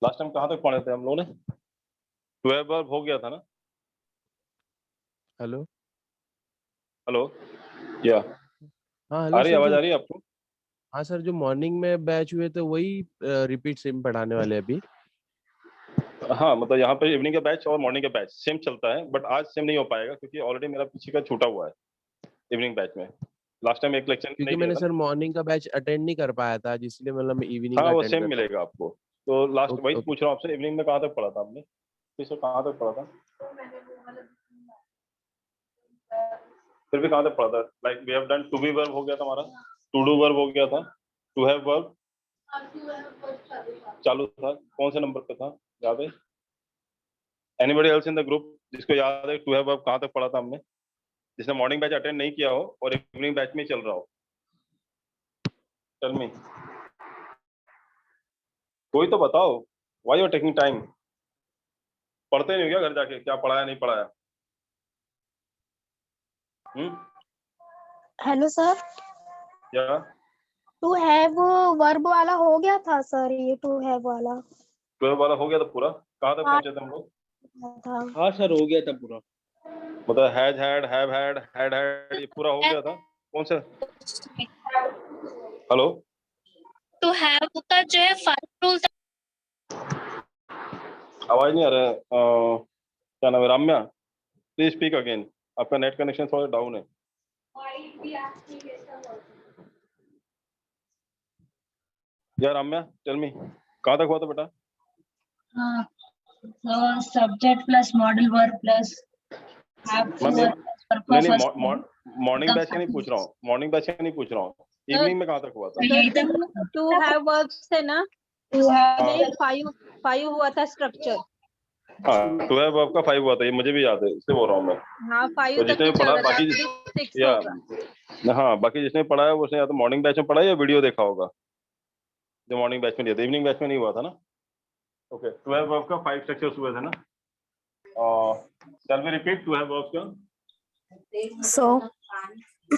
Last time कहाँ तक पढ़े थे हम लोगों ने? 12 वर्ब हो गया था ना? हेलो हेलो, या हाँ आ हेलो रही सर, आवाज जो आ रही है आपको? हाँ सर, जो मॉर्निंग में बैच हुए थे वही रिपीट सेम पढ़ाने वाले हैं अभी। हाँ, मतलब यहाँ पे इवनिंग का बैच और मॉर्निंग का बैच सेम चलता है, बट आज सेम नहीं हो पाएगा क्योंकि ऑलरेडी मेरा पीछे का छूटा हुआ है इवनिंग बैच में। लास्ट टाइम एक लेक्चर क्योंकि नहीं दिया मैंने था सर ना। मॉर्निंग का बैच अटेंड नहीं कर पाया था, जिसलिए मतलब मैं इवनिंग का हाँ, वो अटेंड सेम कर मिलेगा आपको। तो लास्ट ओके वही ओके। पूछ रहा हूँ आपसे, इवनिंग में कहाँ तक पढ़ा था आपने? फिर कहाँ तक पढ़ा था? फिर भी कहाँ तक पढ़ा था? Like we have done to be verb हो गया था हमारा, टू डू वर्ब हो गया था, टू हैव वर्ब चालू था। कौन से नंबर पे था, याद है? Anybody else in the group जिसको याद है टू हैव वर्ब कहाँ तक पढ़ा था हमने, जिसने मॉर्निंग बैच अटेंड नहीं किया हो और इवनिंग बैच में चल रहा हो? टेल मी, कोई तो बताओ। Why you are taking time? पढ़ते नहीं हो क्या घर जाके, क्या पढ़ाया नहीं पढ़ाया? हेलो सर, या टू हैव वर्ब वाला हो गया था सर, ये टू हैव वाला 12 वाला हो गया था पूरा? कहाँ तक पहुंचे थे हम लोग? था। हाँ सर, हो गया था पूरा। मतलब has had, have had, had ये पूरा हो गया था? कौन सा? हेलो, टू हैव का जो है फर्स्ट रूल था। आवाज नहीं आ रहा है। क्या नाम है? Ramya, please speak again. आपका नेट कनेक्शन थोड़ा डाउन है। या राम्या, टेल मी, कहाँ तक हुआ था बेटा? हाँ, तो subject plus modal verb plus have to ma'am ये वर्ब नहीं फर्स्ट मॉर्निंग बैच का नहीं पूछ रहा हूँ, मॉर्निंग बैच का नहीं पूछ रहा हूँ, इवनिंग में कहाँ तक हुआ था? यही था। टू हैव वर्ब्स थे ना, टू हैव में फाइव हुआ था स्ट्रक्चर। हाँ, 12 वर्ब का 5 हुआ था, ये मुझे भी याद है, इससे बोल रहा हूँ मैं। हाँ, तो 5 तक जिसने ही चल पढ़ा रहा था, बाकी, 6 या होगा। हाँ बाकी जिसने पढ़ा है उसने या तो मॉर्निंग बैच में पढ़ा है या वीडियो देखा होगा, जो मॉर्निंग बैच में लिया था, इवनिंग बैच में नहीं हुआ था ना। ओके, 12 वर्ब का 5 स्ट्रक्चर्स हुए थे ना। शैल वी रिपीट 12 वर्ब्स का? So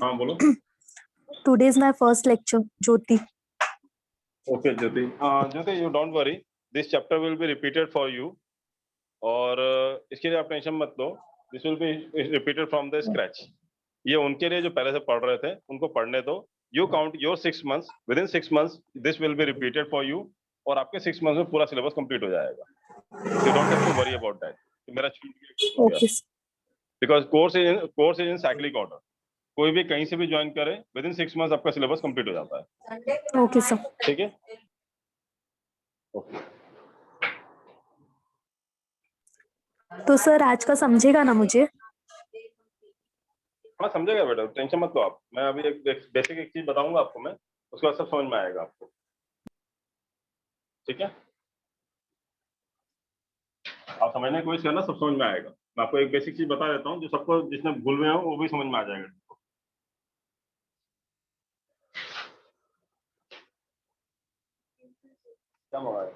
हाँ बोलो। today is my first lecture, Jyoti. Okay Jyoti, Jyoti you don't worry, this chapter will be repeated for you. और इसके लिए आप टेंशन मत लो, this will be repeated from the scratch. ये उनके लिए जो पहले से पढ़ रहे थे उनको पढ़ने दो। You count your 6 months, with in 6 months this will be repeated for you, और आपके 6 मंथ्स में पूरा सिलेबस कंप्लीट हो जाएगा। You don't have to worry about that. मेरा छूट गया Okay. Because course is in cyclic order. कोई भी कहीं से भी ज्वाइन करे, विद इन 6 मंथ्स आपका सिलेबस कंप्लीट हो जाता है। Okay, sir. ठीक है, ओके। तो सर आज का समझेगा ना मुझे? हाँ समझेगा बेटा, टेंशन मत लो आप। मैं अभी एक बेसिक एक चीज बताऊंगा आपको मैं, उसके बाद सब समझ में आएगा आपको। ठीक है, आप समझने की कोशिश करना, सब समझ में आएगा। मैं आपको एक बेसिक चीज बता देता हूँ जो सबको, जिसने भूल में हो वो भी समझ में आ जाएगा। क्या मंगाया?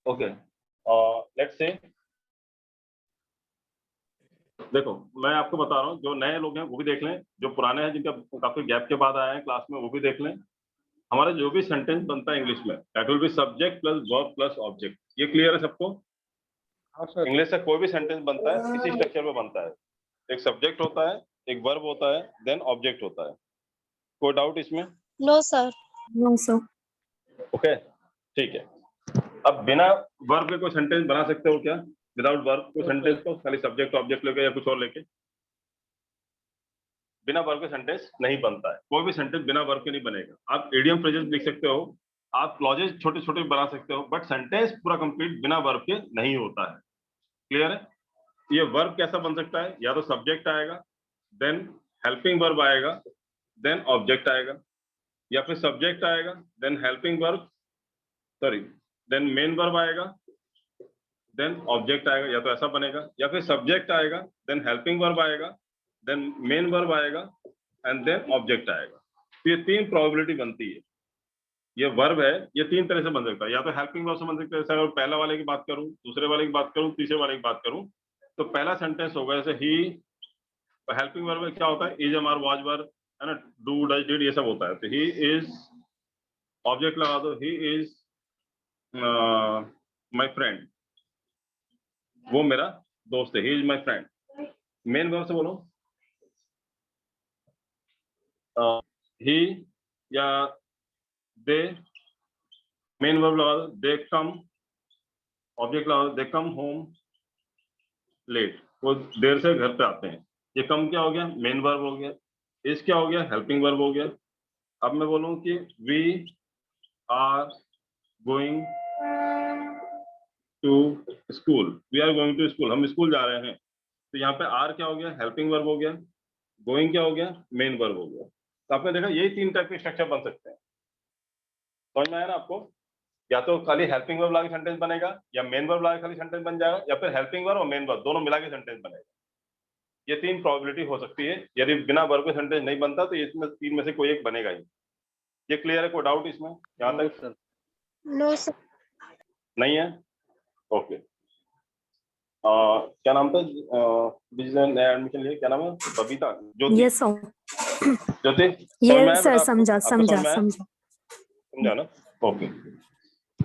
ओके, लेट्स से, देखो मैं आपको बता रहा हूँ, जो नए लोग हैं वो भी देख लें, जो पुराने हैं जिनका काफी गैप के बाद आए हैं क्लास में वो भी देख लें। हमारा जो भी सेंटेंस बनता है इंग्लिश में, that will be subject plus verb plus object. ये क्लियर है सबको? हाँ सर। इंग्लिश से कोई भी सेंटेंस बनता है इसी स्ट्रक्चर में बनता है। एक सब्जेक्ट होता है, एक वर्ब होता है, देन ऑब्जेक्ट होता है। कोई डाउट इसमें? No sir. No, sir. Okay ठीक है। अब बिना वर्ब के कोई सेंटेंस बना सकते हो क्या? विदाउट वर्ब कोई सेंटेंस को खाली सब्जेक्ट ऑब्जेक्ट लेके या कुछ और लेके? बिना वर्ब के सेंटेंस नहीं बनता है, कोई भी सेंटेंस बिना वर्ब के नहीं बनेगा। आप इडियम फ्रेजेस लिख सकते हो, आप क्लॉजेस छोटे छोटे बना सकते हो, बट सेंटेंस पूरा कंप्लीट बिना वर्ब के नहीं होता है। क्लियर है? ये वर्ब कैसा बन सकता है? या तो सब्जेक्ट आएगा, देन हेल्पिंग वर्ब आएगा, देन ऑब्जेक्ट आएगा, या फिर सब्जेक्ट आएगा, then helping verb, sorry, then main verb आएगा, देन ऑब्जेक्ट आएगा, या तो ऐसा बनेगा, या फिर सब्जेक्ट आएगा, देन हेल्पिंग वर्ब आएगा, देन मेन वर्ब आएगा, एंड देन ऑब्जेक्ट आएगा। तो ये तीन प्रोबेबिलिटी बनती है। ये वर्ब है, ये तीन तरह से बन सकता है, या तो हेल्पिंग वर्ब से बन सकता है, जैसे अगर पहला वाले की बात करूं, दूसरे वाले की बात करूं, तीसरे वाले की बात करूं, तो पहला सेंटेंस होगा जैसे ही, हेल्पिंग वर्ब में क्या होता है? इज, एम, आर, वाज, वर, है ना, डू, डज, डिड, ये सब होता है। तो ही इज, ऑब्जेक्ट लगा दो, ही इज माई फ्रेंड, वो मेरा दोस्त है, he is my friend. Main verb से बोलो, ही या दे, मेन वर्ब लगा दो, दे कम, ऑब्जेक्ट लगा दो, दे कम होम लेट, वो देर से घर पे आते हैं। ये कम क्या हो गया? मेन वर्ब हो गया। इस क्या हो गया? हेल्पिंग वर्ब हो गया। अब मैं बोलूं कि we are going to school, we are going to school, हम स्कूल जा रहे हैं, तो यहाँ पे आर क्या हो गया? हेल्पिंग वर्ब हो गया। गोइंग क्या हो गया? मेन वर्ब हो गया। तो आपने देखा यही तीन टाइप के स्ट्रक्चर बन सकते हैं। समझ में आया ना आपको? या तो खाली हेल्पिंग वर्ब लाके सेंटेंस बनेगा, या मेन वर्ब लाके खाली सेंटेंस बन जाएगा, या फिर हेल्पिंग वर्ब और मेन वर्ब दोनों मिला के सेंटेंस बनेगा। ये तीन प्रोबेबिलिटी हो सकती है। यदि बिना वर्ब के सेंटेंस नहीं बनता तो इसमें तीन में से कोई एक बनेगा ही। ये क्लियर है? कोई डाउट इसमें यहाँ नो तक? सर। No sir. नहीं है? ओके। क्या नाम था जिसने नया एडमिशन लिया? क्या नाम है? Babita? Jyoti? Yes sir. Jyoti yes sir, समझा समझा समझा समझा। समझा ना? ओके।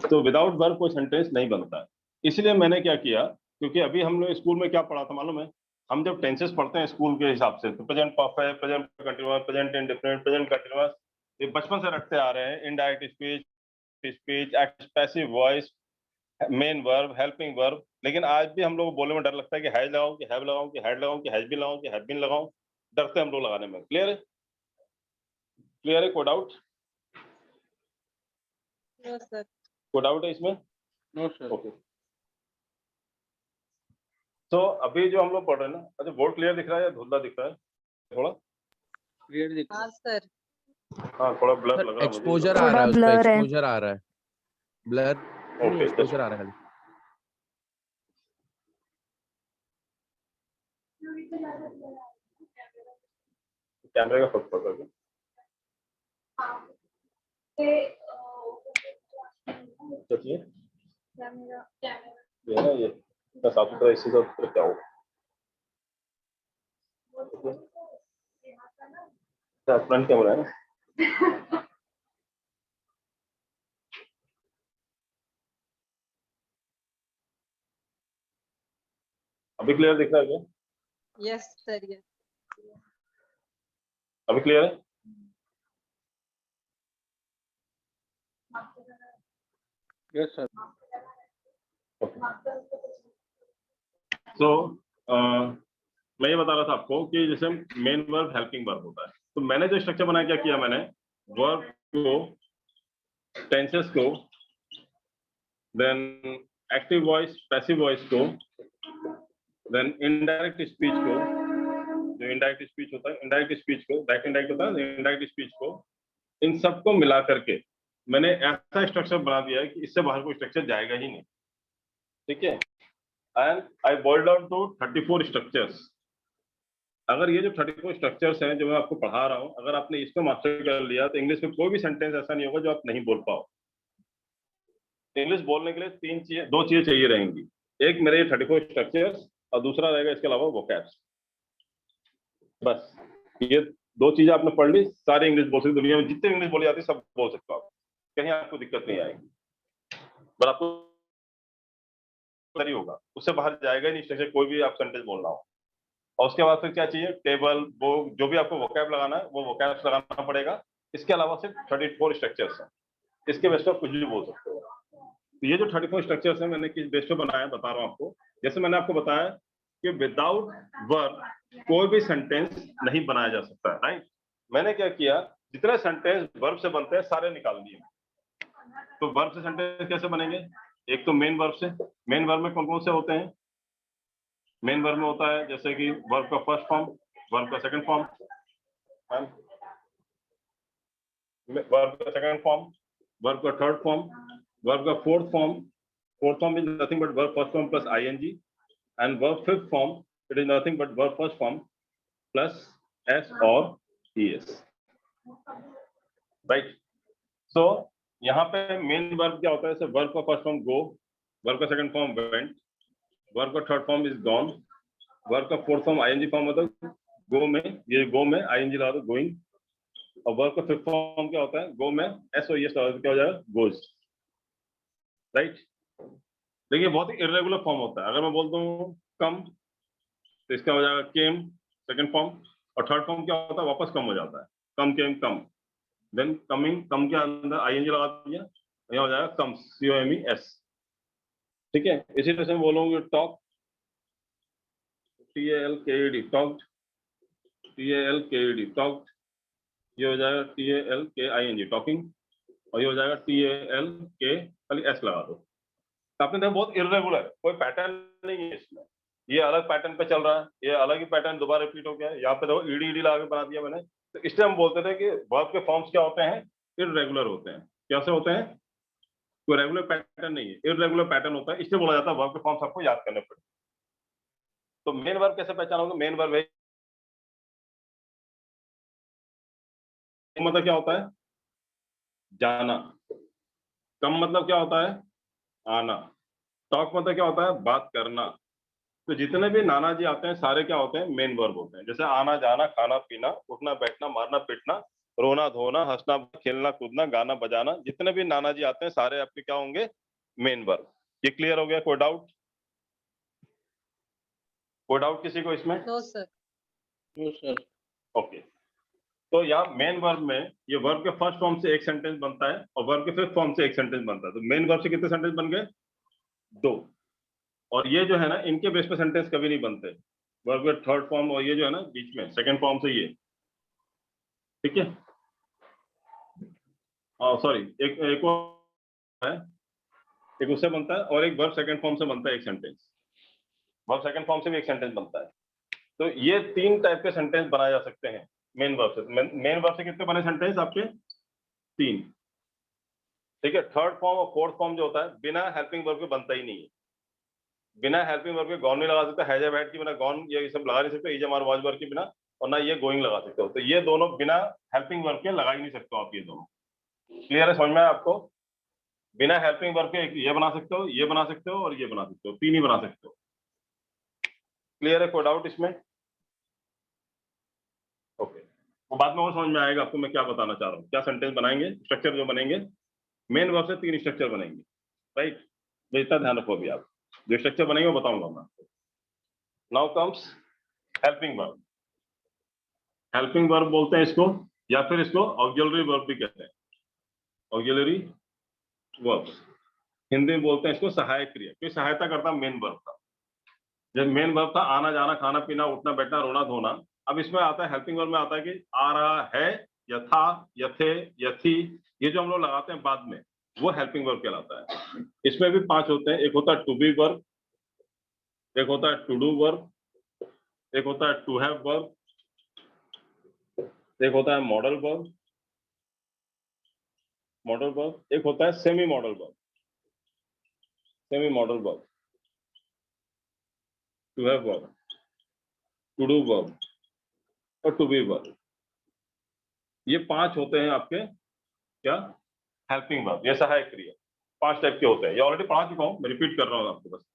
तो विदाउट वर्ब कोई सेंटेंस नहीं बनता है। इसलिए मैंने क्या किया, क्योंकि अभी हम लोग स्कूल में क्या पढ़ा था मालूम है? हम जब टेंसेस पढ़ते हैं स्कूल के हिसाब से, तो present perfect, present continuous, present indefinite, present continuous, ये बचपन से रटते आ रहे हैं। Indirect speech, speech, expressive voice, main verb, helping verb. लेकिन आज भी हम लोग को बोलने में डर लगता है कि हैज लगाऊं, कि हैव लगाऊं, कि हैड लगाऊं, कि हैज बीन लगाऊं, कि हैव बीन लगाऊं। डरते हम लोग लगाने में। क्लियर है? क्लियर है? कोई डाउट? No, sir. कोई डाउट है इसमें? No sir. ओके। तो अभी जो हम लोग पढ़ रहे हैं ना, अच्छा बोर्ड क्लियर दिख रहा है या धुंधला दिख रहा है? थोड़ा क्लियर दिख रहा हाँ, sir. हाँ, थोड़ा ब्लर लग रहा है मुझे। एक्सपोजर आ थोड़ा रहा है, उसका blur है। एक्सपोजर आ रहा है, ब्लर नहीं, ओके, एक्सपोजर आ रहा है खाली। कैमरे का फर्क पड़ रहा है। क्या चाहिए? ये है ना, ये इतना साफ सुथरा इसी का फिर क्या हो? फ्रंट कैमरा है ना? अभी क्लियर दिख रहा है क्या? Yes, sir. Yes. अभी क्लियर है? है। Yes sir. तो मैं ये बता रहा था आपको कि जैसे मेन वर्ब, हेल्पिंग वर्ब होता है, तो मैंने जो स्ट्रक्चर बनाया, क्या किया मैंने? वर्ब को, टेंसेस को, then active voice, passive voice को, देन इनडायरेक्ट स्पीच को, जो इनडायरेक्ट स्पीच होता है, इनडायरेक्ट स्पीच को, डायरेक्ट इनडायरेक्ट होता है, इनडायरेक्ट स्पीच को, इन सबको मिला करके मैंने ऐसा स्ट्रक्चर बना दिया है कि इससे बाहर कोई स्ट्रक्चर जाएगा ही नहीं। ठीक है? And I boiled down to 34 structures. अगर ये जो 34 स्ट्रक्चर्स हैं जो मैं आपको पढ़ा रहा हूं, अगर आपने इसको मास्टर कर लिया तो इंग्लिश में कोई भी सेंटेंस ऐसा नहीं होगा जो आप नहीं बोल पाओ। इंग्लिश बोलने के लिए दो चीजें चाहिए रहेंगी। एक मेरे ये 34 स्ट्रक्चर्स, और दूसरा रहेगा इसके अलावा वोकैब्स। बस ये दो चीजें आपने पढ़ ली, सारी इंग्लिश बोल सकते, दुनिया में जितने इंग्लिश बोली जाती है सब बोल सकते हो आप, कहीं आपको दिक्कत नहीं आएगी। पर आपको ही होगा, उससे बाहर जाएगा ही नहीं स्ट्रक्चर, कोई भी आप सेंटेंस बोलना हो। और उसके बाद फिर क्या चाहिए? टेबल, बुक, जो भी आपको वोकैब लगाना है वो वोकैब्स लगाना पड़ेगा। इसके अलावा सिर्फ 34 स्ट्रक्चर्स हैं, इसके बेस पर कुछ भी बोल सकते हो। तो ये जो 34 स्ट्रक्चर्स हैं मैंने किस बेस पे बनाया बता रहा हूँ आपको। जैसे मैंने आपको बताया कि विदाउट वर्ब कोई भी सेंटेंस नहीं बनाया जा सकता है, राइट। मैंने क्या किया, जितने सेंटेंस वर्ब से बनते हैं सारे निकाल दिए। तो वर्ब से सेंटेंस कैसे बनेंगे, एक तो मेन वर्ब से। मेन वर्ब में कौन कौन से होते हैं, मेन वर्ब में होता है जैसे कि वर्ब का फर्स्ट फॉर्म, वर्ब का सेकंड फॉर्म, वर्ब का सेकंड फॉर्म, वर्ब का थर्ड फॉर्म, वर्ब का fourth form. Fourth form is nothing but verb first form plus ING, and verb fifth form it is nothing but verb first form plus S और ES, right. So यहाँ पे main verb क्या होता है, जैसे verb का first form गो, verb का second form went, verb का third form is gone, verb का फोर्थ फॉर्म आईएनजी फॉर्म होता है गो में, ये गो में आईएनजी लगा दो गोइंग, और वर्ब का फिफ्थ फॉर्म क्या होता है, गो में एस और एस लगा दो क्या हो जाएगा गोज, राइट। देखिए बहुत ही इरेगुलर फॉर्म होता है। अगर मैं बोल दूं कम तो इसका हो जाएगा केम सेकंड फॉर्म, और थर्ड फॉर्म क्या होता है वापस कम हो जाता है, कम केम कम, देन कमिंग, कम के अंदर आईएनजी लगा दिया, यहाँ हो जाएगा कम COMES, ठीक है। इसी तरह से बोलूंगे talk, TALKED talked, TALKED talked, ये हो जाएगा TALKING टॉकिंग, और ये हो जाएगा TALK खाली S लगा दो। तो आपने देखा बहुत इरेगुलर, कोई पैटर्न नहीं है इसमें, ये अलग पैटर्न पे चल रहा है, ये अलग ही पैटर्न दोबारा रिपीट हो गया है। यहाँ पे देखो ईडी लगा के बना दिया मैंने। तो इसलिए हम बोलते थे कि वर्ब के फॉर्म्स क्या होते हैं, इरेगुलर होते हैं। कैसे होते हैं, कोई रेगुलर पैटर्न नहीं है, इरेगुलर पैटर्न होता है, इसलिए बोला जाता है वर्ब के फॉर्म्स आपको याद करने पड़े। तो मेन वर्ब कैसे पहचानोगे, मेन वर्ब है मतलब क्या होता है जाना, कम मतलब क्या होता है आना, टॉक मतलब क्या होता है बात करना। तो जितने भी नाना जी आते हैं सारे क्या होते हैं मेन वर्ब होते हैं। जैसे आना जाना, खाना पीना, उठना बैठना, मारना पीटना, रोना धोना, हंसना खेलना कूदना, गाना बजाना, जितने भी नाना जी आते हैं सारे आपके क्या होंगे मेन वर्ब। ये क्लियर हो गया, कोई डाउट, कोई डाउट किसी को इसमें? No sir. No sir. Okay, तो यहाँ मेन वर्ब में ये वर्ब के फर्स्ट फॉर्म से एक सेंटेंस बनता है और वर्ब के फिफ्थ फॉर्म से एक सेंटेंस बनता है। तो मेन वर्ब से कितने सेंटेंस बन गए, 2। और ये जो है ना इनके बेस पे सेंटेंस कभी नहीं बनते, वर्ब के थर्ड फॉर्म और ये जो है ना बीच में सेकंड फॉर्म से ये, ठीक है। सॉरी, एक और है, एक उससे बनता है और एक वर्ब सेकंड फॉर्म से बनता है एक सेंटेंस, वर्ब सेकंड फॉर्म से भी एक सेंटेंस बनता है। तो ये 3 टाइप के सेंटेंस बनाए जा सकते हैं मेन वर्ब से। मेन वर्ब से कितने बने सेंटेंस आपके, 3, ठीक है। थर्ड फॉर्म और फोर्थ फॉर्म जो होता है बिना हेल्पिंग वर्ब के बनता ही नहीं है। बिना हेल्पिंग वर्ब के गॉन नहीं लगा सकते, हैज हैव हैड के बिना गॉन ये सब लगा नहीं सकते, is am are was verb के बिना, और ना ये गोइंग लगा सकते हो। तो ये दोनों बिना हेल्पिंग वर्ब के लगा ही नहीं सकते हो आप, ये दोनों। क्लियर है, समझ में आया आपको? बिना हेल्पिंग वर्ब के ये बना सकते हो, ये बना सकते हो और ये बना सकते हो, 3 ही बना सकते हो। क्लियर है, कोई डाउट इसमें? ओके, वो बाद में और समझ में आएगा आपको मैं क्या बताना चाह रहा हूँ, क्या सेंटेंस बनाएंगे, स्ट्रक्चर जो बनेंगे मेन वर्ब से 3 स्ट्रक्चर बनेंगे, राइट। तो इतना ध्यान रखो अभी आप, जो स्ट्रक्चर बनेंगे वो बताऊंगा मैं आपको। Now comes helping verb. Helping verb बोलते हैं इसको, या फिर इसको ऑक्सिलरी वर्ब भी कहते हैं, ऑक्सिलरी वर्ब्स। हिंदी में बोलते हैं इसको सहायक क्रिया, क्योंकि सहायता करता मेन वर्ब था। जब मेन वर्ब था आना जाना खाना पीना उठना बैठना रोना धोना, अब इसमें आता है हेल्पिंग वर्ब में आता है कि आ रहा है या था या थे या थी, ये जो हम लोग लगाते हैं बाद में वो हेल्पिंग वर्ब कहलाता है। इसमें भी 5 होते हैं, एक होता है टू बी वर्ब, एक होता है टू डू वर्ब, एक होता है टू हैव वर्ब, एक होता है मॉडल वर्ब, एक होता है semi modal verb, semi modal verb, to have verb, to do verb और टू बी वर्ब। ये 5 होते हैं आपके क्या हेल्पिंग वर्ब, ये सहायक क्रिया 5 टाइप के होते हैं। ये ऑलरेडी पढ़ा चुका हूं, मैं रिपीट कर रहा हूं आपको, बस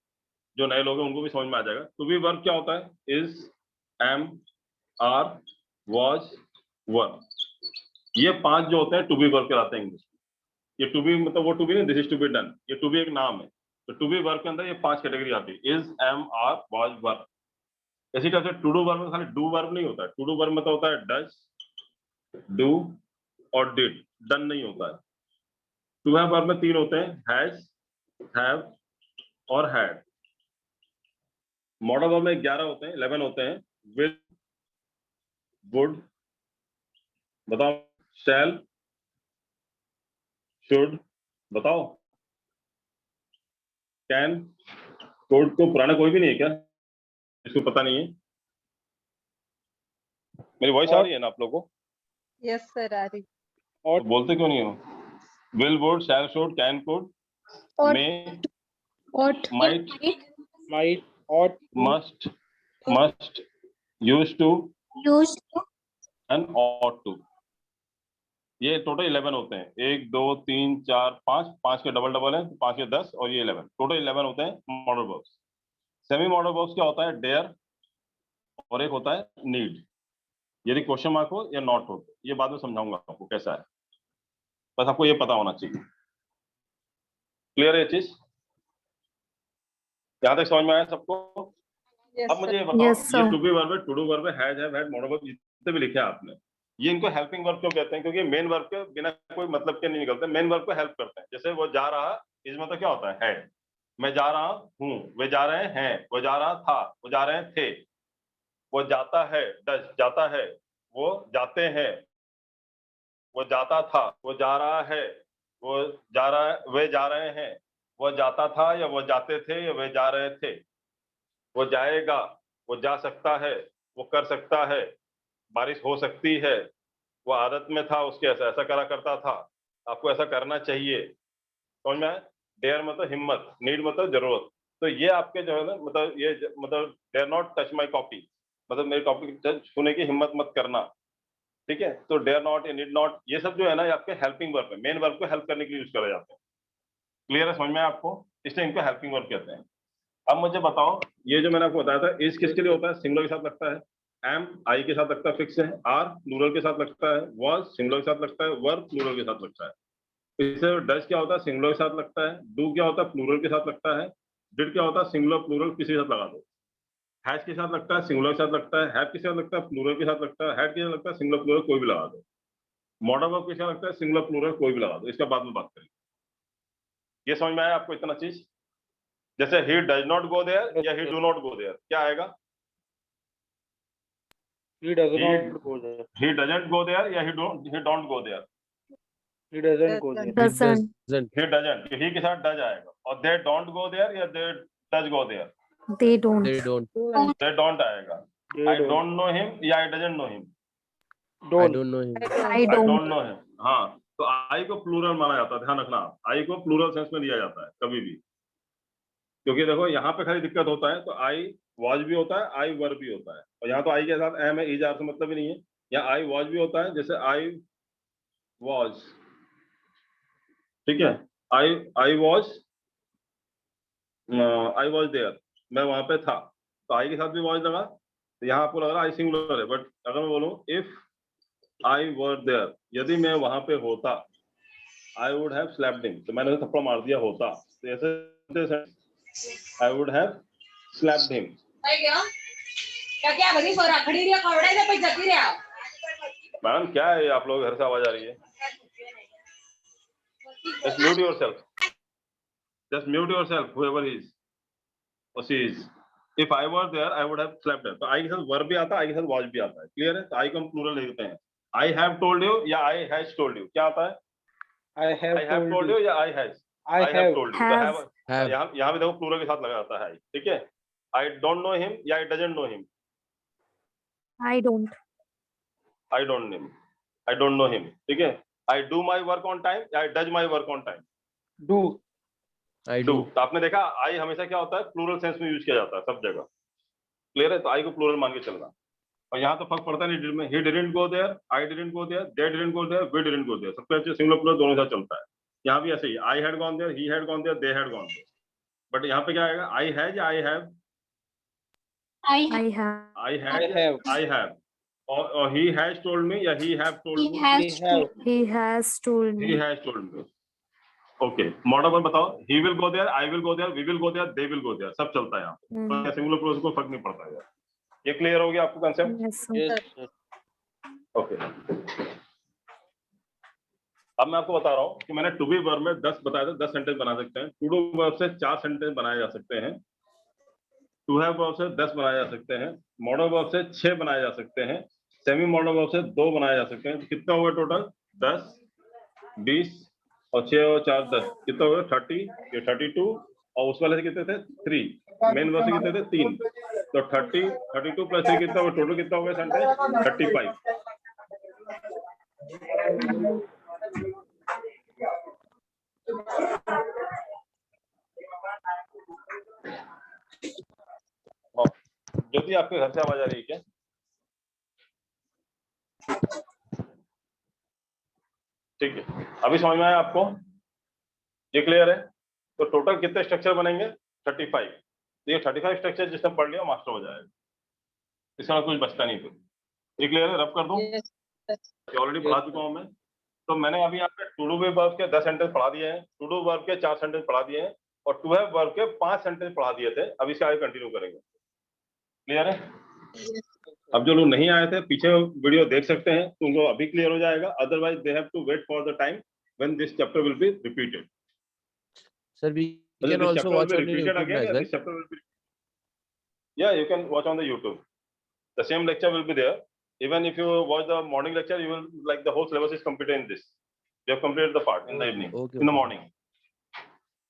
जो नए लोग हैं उनको भी समझ में आ जाएगा। टू बी वर्ब क्या होता है, इज, एम, आर, वाज, वर, ये 5 जो होते हैं टू बी वर्ब कहलाते हैं इंग्लिश में। ये टू बी मतलब वो टू बी नहीं, this is to be done, ये टू बी एक नाम है। तो टू बी वर्ब के अंदर ये 5 कैटेगरी आती है, इज, एम, आर, वाज, वर। इसी तरह से टू डू वर्ब में खाली डू वर्ब नहीं होता है, टू डू वर्ब में तो होता है डज, डू और डिड, डन नहीं होता है। टू हैव वर्ब में 3 होते हैं, हैज, हैव और हैड। मॉडल वर्ब में 11 होते हैं, 11 होते हैं। विल, वुड, बताओ, शैल, शुड, बताओ, कैन। कोड को पुराना कोई भी नहीं है क्या, इसको पता नहीं है? मेरी वॉइस आ रही है ना आप लोगों को? Yes, sir, आ रही। तो बोलते क्यों नहीं हो? Will, would, shall, should, can, could, Ought. May, Ought. might, Might, ought to, must, used to Used. and ought to। ये टोटल 11 होते हैं। 1 2 3 4 5, 5 के डबल डबल है, 5 के 10 और ये 11, टोटल 11 होते हैं modal verbs. Semi modal verbs क्या होता है? डेयर और एक होता है नीड। यदि क्वेश्चन मार्क हो या नॉट हो, ये बाद में समझाऊंगा आपको कैसा है, बस आपको ये पता होना चाहिए। क्लियर है ये चीज? यहाँ तक समझ में आया सबको? Yes, अब sir. मुझे ये बताओ, Yes, sir. ये टू बी वर्ब है, टू डू वर्ब है, has, have, had, modal verb जितने भी लिखे हैं आपने, ये इनको हेल्पिंग वर्ब क्यों कहते हैं? क्योंकि मेन वर्ब के बिना कोई मतलब के नहीं निकलते, मेन वर्ब को हेल्प करते हैं। जैसे वो जा रहा, इसमें तो क्या होता है? मैं जा रहा हूँ, वे जा रहे हैं, वो जा रहा था, वो जा रहे थे, वो जाता है, डज जाता है, वो जाते हैं, वो जाता था, वो जा रहा है, वो जा रहा है, वे जा रहे हैं, वो जाता था या वो जाते थे या वे जा रहे थे, वो जाएगा, वो जा सकता है, वो कर सकता है, बारिश हो सकती है, वो आदत में था उसके, ऐसा ऐसा करा करता था, आपको ऐसा करना चाहिए। समझ में आया? डेयर मतलब हिम्मत, नीड मतलब जरूरत। तो ये आपके जो है ना, मतलब ये मतलब dare not touch my copy, मतलब मेरी कॉपी छूने की हिम्मत मत करना। ठीक है? तो डेयर नॉट या नीड नॉट, ये सब जो है ना, ये आपके हेल्पिंग वर्ब है, मेन वर्ब को हेल्प करने के लिए यूज करे जाते हैं। क्लियर है? समझ में आया आपको? इसलिए इनको हेल्पिंग वर्ब कहते हैं। अब मुझे बताओ, ये जो मैंने आपको बताया था, इज किसके लिए होता है? सिंगुलर के साथ लगता है। एम आई के साथ लगता है, फिक्स है। आर प्लूरल के साथ लगता है। वाज सिंगुलर के साथ लगता है। वर्ब प्लूरल के साथ लगता है। इससे डज क्या होता है? सिंगुलर के साथ लगता है। डू क्या होता है? प्लूरल के साथ लगता है। डिड क्या होता है? सिंगुलर प्लूरल किसी के साथ लगा दो। हैज के साथ लगता है, सिंगुलर के साथ लगता है। हैव के साथ लगता है, प्लूरल के साथ लगता है। हैड के साथ लगता है, सिंगुलर प्लूरल कोई भी लगा दो। मॉडल वर्ब के साथ लगता है, सिंगुलर प्लूरल कोई भी लगा दो। इसका बाद में बात करेंगे। ये समझ में आया आपको इतना चीज? जैसे he does not go there या he do not go there, क्या आएगा? he does not go there. He doesn't go there या he don't go there? He doesn't go there. Doesn't. He doesn't, he के साथ does आएगा। और they don't go there या they does go there? They don't. They don't. They don't आएगा। They I don't. Don't know him या I doesn't know him? I Don't. don't know him. I I don't. Don't know him. हाँ, तो आई को plural माना जाता है, ध्यान रखना। आई को प्लूरल सेंस में लिया जाता है कभी भी, क्योंकि देखो यहाँ पे खाली दिक्कत होता है, तो आई वॉज भी होता है, आई वर भी होता है, और यहाँ तो आई के साथ एम है, इज आर से मतलब ही नहीं है। यहाँ आई वॉज भी होता है, जैसे आई वॉज, ठीक है, आई वॉज देयर, मैं वहां पे था, तो आई के साथ भी वॉज लगा, तो यहाँ आपको लग रहा है आई सिंगुलर है, बट अगर मैं बोलूँ इफ आई वर देयर, यदि मैं वहां पे होता, I would have slapped him, तो मैंने उसे थप्पड़ मार दिया होता, तो ऐसे I would have slapped him. Madam क्या है, आप लोग घर से आवाज आ रही है? Just mute yourself. Just mute yourself, whoever he is or she is. If I were there, I would have slapped her. तो आई के साथ verb भी आता है, आई के साथ was भी आता है। क्लियर है? तो आई को हम प्लूरल लिखते हैं। I have told you या I has told you, क्या आता है? I have I have told you या I has? I have. told you। Have. तो Have. यहाँ भी देखो प्लूरल के साथ लगा आता है, ठीक है? I don't know him या I doesn't know him? I don't. I don't know him. I don't know him, ठीक है? I do my work on time या I does my work on time? Do. I do. do. तो आपने देखा आई हमेशा क्या होता है? प्लूरल सेंस में यूज किया जाता है सब जगह। क्लियर है? तो आई को प्लूरल मान के चलना। और यहाँ तो फर्क पड़ता नहीं में, he didn't go there, I didn't go there, they didn't go there, we didn't go there, सबसे अच्छे सिंगुलर प्लूरल दोनों साथ चलता है। यहाँ भी ऐसे ही, I had gone there, he had gone there, they had gone there. But यहाँ पे क्या आएगा? आई हैज या I have? I have. I I had, have. I have. और ही हैज टोल्ड मी या he have told me? He have. He has told he me. Has told me. Okay, modal पर बताओ, he will go there, I will go there, we will go there, they will go there, सब चलता है यहाँ पे। Hmm. Singular plural को फर्क नहीं पड़ता है। ये क्लियर हो गया आपको concept? Yes, sir. Yes, sir. Okay. अब मैं आपको बता रहा हूँ कि मैंने टू बी वर्ब में 10 बताया था, 10 सेंटेंस बना सकते हैं। टू डू वर्ब से 4 सेंटेंस बनाए जा सकते हैं। टू हैव वर्ब से 10 बनाए जा सकते हैं। मॉडल वर्ब से 6 बनाए जा सकते हैं। सेमी मॉडल वर्ब से 2 बनाए जा सकते हैं। कितना हुआ टोटल? 10, 20 और 6 और 4 10, कितना हुआ? 30, ये 32 और उस वाले से कितने थे? 3। मेन वर्ब से कितने थे? 3। तो 30, 32 प्लस 3 कितना हुआ? टोटल कितना हो गया सेंटेंस? 35। ज्योति, आपके घर से आवाज आ रही है क्या? ठीक है, अभी समझ में आया आपको? ये क्लियर है? तो टोटल कितने स्ट्रक्चर बनेंगे? 35। तो ये 35 स्ट्रक्चर जिसने पढ़ लिया मास्टर हो जाएगा, इसमें कुछ बचता नहीं। फिर ये क्लियर है? रब कर दूं? Yes, sir. ऑलरेडी पढ़ा चुका हूं मैं। तो मैंने अभी यहाँ पे टू डू वर्ब के 10 सेंटेंस पढ़ा दिए हैं, टू डू वर्ब के 4 सेंटेंस पढ़ा दिए हैं और टू हैव वर्ब के 5 सेंटेंस पढ़ा दिए थे। अभी इसके आगे कंटिन्यू करेंगे। क्लियर है? अब जो लोग नहीं आए थे पीछे वीडियो देख सकते हैं, तो उनको अभी क्लियर हो जाएगा। Otherwise they have to wait for the time when this chapter will be repeated. Sir, we Whether can this also chapter will watch be on your repeated YouTube again, as or well. this chapter will be. Yeah, you can watch on the YouTube. The same lecture will be there. Even if you watch the morning lecture, you will like the whole syllabus is completed in this. You have completed the part in the evening, Okay, in the okay. morning.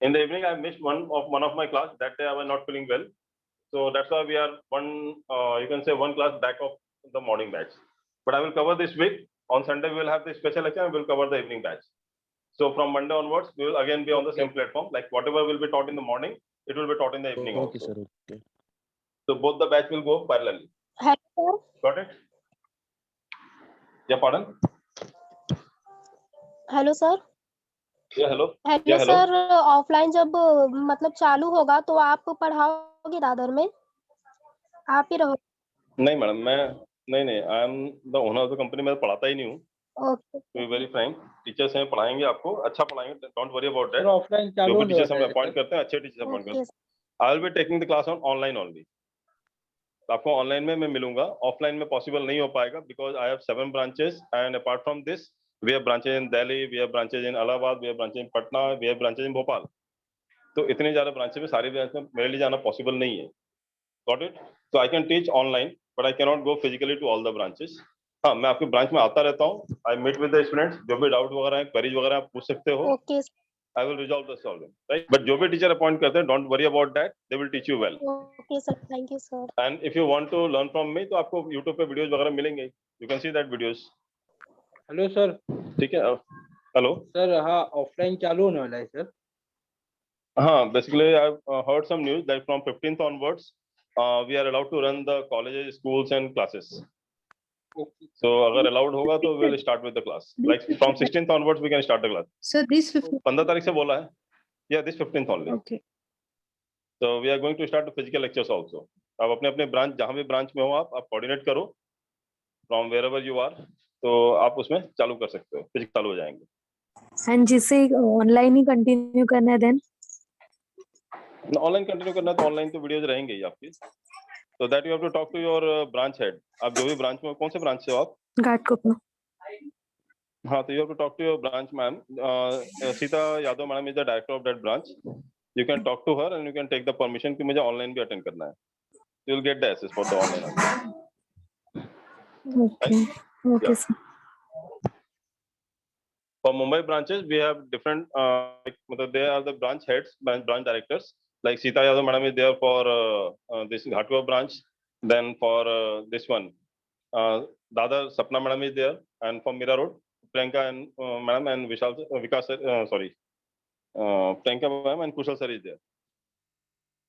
In the evening, I missed one of my class. That day I was not feeling well, so that's why we are you can say one class back of the morning batch. But I will cover this week. On Sunday we will have the special lecture and we will cover the evening batch. So from Monday onwards, we will again be on the same platform. Like whatever will be taught in the morning, it will be taught in the evening Okay, also. sir. Okay. So both the batch will go parallelly. Hello, Got it? Yeah, pardon? hello sir. Yeah, hello. Hello Yeah, hello. Sir, offline जब मतलब चालू होगा तो आप पढ़ाओगे दादर में? आप ही रहो? नहीं मैडम, मैं नहीं, I am the owner of the company. मैं पढ़ाता ही नहीं हूँ, okay to be very frank. Teachers हैं, पढ़ाएंगे आपको, अच्छा पढ़ाएंगे, don't worry about sir that. Offline जो चालू भी होने टीचर्स वाला हम है अपॉइंट सर। करते हैं, अच्छे टीचर्स अपॉइंट करते ओके हैं। I will be taking the class on online only. आपको ऑनलाइन में मैं मिलूंगा, ऑफलाइन में पॉसिबल नहीं हो पाएगा because I have 7 branches and apart from this we have branches in Delhi, we have branches in Allahabad, we have branches in Patna, we have branches in Bhopal. तो इतने ज्यादा ब्रांचेस में, सारी ब्रांच में मेरे लिए जाना पॉसिबल नहीं है। Got it? So I can teach online but I cannot go physically to all the branches. हाँ, मैं आपके ब्रांच में आता रहता हूँ। I meet with the students. जो भी डाउट वगैरह है, क्वेरीज वगैरह आप पूछ सकते हो। Okay I will resolve the problem, right? But जो भी टीचर अपॉइंट करते हैं, don't worry about that, they will teach you well. Okay sir, thank you sir. And if you want to learn from me, तो आपको YouTube पे videos वगैरह मिलेंगे, you can see that videos. Hello sir. ठीक है, hello sir हाँ, offline चालू होने वाला है सर। हाँ, basically I've heard some news that from 15th onwards we are allowed to run the colleges, schools and classes. So अगर allowed होगा तो we'll start with the class. Like from 16th onwards we can start the class. So this 15. 15 तारीख से बोला है? Yeah, this 15th only. Okay. So we are going to start the physical lectures also. आप अपने अपने branch, जहाँ भी branch में हो आप कोऑर्डिनेट करो from wherever you are, तो आप उसमें चालू कर सकते हो, फिजिकल चालू हो जाएंगे। एंड जिसे ऑनलाइन ही कंटिन्यू करना है देन? ऑनलाइन कंटिन्यू करना है तो ऑनलाइन तो वीडियोज रहेंगे ही आपकी। So that you have to talk to your branch head. आप जो भी ब्रांच में, कौन से ब्रांच से हो आप? घाटकोपर। हाँ, तो you have to talk to your branch ma'am. Sita Yadav madam is the director of that branch. You can talk to her and you can take the permission कि मुझे ऑनलाइन भी अटेंड करना है. You will get the access for the online. Okay okay sir. For Mumbai branches, we have different. They are the branch heads, branch directors. Like Sita Yadav madam is there for this Ghatkopar branch. Then for this one, Dada Sapna madam is there, and from Mira Road, Priyanka and madam and Vikas, Priyanka madam and Kushal sir is there.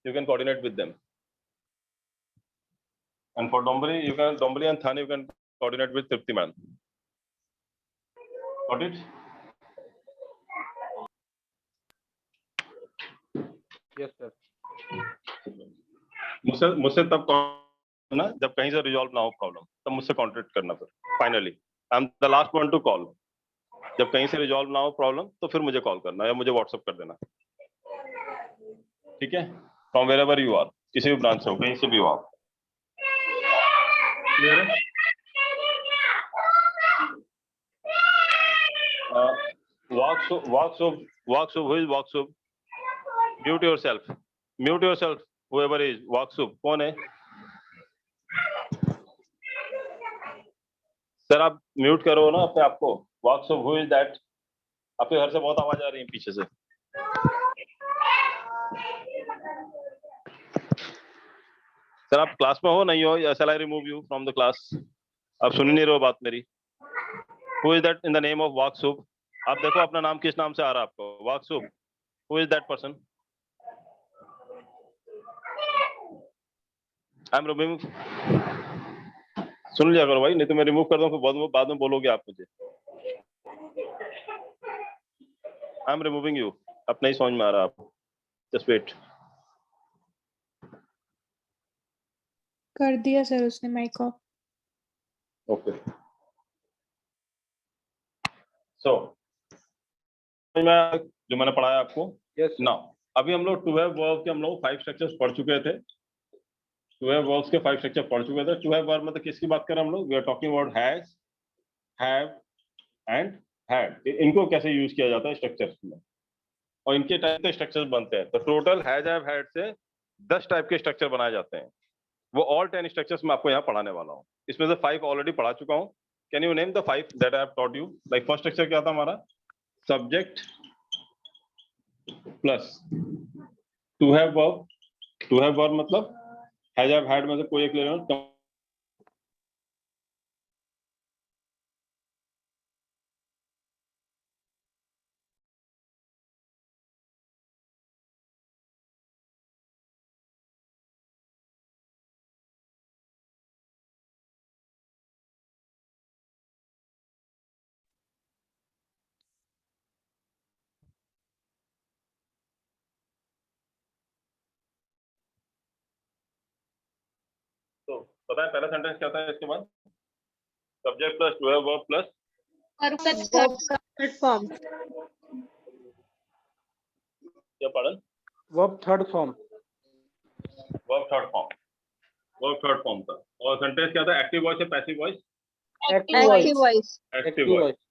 You can coordinate with them. And for Dombri and Thane, you can coordinate with Tripti madam. Got it? Yes sir. मुझसे तब ना जब कहीं से resolve ना हो problem, तब मुझसे कॉन्टेक्ट करना। फिर finally I am the last one two call. जब कहीं से रिजॉल्व ना हो प्रॉब्लम तो फिर मुझे कॉल करना या मुझे व्हाट्सएप कर देना, ठीक है? From wherever you are, किसी भी ब्रांच से हो, कहीं से भी हो आप। क्लियर है? Waksub, who is Waksub? Mute yourself, whoever is Waksub, कौन है? सर आप म्यूट करो ना अपने आप को। Waksub, who is that? आपके घर से बहुत आवाज आ रही है पीछे से। सर आप क्लास में हो नहीं हो? या shall I remove you from the class? आप सुन ही नहीं रहे हो बात मेरी। Who is that in the name of Waksub? आप देखो अपना नाम किस नाम से आ रहा है आपको। Waksub, who is that person? I'm removing। सुन लिया करो भाई, नहीं तो मैं रिमूव कर दूं फिर बाद में बोलोगे आप मुझे। I'm removing you। अब नहीं समझ में आ रहा आपको। Just wait। कर दिया सर उसने माइक ऑफ। Okay। So जो मैंने पढ़ाया आपको। Yes, sir. Now अभी हम लोग टू हैव वर्ब के हम लोग 5 स्ट्रक्चर्स पढ़ चुके थे। टू हैव वर्ब्स के 5 स्ट्रक्चर पढ़ चुके थे। टू हैव वर्ब मतलब किसकी बात कर रहे हैं हम लोग? We are talking about has, have and had. इनको कैसे यूज किया जाता है स्ट्रक्चर्स में और इनके टाइप के स्ट्रक्चर्स बनते हैं। तो टोटल हैज, हैव, हैड से 10 टाइप के स्ट्रक्चर बनाए जाते हैं। वो ऑल 10 स्ट्रक्चर्स मैं आपको यहाँ पढ़ाने वाला हूँ। इसमें से 5 ऑलरेडी पढ़ा चुका हूँ। Can you name the 5 that I have taught you? Like first structure क्या था हमारा? Subject plus to have verb. To have verb मतलब हैज, हैव, हैड में से कोई एक ले लो। तो पता है पहला सेंटेंस क्या था इसके बाद? Subject plus to have verb plus third form. क्या पढ़न? Verb third form. Verb third form. Verb third form था। और सेंटेंस क्या था? एक्टिव वॉइस या passive voice? Active voice. Active voice. Active Active voice. voice.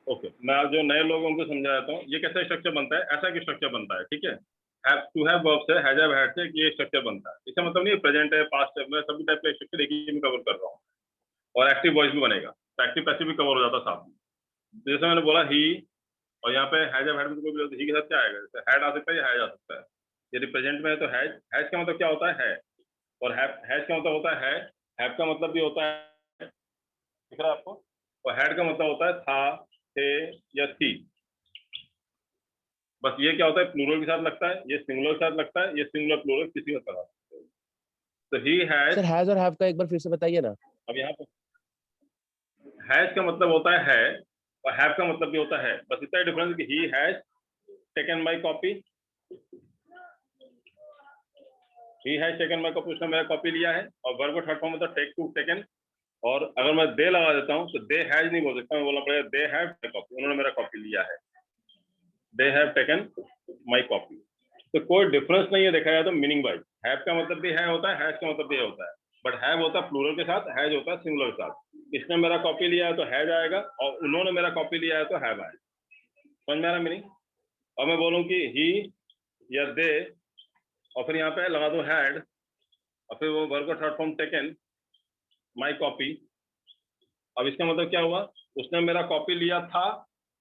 Okay, मैं आज जो नए लोगों को समझा देता हूँ ये कैसा स्ट्रक्चर बनता है। ऐसा कि स्ट्रक्चर बनता है, ठीक है। हैव टू हैव वर्ब से, हैज, हैव, हैड से ये स्ट्रक्चर बनता है। इसका मतलब नहीं प्रेजेंट है, पास्ट है, मैं सभी टाइप के स्ट्रक्चर एक ही में कवर कर रहा हूँ। और एक्टिव वॉइस भी बनेगा, एक्टिव पैसिव भी कवर हो जाता है साथ में। जैसे मैंने बोला ही, और यहाँ पे हैज, हैव, हैड में कोई भी ही के साथ क्या आएगा? जैसे हैड आ सकता है या हैज आ सकता है। यदि प्रेजेंट में है तो हैज। हैज का मतलब क्या होता है? और हैज का मतलब होता है। हैव का मतलब भी होता है, दिख रहा है आपको? और हैड का मतलब होता है था, थे या थी। बस ये क्या होता है? प्लूरल के साथ लगता है, ये सिंगुलर के साथ लगता है, ये सिंगुलर प्लूरल किसी का लगा सकते हैं। तो ही हैज। सर हैज और हैव का एक बार फिर से बताइए ना। अब यहाँ पे हैज का मतलब होता है और हैव का मतलब भी होता है। बस इतना डिफरेंस कि he has taken my copy. He has taken my copy, उसने मेरा कॉपी लिया है। और वर्ब का थर्ड फॉर्म होता है टेक टू, टेकन। और अगर मैं दे लगा देता हूँ तो दे हैज नहीं बोल सकता, मैं बोलना पड़ेगा दे हैव कॉपी, उन्होंने मेरा कॉपी लिया है। They have taken my copy. तो कोई डिफरेंस नहीं है देखा जाए तो मीनिंग वाइज। हैव का मतलब भी है होता है, हैज का मतलब भी होता है। बट हैव होता है प्लूरल के साथ, हैज होता है सिंगुलर के साथ। इसने मेरा कॉपी लिया है तो हैज आएगा, और उन्होंने मेरा कॉपी लिया है तो हैव आएगा। समझ में आ रहा मीनिंग? और मैं बोलूँ कि ही या दे, और फिर यहाँ पे लगा दूँ हैड, और फिर वो वर्ब का third form taken my copy. अब इसका मतलब क्या हुआ? उसने मेरा कॉपी लिया था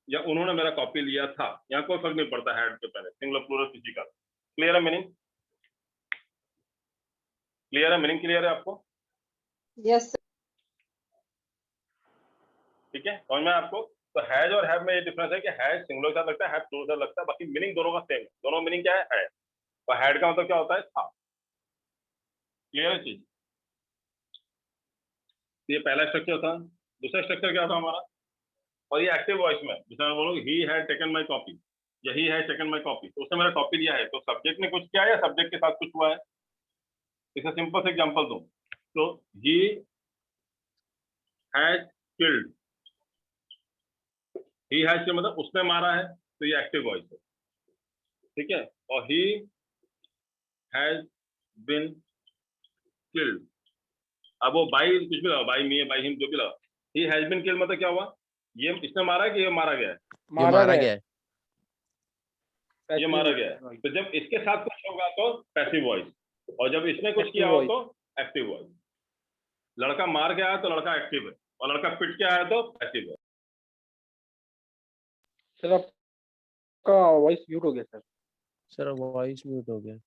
या उन्होंने मेरा कॉपी लिया था। यहाँ कोई फर्क नहीं पड़ता हैड के पहले, सिंगुलर प्लूरल किसी का। क्लियर है मीनिंग? क्लियर है मीनिंग? क्लियर है आपको? Yes sir. ठीक है, समझ में आया आपको? तो हैज और हैव में ये डिफरेंस है कि हैज सिंगुलर के साथ लगता है, हैव प्लूरल के साथ लगता है। बाकी मीनिंग दोनों का सेम है। दोनों मीनिंग क्या है? और हैड का मतलब क्या होता है? था। क्लियर है चीज? ये पहला स्ट्रक्चर था। दूसरा स्ट्रक्चर क्या था हमारा? और ये एक्टिव वॉइस में जैसे मैं बोलूँ he had taken my copy, यही है टेकन माय कॉपी, तो उसने मेरा कॉपी लिया है। तो सब्जेक्ट ने कुछ किया या सब्जेक्ट के साथ कुछ हुआ है? इसका सिंपल से एग्जांपल दूं तो he has killed. He has का मतलब उसने मारा है, तो ये एक्टिव वॉइस है, ठीक है। और ही हैज बीन किल्ड। अब वो बाई कुछ भी लगा, बाई मी, बाई हिम, जो भी लगा। ही हैज बीन किल्ड मतलब क्या हुआ? ये इसने मारा है कि ये मारा गया है? ये मारा गया है। ये मारा गया है। तो जब इसके साथ कुछ होगा तो पैसिव वॉइस, और जब इसने कुछ किया हो तो एक्टिव वॉइस। लड़का मार गया है तो लड़का एक्टिव है, और लड़का पिट गया है तो पैसिव है। सर आपका वॉइस म्यूट हो गया सर। सर वॉइस म्यूट हो गया।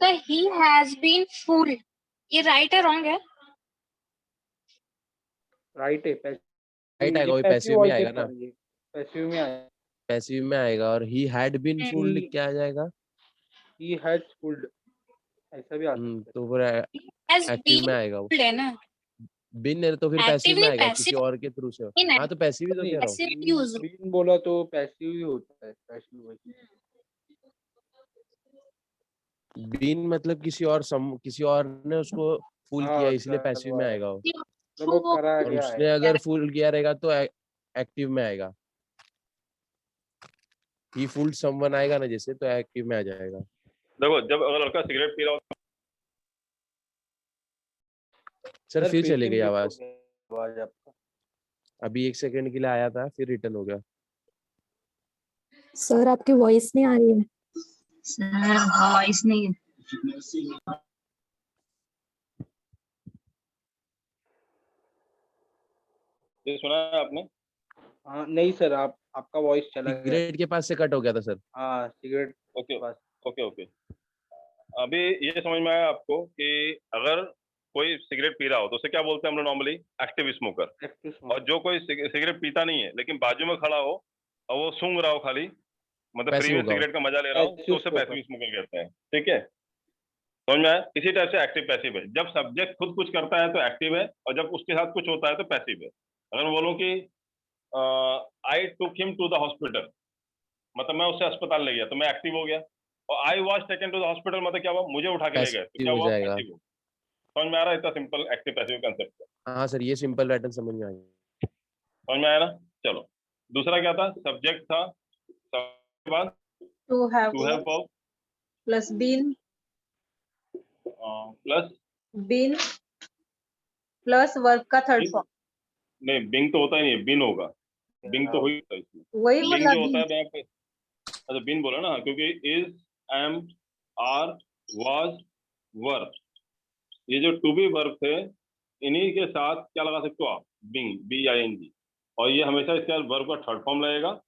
The he has been fooled. ये right है wrong है? राइट है, राइट आएगा, वही पैसिव में आएगा ना। पैसिव में आएगा। पैसिव में आएगा। और he had been fooled क्या आ जाएगा? He has fooled, ऐसा भी आ सकता है। तो फिर Has एक्टिव been में आएगा वो। fooled है ना? बिन है तो फिर Active पैसिव में नहीं, आएगा, passive किसी और के थ्रू से। नहीं, हाँ तो पैसिव ही तो कह रहा हूँ। passive use बीन बोला तो पैसिव ही होता है, पैसिव वॉइस। बीन मतलब किसी और ने उसको फूल किया, इसलिए पैसिव में आएगा वो। मतलब वो करा और गया उसने है। अगर फूल किया रहेगा तो एक्टिव में आएगा। ही फूल्ड समवन आएगा ना जैसे, तो एक्टिव में आ जाएगा। देखो, जब अगर लड़का सिगरेट पी रहा हो, सर फिर चली गई म्यूट हो आवाज। गया आवाज आपका। अभी 1 सेकंड के लिए आया था, फिर रिटर्न हो गया। सर आपकी वॉइस नहीं आ रही है। सर वॉइस नहीं ये सुना है आपने? हाँ नहीं सर, आपका वॉइस चला गया। सिगरेट के पास से कट हो गया था सर। हाँ सिगरेट। ओके बस। Okay okay. अभी ये समझ में आया आपको कि अगर कोई सिगरेट पी रहा हो तो उसे क्या बोलते हैं हम लोग नॉर्मली? Active smoker. और जो कोई सिगरेट पीता नहीं है लेकिन बाजू में खड़ा हो और वो सूंघ रहा हो खाली, मतलब फ्री Passive में होगा वो। सिगरेट का मजा ले रहा हो, तो उसे Passive पैसिव स्मोकर कहते हैं। ठीक है, समझ में आया? इसी टाइप से एक्टिव पैसिव है। जब सब्जेक्ट खुद कुछ करता है तो एक्टिव है, और जब उसके साथ कुछ होता है तो पैसिव है। अगर मैं बोलूँ कि I took him to the hospital, मतलब मैं उससे अस्पताल ले गया, तो मैं एक्टिव हो गया। और I was taken to the hospital, मतलब क्या हुआ? मुझे उठा के ले गए, तो क्या हो हुआ? जाएगा। पैसिव हो। समझ में आ रहा है? इतना सिंपल एक्टिव पैसिव कंसेप्ट है। हाँ सर, ये सिंपल पैटर्न समझ में आ गया। समझ में आया ना? चलो, दूसरा क्या था? सब्जेक्ट था, सबके बाद To have to have verb plus been प्लस been plus verb का थर्ड Been? फॉर्म। नहीं, बिंग तो होता ही नहीं है, बिन होगा। बिंग तो हुई था इसमें। वही बिंग बोला जो होता है been। यहाँ पे, अच्छा बिन बोला ना, क्योंकि इज, एम, आर, वाज, वर, ये जो टू बी वर्ब थे, इन्हीं के साथ क्या लगा सकते हो आप? Being, BING। और ये हमेशा इसके बाद वर्ब का थर्ड फॉर्म लगेगा,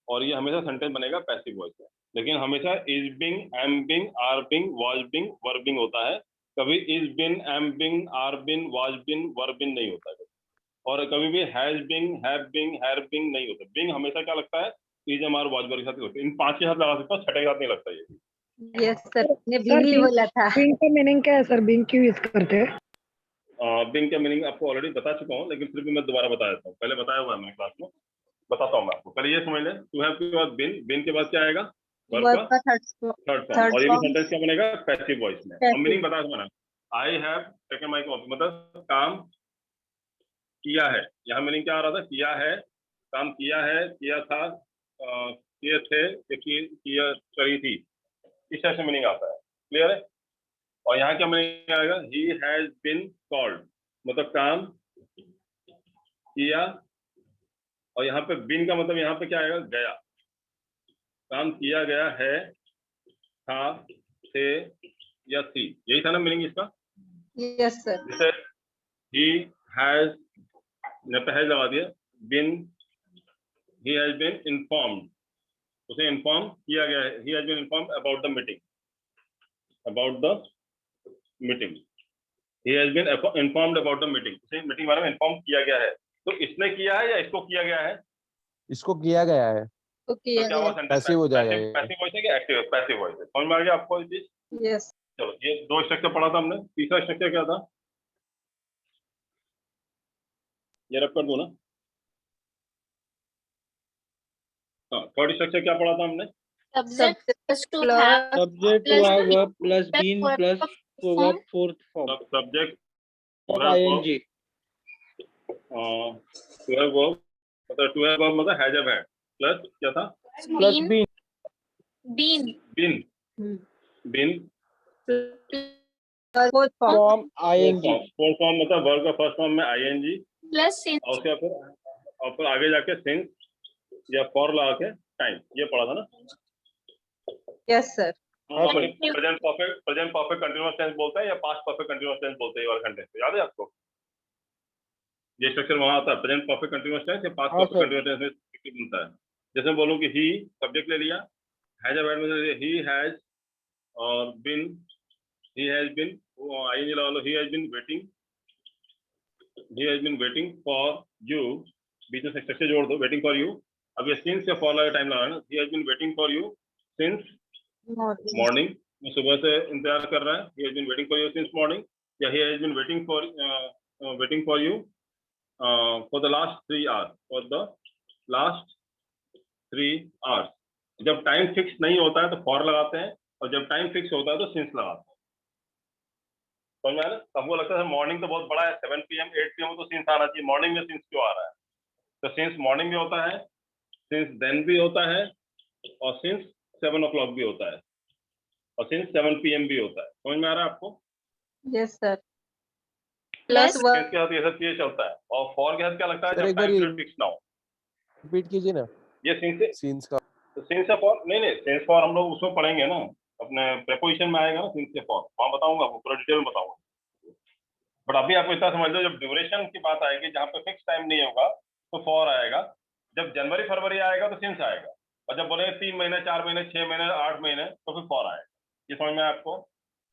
और ये हमेशा सेंटेंस बनेगा पैसिव वॉइस में। लेकिन हमेशा is being, am being, are being, was being, were being होता है। कभी is been, am being, are been, was been, were been नहीं होता है। और कभी भी has being, have being, had being नहीं होता। बिंग हमेशा क्या लगता है? Is, am, are, was, were के साथ होता है। इन 5 के साथ लगा सकता हूँ, 6 के साथ नहीं लगता ये। यस सर, ने been ही बोला था। बिंग का मीनिंग क्या है सर? बिंग क्यों यूज करते हैं? बिंग का मीनिंग आपको ऑलरेडी बता चुका हूँ, लेकिन फिर भी मैं दोबारा बता देता हूँ। पहले बताया हुआ है मैंने क्लास में, बताता हूँ मैं आपको। पहले ये समझ लें, टू हैव के बाद बिन, बिन के बाद क्या आएगा? वर्ब वर्ब का का थर्ड फॉर्म। third और ये भी form। सेंटेंस क्या बनेगा? पैसिव वॉइस में। Passive। और मीनिंग बता दूं मैंने, आई हैव टेकन माय कॉफी, मतलब काम किया है। यहाँ मीनिंग क्या आ रहा था? किया है, काम किया है, किया था, किए थे, किया करी थी, इस तरह से मीनिंग आता है। क्लियर है? और यहाँ क्या मीनिंग आएगा? ही हैज बिन कॉल्ड, मतलब काम किया। और यहाँ पे बिन का मतलब यहाँ पे क्या आएगा? गया। काम किया गया है, था, थे या थी, यही था ना मीनिंग इसका? Yes sir. जैसे he has, ने पे हैज लगा दिया, been, he has been informed, उसे इन्फॉर्म किया गया है। he has been informed about the meeting, about the meeting, he has been informed about the meeting, उसे मीटिंग के बारे में इन्फॉर्म किया गया है। तो इसने किया है या इसको किया गया है? इसको किया गया है। तो क्या हुआ? पैसिव हो जाएगा ये। पैसिव वॉइस है कि एक्टिव? पैसिव वॉइस है। समझ में आ गया आपको ये चीज? यस। चलो, ये 2 स्ट्रक्चर पढ़ा था हमने। तीसरा स्ट्रक्चर क्या था? ये रब कर दो ना। हाँ, थर्ड स्ट्रक्चर क्या पढ़ा था हमने? subject plus to plus have subject to plus have to verb plus plus been verb plus of form verb fourth form subject ING। To have verb, मतलब टू हैव वर्ब मतलब has have had, plus क्या था? Plus been been. been been, been fourth form form ING fourth form मतलब verb का first form में ING plus और उसके फिर आगे जाके सिंस या फॉर लगा के टाइम, ये पढ़ा था ना। Yes sir present perfect continuous tense बोलते हैं या पास्ट परफेक्ट कंटीन्यूअस टेंस बोलते हैं, ये वाला सेंटेंस याद है आपको? ये स्ट्रक्चर वहां आता है, प्रेजेंट परफेक्ट कंटीन्यूअस टेंस या पास्ट हाँ, परफेक्ट सर। कंटीन्यूअस टेंस में बनता है। जैसे मैं बोलूं कि ही सब्जेक्ट ले लिया, हैज अ वर्ड में ही हैज और been, he has been, ING लगा लो, he has been waiting for you, बीच में स्ट्रक्चर जोड़ दो, वेटिंग फॉर यू। अब ये सिंस या फॉर लगा टाइम लगाना, he has been waiting for you since morning, वो सुबह से इंतजार कर रहा है, he has been waiting for you since morning, या he has been waiting for you for the last 3 hours। जब टाइम फिक्स नहीं होता है तो फॉर लगाते हैं, और जब टाइम फिक्स होता है तो सिंस लगाते हैं। समझ में आया ना? हमको लगता है मॉर्निंग तो बहुत बड़ा है, 7 PM 8 PM तो सिंस आना चाहिए, मॉर्निंग में सिंस क्यों आ रहा है? तो सिंस मॉर्निंग में होता है, सिंस देन भी होता है, और सिंस 7 o'clock भी होता है, और सिंस 7 PM भी होता है। समझ में आ रहा है आपको? Yes sir plus plus since के साथ ये सब चीजें चलता है, और फॉर के साथ क्या लगता है? सर, जब एक बार टाइम पीरियड फिक्स ना हो। रिपीट कीजिए ना ये सिंस से सीन्स का। सिंस या फॉर नहीं, सिंस फॉर हम लोग उसमें पढ़ेंगे ना, अपने प्रेपोजिशन में आएगा ना सिंस से फॉर, वहां बताऊंगा आपको, पूरा डिटेल में बताऊंगा। बट अभी आपको इतना समझ लो, जब ड्यूरेशन की बात आएगी जहाँ पे फिक्स टाइम नहीं होगा तो फॉर आएगा, जब जनवरी फरवरी आएगा तो सिंस आएगा, और जब बोले 3 महीने 4 महीने 6 महीने 8 महीने तो फिर फॉर आएगा। ये समझ में आया आपको?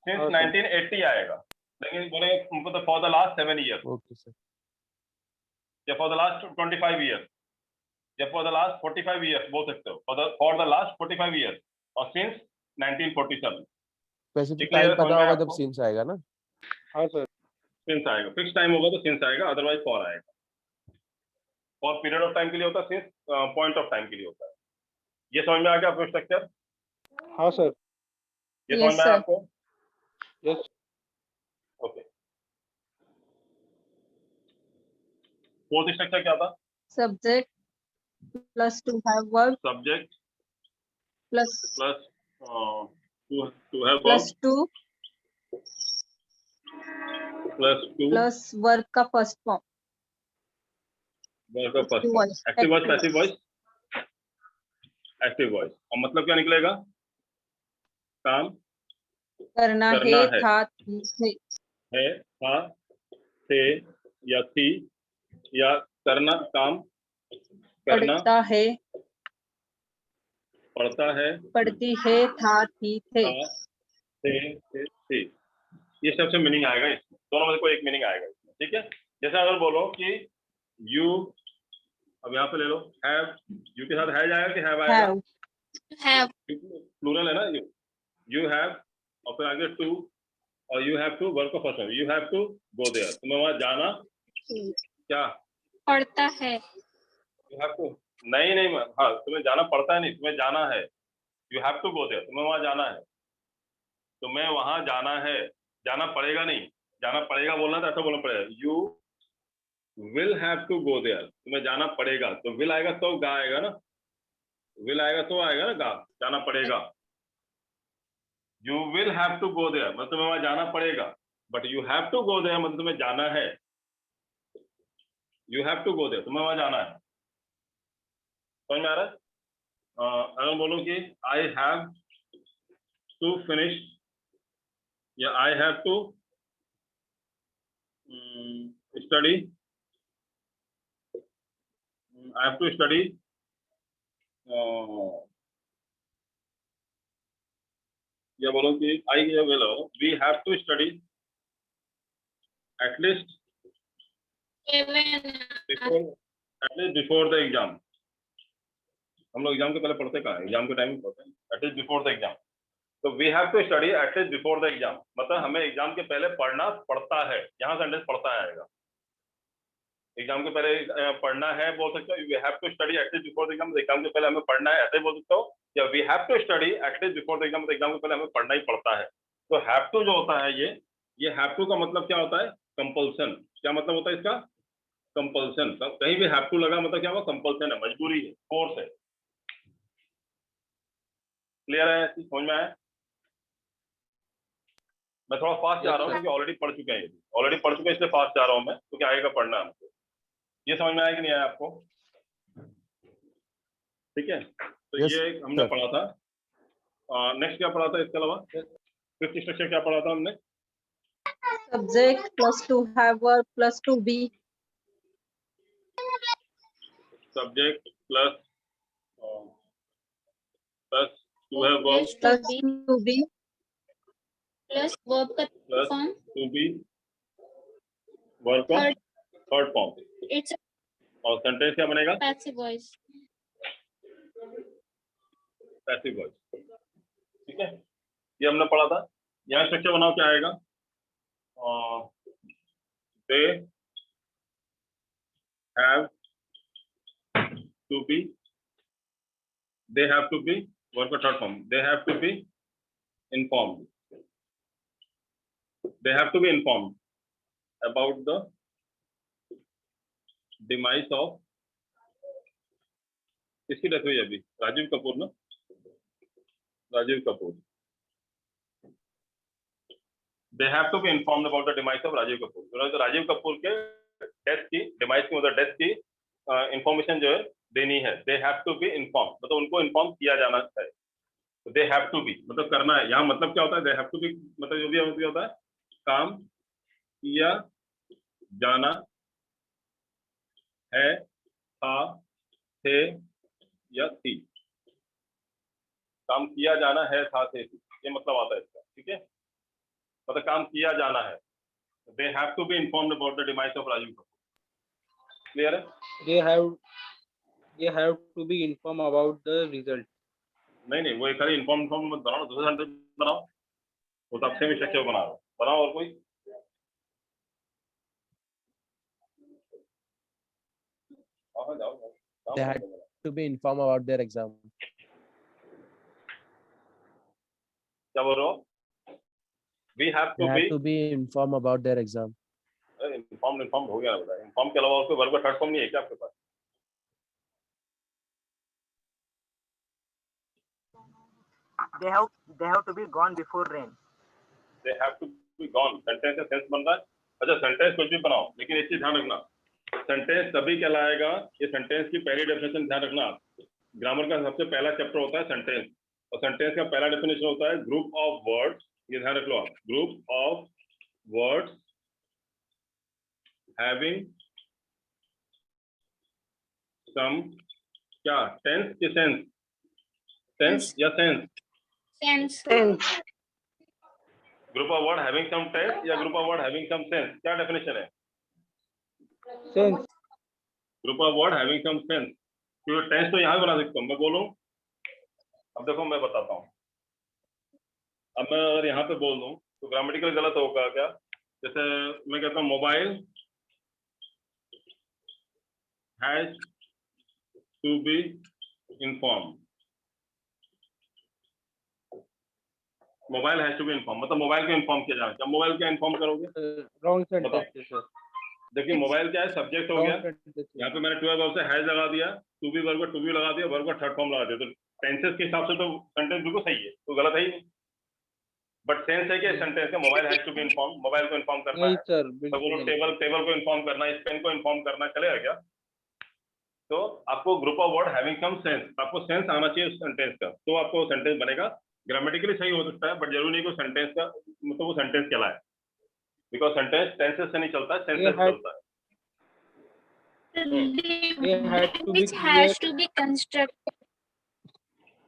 सिंस हाँ, सर। 1980 आएगा, लेकिन बोले उनको तो for the last 7 years, okay sir. या फॉर द लास्ट 25 ईयर्स, या फॉर द लास्ट 45 ईयर्स बोल सकते हो, फॉर द लास्ट 45 ईयर्स, और सिंस 1947। स्पेसिफिक clear है, टाइम समझ पता में आया होगा जब आपको? सीन्स आएगा ना। हाँ सर सिंस आएगा, फिक्स टाइम होगा तो सिंस आएगा, अदरवाइज फॉर आएगा। फॉर पीरियड ऑफ टाइम के लिए होता है, सिंस पॉइंट ऑफ टाइम के लिए होता है। ये समझ में आ गया आपको स्ट्रक्चर? हाँ सर ये Yes, समझ में आया sir. आपको? Yes okay. फोर्थ स्ट्रक्चर क्या था? Subject plus to have verb subject plus plus to have plus two plus two plus verb का फर्स्ट फॉर्म वर्ब का first Active voice, active voice, active passive voice, active voice. और मतलब क्या निकलेगा? काम करना करना है है। था थे है, था, थे या थी, या करना, काम करना, पढ़ता है पढ़ता है, पढ़ती है था थी थे था, थे। ये सबसे मीनिंग आएगा इसमें, दोनों में से कोई एक मीनिंग आएगा इसमें, ठीक है? जैसे अगर बोलो कि यू, अब यहाँ पे ले लो हैव, यू के साथ हैज आएगा कि हैव आएगा? हैव have प्लूरल है ना, यू हैव, और फिर आगे टू, और यू हैव टू वर्ब का first form, you have to go there, तुम्हें वहां जाना, क्या पड़ता है यू हैव टू, नहीं हाँ, तुम्हें जाना पड़ता है, नहीं तुम्हें जाना है, you have to go there, तुम्हें वहां जाना है, तुम्हें वहां जाना है, जाना पड़ेगा नहीं, जाना पड़ेगा बोलना तो ऐसा बोलना पड़ेगा, you will have to go there, तुम्हें जाना पड़ेगा, तो विल आएगा तो गा आएगा ना, विल आएगा तो आएगा ना गा, जाना पड़ेगा। You will have to go there मतलब तुम्हें वहां जाना पड़ेगा, but you have to go there मतलब तुम्हें जाना है, you have to go there तुम्हें वहां जाना है। समझ में आ रहा है? अगर बोलो कि आई हैव टू फिनिश, या I have to study, I have to study, या बोलो कि आई बोलो we have to study at least before the exam. हम लोग एग्जाम के पहले पढ़ते कहाँ है? एग्जाम के टाइम में पढ़ते हैं एटलीस्ट बिफोर द एग्जाम। तो we have to study at least before the exam मतलब हमें एग्जाम के पहले पढ़ना पड़ता है, यहाँ सेंटेंस पढ़ता है आएगा, एग्जाम के पहले पढ़ना है बोल सकते हो, we have to study at least before the exam, exam के पहले हमें पढ़ना है ऐसे बोल सकते हो, या we have to study at least before the exam, exam के पहले हमें पढ़ना ही पड़ता है। तो हैव टू जो होता है ये हैव टू का मतलब क्या होता है? कंपल्सन। क्या मतलब होता है इसका? कंपल्सन। कहीं भी हैव टू लगा मतलब क्या हुआ? कंपल्सन है, मजबूरी है, फोर्स है। क्लियर है? समझ में आया? मैं थोड़ा फास्ट जा रहा हूँ क्योंकि ऑलरेडी पढ़ चुके हैं, ऑलरेडी पढ़ चुके हैं इसलिए फास्ट जा रहा हूँ मैं, क्योंकि आगे का पढ़ना है हमको। ये समझ में आया कि नहीं आया आपको? ठीक है, तो Yes, ये हमने sir. पढ़ा था। नेक्स्ट क्या पढ़ा था इसके अलावा? फिफ्थ स्ट्रक्चर क्या पढ़ा था हमने? subject plus to have verb plus to be subject plus to have verb plus to be plus verb का plus form to be verb का Third. थर्ड फॉर्म, इट्स और सेंटेंस क्या बनेगा? Passive voice. Passive voice. ठीक है, ये हमने पढ़ा था। यहाँ स्ट्रक्चर बनाओ, क्या आएगा? They have to be, they have to be verb का third form, they have to be informed, they have to be informed about the demise of, किसकी डेथ हुई अभी? राजीव कपूर ना, Rajiv Kapoor. they have to be informed about the demise of Rajiv Kapoor. तो राजीव कपूर के death की, demise की मतलब डेथ की इंफॉर्मेशन जो है देनी है। they have to be informed मतलब उनको इन्फॉर्म किया जाना है। तो they have to be मतलब करना है। यहाँ मतलब क्या होता है? they have to be मतलब जो भी होता है काम किया जाना है, था, थे या थी। काम किया जाना है, था, थे, थी, ये मतलब आता है इसका। ठीक है, मतलब काम किया जाना है। They have to be informed about the demise of Rajiv Kapoor. Clear है? they have to be informed about the result. नहीं, वो एक खाली इन्फॉर्म मत बनाओ, दूसरा सेंटेंस बनाओ, वो तो सेम स्ट्रक्चर बनाओ और कोई। They had to be informed about their exam. क्या बोल रहे हो? We have They to had be to be informed about their exam. Inform हो गया ना बताया। इन्फॉर्म के अलावा और कोई वर्ब का थर्ड फॉर्म नहीं है क्या आपके पास? They have to be gone before rain. They have to be gone। Sentence का सेंस बन रहा है। अच्छा, सेंटेंस कुछ भी बनाओ, लेकिन एक चीज ध्यान रखना, सेंटेंस तभी कहलाएगा, ये सेंटेंस की पहली डेफिनेशन ध्यान रखना। ग्रामर का सबसे पहला चैप्टर होता है सेंटेंस, और सेंटेंस का पहला डेफिनेशन होता है ग्रुप ऑफ वर्ड्स। ये ध्यान रख लो आप, group of words having some क्या टेंस के सेंस, टेंस या sense, sense Tense. Group of word having some tense या group of word having some sense, क्या डेफिनेशन है? Sense. Group of word having some sense. क्योंकि tense तो यहाँ बना सकता हूँ मैं, बोलूँ। अब देखो मैं बताता हूँ, अब मैं अगर यहाँ पे बोल दूँ तो ग्रामेटिकल गलत होगा क्या? जैसे मैं कहता हूँ mobile has to be inform, mobile has to be inform मतलब मोबाइल को इन्फॉर्म किया जाना। क्या मोबाइल क्या इन्फॉर्म करोगे? Wrong sentence, sir. देखिए मोबाइल क्या है? सब्जेक्ट हो Wrong गया। sentence. यहाँ पे मैंने टू वर्ब से हैज लगा दिया, टू बी वर्ब को टू बी लगा दिया, वर्ब का थर्ड फॉर्म लगा दिया, तो टेंसेस के हिसाब से तो सेंटेंस बिल्कुल सही है, तो गलत है ही नहीं। बट सेंस है कि सेंटेंस का mobile has to be inform, mobile को इन्फॉर्म करना नहीं है, सर, तो बिल्कुल बोलो नहीं। टेबल को इन्फॉर्म करना है, इस पेन को इन्फॉर्म करना, चलेगा क्या? तो आपको group of word having some sense, आपको सेंस आना चाहिए उस सेंटेंस का, तो आपको सेंटेंस बनेगा। ग्रामेटिकली सही हो सकता है, बट जरूरी नहीं कि सेंटेंस का मतलब वो सेंटेंस कहलाए, बिकॉज सेंटेंस टेंसेस से नहीं चलता है, सेंसेस से चलता है। which has to be constructed.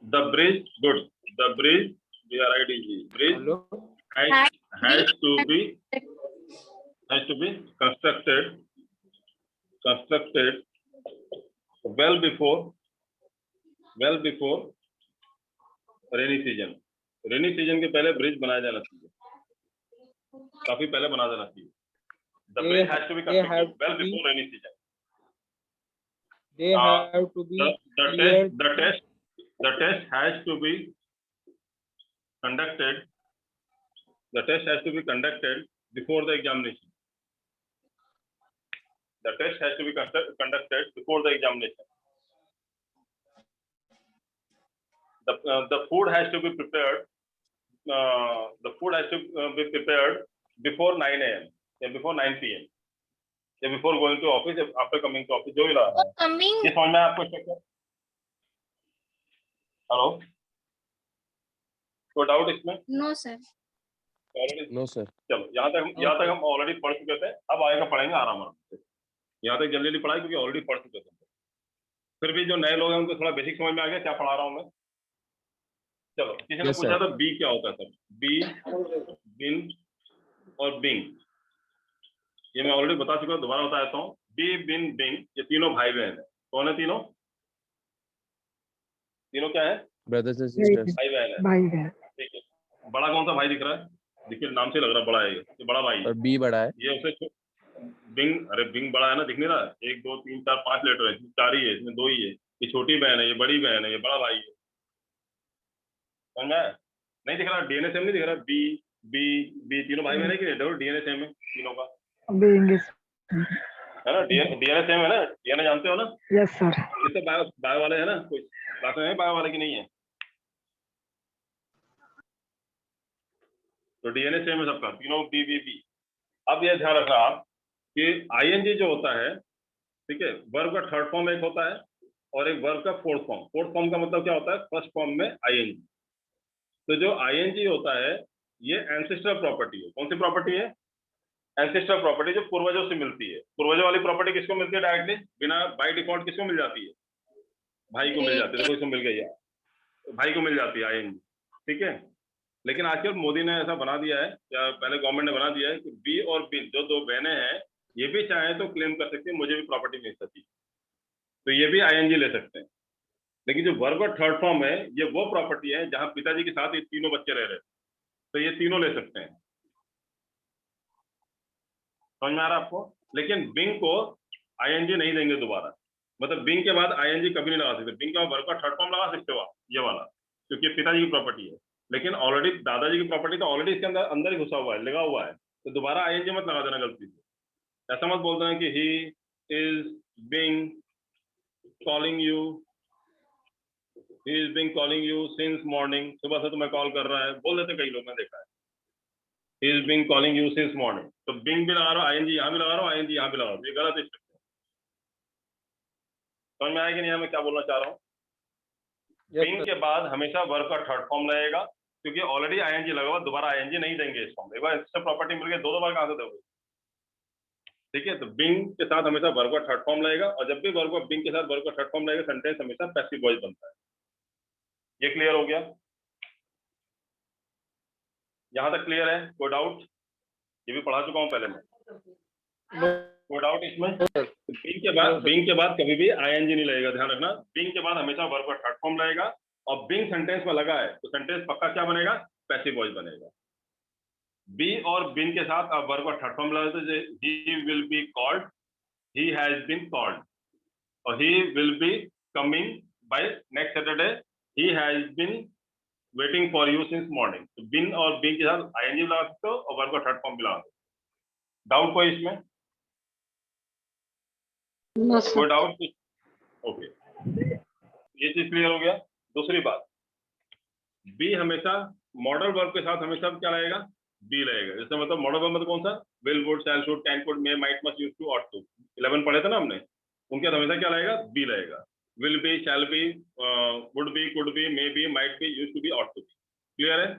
The bridge, good. The bridge, B-R-I-D-G, bridge Hello. has to be constructed well before rainy season. Rainy season के पहले ब्रिज बनाया जाना चाहिए, काफी पहले बना देना चाहिए। The bridge has to be constructed well before rainy season. They have to be The test has to be conducted. The test has to be conducted before the examination. The test has to be conducted before the examination. The food has to be prepared the food has to be prepared before 9 a.m. या before 9 p.m. या before going to office, after coming to office, जो भी लगा है। Coming. ये समझ में आपको स्ट्रक्चर? हेलो, कोई डाउट इसमें? No, sir. No sir. चलो यहाँ तक हम ऑलरेडी पढ़ चुके थे, अब आएगा पढ़ेंगे आराम से। यहाँ तक जल्दी पढ़ाई क्योंकि ऑलरेडी पढ़ चुके थे। फिर भी जो नए लोग हैं उनको थोड़ा बेसिक समझ में आ गया क्या पढ़ा रहा हूँ मैं? चलो, किसी ने Yes, पूछा sir. था बी क्या होता है सर? बी, बिन और बिंग, ये मैं ऑलरेडी बता चुका हूँ, दोबारा बता देता हूँ। बी, बिन, बिंग, ये तीनों भाई बहन है। कौन है तीनों? तीनों क्या है? Brothers and sisters. भाई बहन है। भाई बहन। ठीक है, बड़ा कौन सा भाई दिख रहा है? देखिए नाम से लग रहा है बड़ा है, ये बड़ा भाई है। और बी बड़ा है। ये उसे बिंग, अरे बिंग बड़ा है ना, दिख नहीं रहा है? 1 2 3 4 5 लेटर है, इसमें 4 ही है, इसमें 2 ही है। ये छोटी बहन है, ये बड़ी बहन है, ये बड़ा भाई है। समझ में? नहीं दिख रहा? डीएनए सेम नहीं दिख रहा? बी, बी, बी, तीनों भाई बहन है कि नहीं? देखो डीएनए सेम है तीनों का, बीइंग है ना? डीएनए सेम है ना? डीएनए जानते हो ना? Yes sir. इससे बायो वाले है ना? कोई क्लास में है बायो वाले की नहीं है? तो डीएनए सेम है सबका, तीनों बी, बी, बी। अब यह ध्यान रखना आप कि आईएनजी जो होता है, ठीक है, वर्ब का थर्ड फॉर्म एक होता है और एक वर्ब का फोर्थ फॉर्म। फोर्थ फॉर्म का मतलब क्या होता है? फर्स्ट फॉर्म में आईएनजी। तो जो आईएनजी होता है ये एंसेस्ट्रल प्रॉपर्टी है। कौन सी प्रॉपर्टी है? एंसेस्ट्रल प्रॉपर्टी, जो पूर्वजों से मिलती है। पूर्वजों वाली प्रॉपर्टी किसको मिलती है डायरेक्टली, बिना बाय डिफॉल्ट? किसको मिल जाती है? भाई को मिल जाती है। देखो इसको मिल गई है, भाई को मिल जाती है आईएनजी, ठीक है। लेकिन आजकल मोदी ने ऐसा बना दिया है, या पहले गवर्नमेंट ने बना दिया है कि बी और बिन जो 2 बहनें हैं, ये भी चाहे तो क्लेम कर सकती है मुझे भी प्रॉपर्टी मिल सकती है, तो ये भी आईएनजी ले सकते हैं। लेकिन जो वर्ब का थर्ड फॉर्म है, ये वो प्रॉपर्टी है जहां पिताजी के साथ ये तीनों बच्चे रह रहे हैं, तो ये तीनों ले सकते हैं। समझ में आ रहा है आपको? लेकिन बिंग को आईएनजी नहीं देंगे दोबारा, मतलब बिंग के बाद आईएनजी कभी नहीं लगा सकते। बिंग के बाद वर्ब का थर्ड फॉर्म लगा सकते हो आप, ये वाला, क्योंकि पिताजी की प्रॉपर्टी है। लेकिन ऑलरेडी दादाजी की प्रॉपर्टी तो ऑलरेडी इसके अंदर ही घुसा हुआ है, लगा हुआ है, तो दोबारा आईएनजी मत लगा देना गलती से। ऐसा मत बोल देना कि he is being calling you, he is being calling you since morning, सुबह से तुम्हें कॉल कर रहा है, बोल देते कई लोग, मैं देखा है। He is being calling you since morning, तो बिंग भी लगा रहा हूँ, आईएनजी यहाँ भी लगा रहा हूँ, आईएनजी यहाँ भी लगा रहा हूँ, ये गलत है। समझ में आया कि नहीं? मैं क्या बोलना चाह रहा हूँ? बिंग के बाद हमेशा वर्ब का थर्ड फॉर्म लगेगा, क्योंकि ऑलरेडी आईएनजी लगा हुआ, दोबारा आईएनजी नहीं देंगे इस फॉर्म में। एक बार इससे प्रॉपर्टी मिल गई, 2 बार कहां से दोगे? ठीक है, तो बिंग के साथ हमेशा वर्ब का थर्ड फॉर्म लगेगा, और जब भी बिंग के साथ वर्ब का थर्ड फॉर्म लगेगा, सेंटेंस हमेशा पैसिव वॉइस बनता है। ये क्लियर हो गया? यहां तक क्लियर है? कोई डाउट? ये भी पढ़ा चुका हूं पहले मैं, कोई डाउट इसमें? बिंग के बाद कभी भी आईएनजी नहीं लगेगा, ध्यान रखना। बिंग के बाद हमेशा वर्ब का थर्ड फॉर्म लगेगा, और बिंग सेंटेंस में लगा है तो सेंटेंस पक्का क्या बनेगा? पैसिव वॉइस बनेगा। बी और बिन के साथ अब वर्ब का थर्ड फॉर्म लगा तो he will be called, he has been called, और he will be coming by next Saturday, he has been waiting for you since morning. तो बिन और बिन के साथ आईएनजी लगा सकते हो और वर्ब का थर्ड फॉर्म भी लगा सकते हो। डाउट कोई इसमें? कोई डाउट? ओके, ये चीज क्लियर हो गया। दूसरी बात, बी हमेशा मॉडल वर्ब के साथ हमेशा क्या रहेगा? बी रहेगा। इसका मतलब मॉडल वर्ब मतलब कौन सा? Will, would, shall, should, can, could, may, might, must, used to, ought to, 11 पढ़े थे ना हमने, उनके साथ हमेशा क्या रहेगा? बी रहेगा। Will be, shall be, would be, could be, may be, might be, used to be, ought to be. Clear है?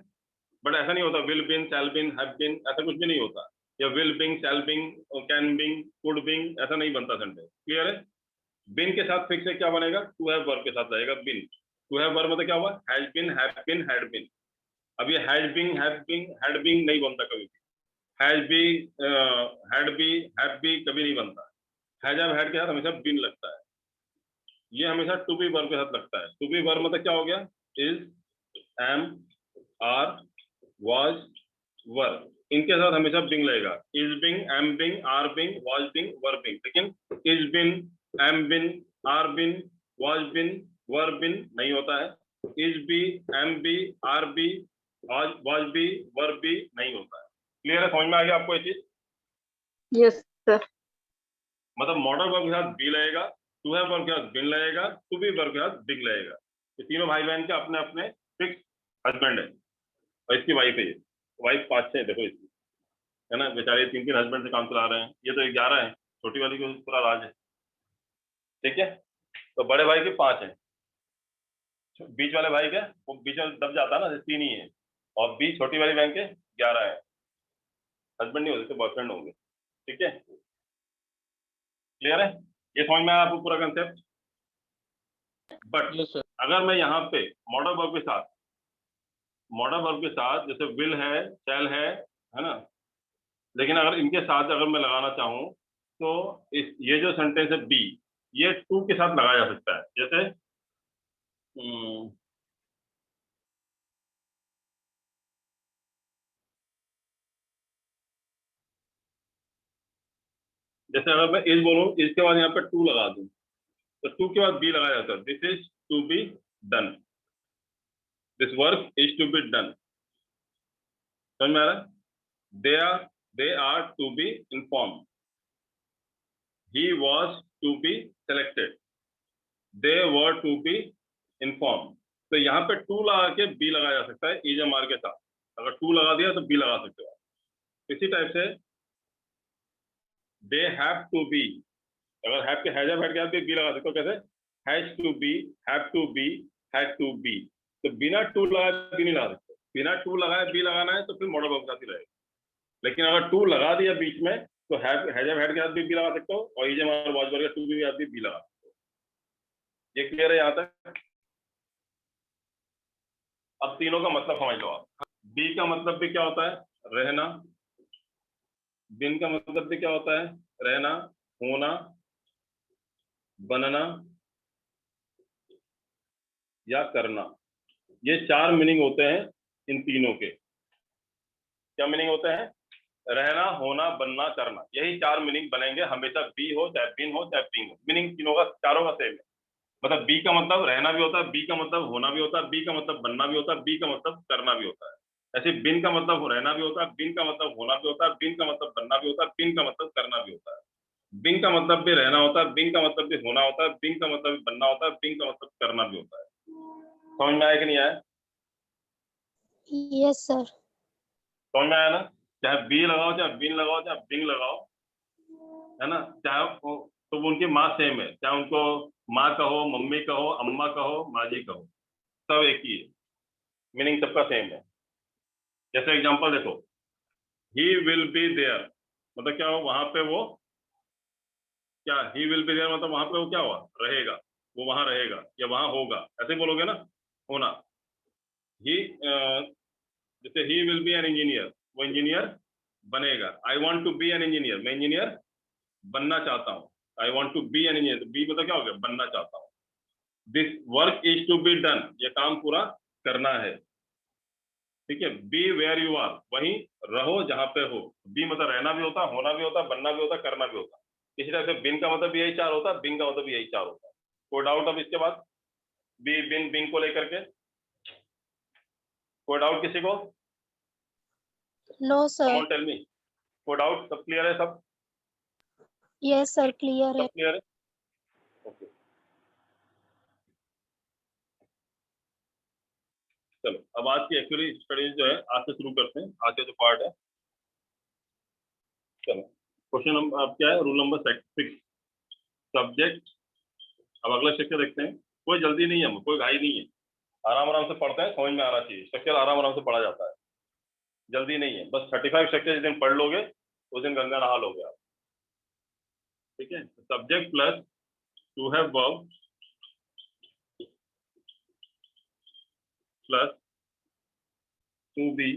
बट ऐसा नहीं होता will been, shall been, have been, ऐसा कुछ भी नहीं होता, या will being, shall being, can being, could being, ऐसा नहीं बनता सेंटेंस। क्लियर है? बिन के साथ फिक्स है क्या बनेगा? टू हैव वर्ब के साथ रहेगा बिन। टू हैव वर्ब मतलब क्या हुआ? Has been, have been, had been. अब ये has been, have been, had been नहीं बनता कभी भी। Has be, had be, have be कभी नहीं बनता। हैज हैव हैड के साथ हमेशा बिन लगता है। ये हमेशा टू बी वर्ब के साथ लगता है। टू बी वर्ब मतलब क्या हो गया? Is, am, are, was, were, इनके साथ हमेशा बिंग लगेगा। Is being, am being, are being, was being, were being. लेकिन is been, am been, are been, was been, were been नहीं होता है। Is be, am be, are be, was be, were be नहीं होता है। Clear है? समझ में आ गया आपको ये चीज? Yes sir. मतलब मॉडल वर्ब के साथ बी लगेगा, टू हैव वर्ब के साथ बिन लगेगा, टू बी वर्ब के साथ बिंग लगेगा। ये तीनों भाई बहन के अपने अपने फिक्स हस्बैंड है। और इसकी वाइफ है, ये वाइफ 5 है, देखो इसकी, है ना, बेचारे 3 हस्बैंड से काम चला रहे हैं, ये तो 11 है, छोटी वाली को पूरा राज है। ठीक है, तो बड़े भाई के 5 है, बीच वाले भाई के वो बीच में दब जाता है ना, 3 ही है, और बीच छोटी वाली बहन के 11 है, हस्बैंड नहीं होते, बॉयफ्रेंड होंगे। ठीक है, क्लियर है, ये समझ में आया आपको पूरा कंसेप्ट? But yes sir. अगर मैं यहाँ पे मॉडल वर्ब के साथ जैसे विल है, शैल है ना, लेकिन अगर इनके साथ अगर मैं लगाना चाहूँ तो ये जो सेंटेंस है बी, ये टू के साथ लगाया जा सकता है। जैसे अगर मैं इज बोलूँ, इज के बाद यहाँ पे टू लगा दूं, तो टू के बाद बी लगाया जाता है, this is to be done, this work is to be done. समझ में आ रहा है? They are to be inform, he was to be selected, they were to be inform. तो यहाँ पे टू लगा के बी लगाया जा सकता है इज एम आर के साथ, अगर टू लगा दिया तो बी लगा सकते हो। इसी टाइप से दे हैव टू बी, अगर हैव के हैज के साथ बी लगा सकते हो, कैसे? Has to be, have to be, had to be. तो बिना टू लगाए बी नहीं लगा सकते, बिना टू लगाए बी लगाना है तो फिर मॉडल वर्ब के साथ ही रहेगा। लेकिन अगर टू लगा दिया बीच में तो हैव हैड के साथ भी बी लगा सकते हो, और इज एम आर वॉज वर्ग टू बी साथ भी बी लगा सकते हो। ये क्लियर है यहाँ तक? अब तीनों का मतलब समझ लो आप। बी का मतलब भी क्या होता है? रहना। बिन का मतलब भी क्या होता है? रहना, होना, बनना या करना। ये 4 मीनिंग होते हैं इन तीनों के। क्या मीनिंग होते हैं? रहना, होना, बनना, करना, यही 4 मीनिंग बनेंगे हमेशा, बी हो चाहे बिन हो चाहे बिंग हो, मीनिंग तीनों का, चारों का सेम है। मतलब बी का मतलब रहना भी होता है, बी का मतलब होना भी होता है, बी का मतलब बनना भी होता है, बी का मतलब करना भी होता है। ऐसे बिन का मतलब रहना भी होता है, बिन का मतलब होना भी होता है, बिन का मतलब बनना भी होता है, बिन का मतलब करना भी होता है। बिन का मतलब भी रहना होता है, बिन का मतलब भी होना होता है, बिन का मतलब भी बनना होता है, बिन का मतलब करना भी होता है। समझ में आया कि नहीं आया? Yes sir. समझ में आया ना? चाहे बी लगाओ, चाहे बिन लगाओ, चाहे बिंग लगाओ, है ना, चाहे तो उनकी माँ सेम है, चाहे उनको माँ कहो, मम्मी कहो, अम्मा कहो, माजी कहो, सब एक ही है, मीनिंग सबका सेम है। जैसे एग्जांपल देखो, ही विल बी देयर, मतलब क्या हो, वहां पे वो क्या, ही विल बी देयर मतलब वहां पे वो क्या हुआ, रहेगा, वो वहां रहेगा या वहां होगा, ऐसे बोलोगे ना, होना। ही जैसे he will be an engineer, वो इंजीनियर बनेगा। I want to be an engineer, मैं इंजीनियर बनना चाहता हूँ। I want to be an engineer, be मतलब क्या हो गया, बनना चाहता हूँ। This work is to be done, ये काम पूरा करना है। ठीक है, बी वेयर यू आर, वहीं रहो जहां पे हो। बी मतलब रहना भी होता, होना भी होता, बनना भी होता, करना भी होता। इसी तरह से बिन का मतलब भी यही 4 होता, बिंग का मतलब भी यही 4 होता। कोई डाउट अब इसके बाद बी बिन बिंग को लेकर के? कोई डाउट किसी को? No sir. टेल मी, कोई डाउट? सब क्लियर है? सब यस सर, क्लियर है। सब क्लियर है? ओके, चलो अब आज की एक्चुअली स्टडीज जो है आज से शुरू करते हैं, आज का जो पार्ट है। चलो क्वेश्चन नंबर अब क्या है, रूल नंबर 6, सब्जेक्ट। अब अगला स्ट्रक्चर देखते हैं, कोई जल्दी नहीं है, कोई घाई नहीं है, आराम आराम से पढ़ते हैं, समझ में आना चाहिए, स्ट्रक्चर आराम आराम से पढ़ा जाता है, जल्दी नहीं है। बस 35 स्ट्रक्चर जिस दिन पढ़ लोगे उस दिन गंगा नहा लोगे आप। ठीक है, subject plus to have verb plus to be,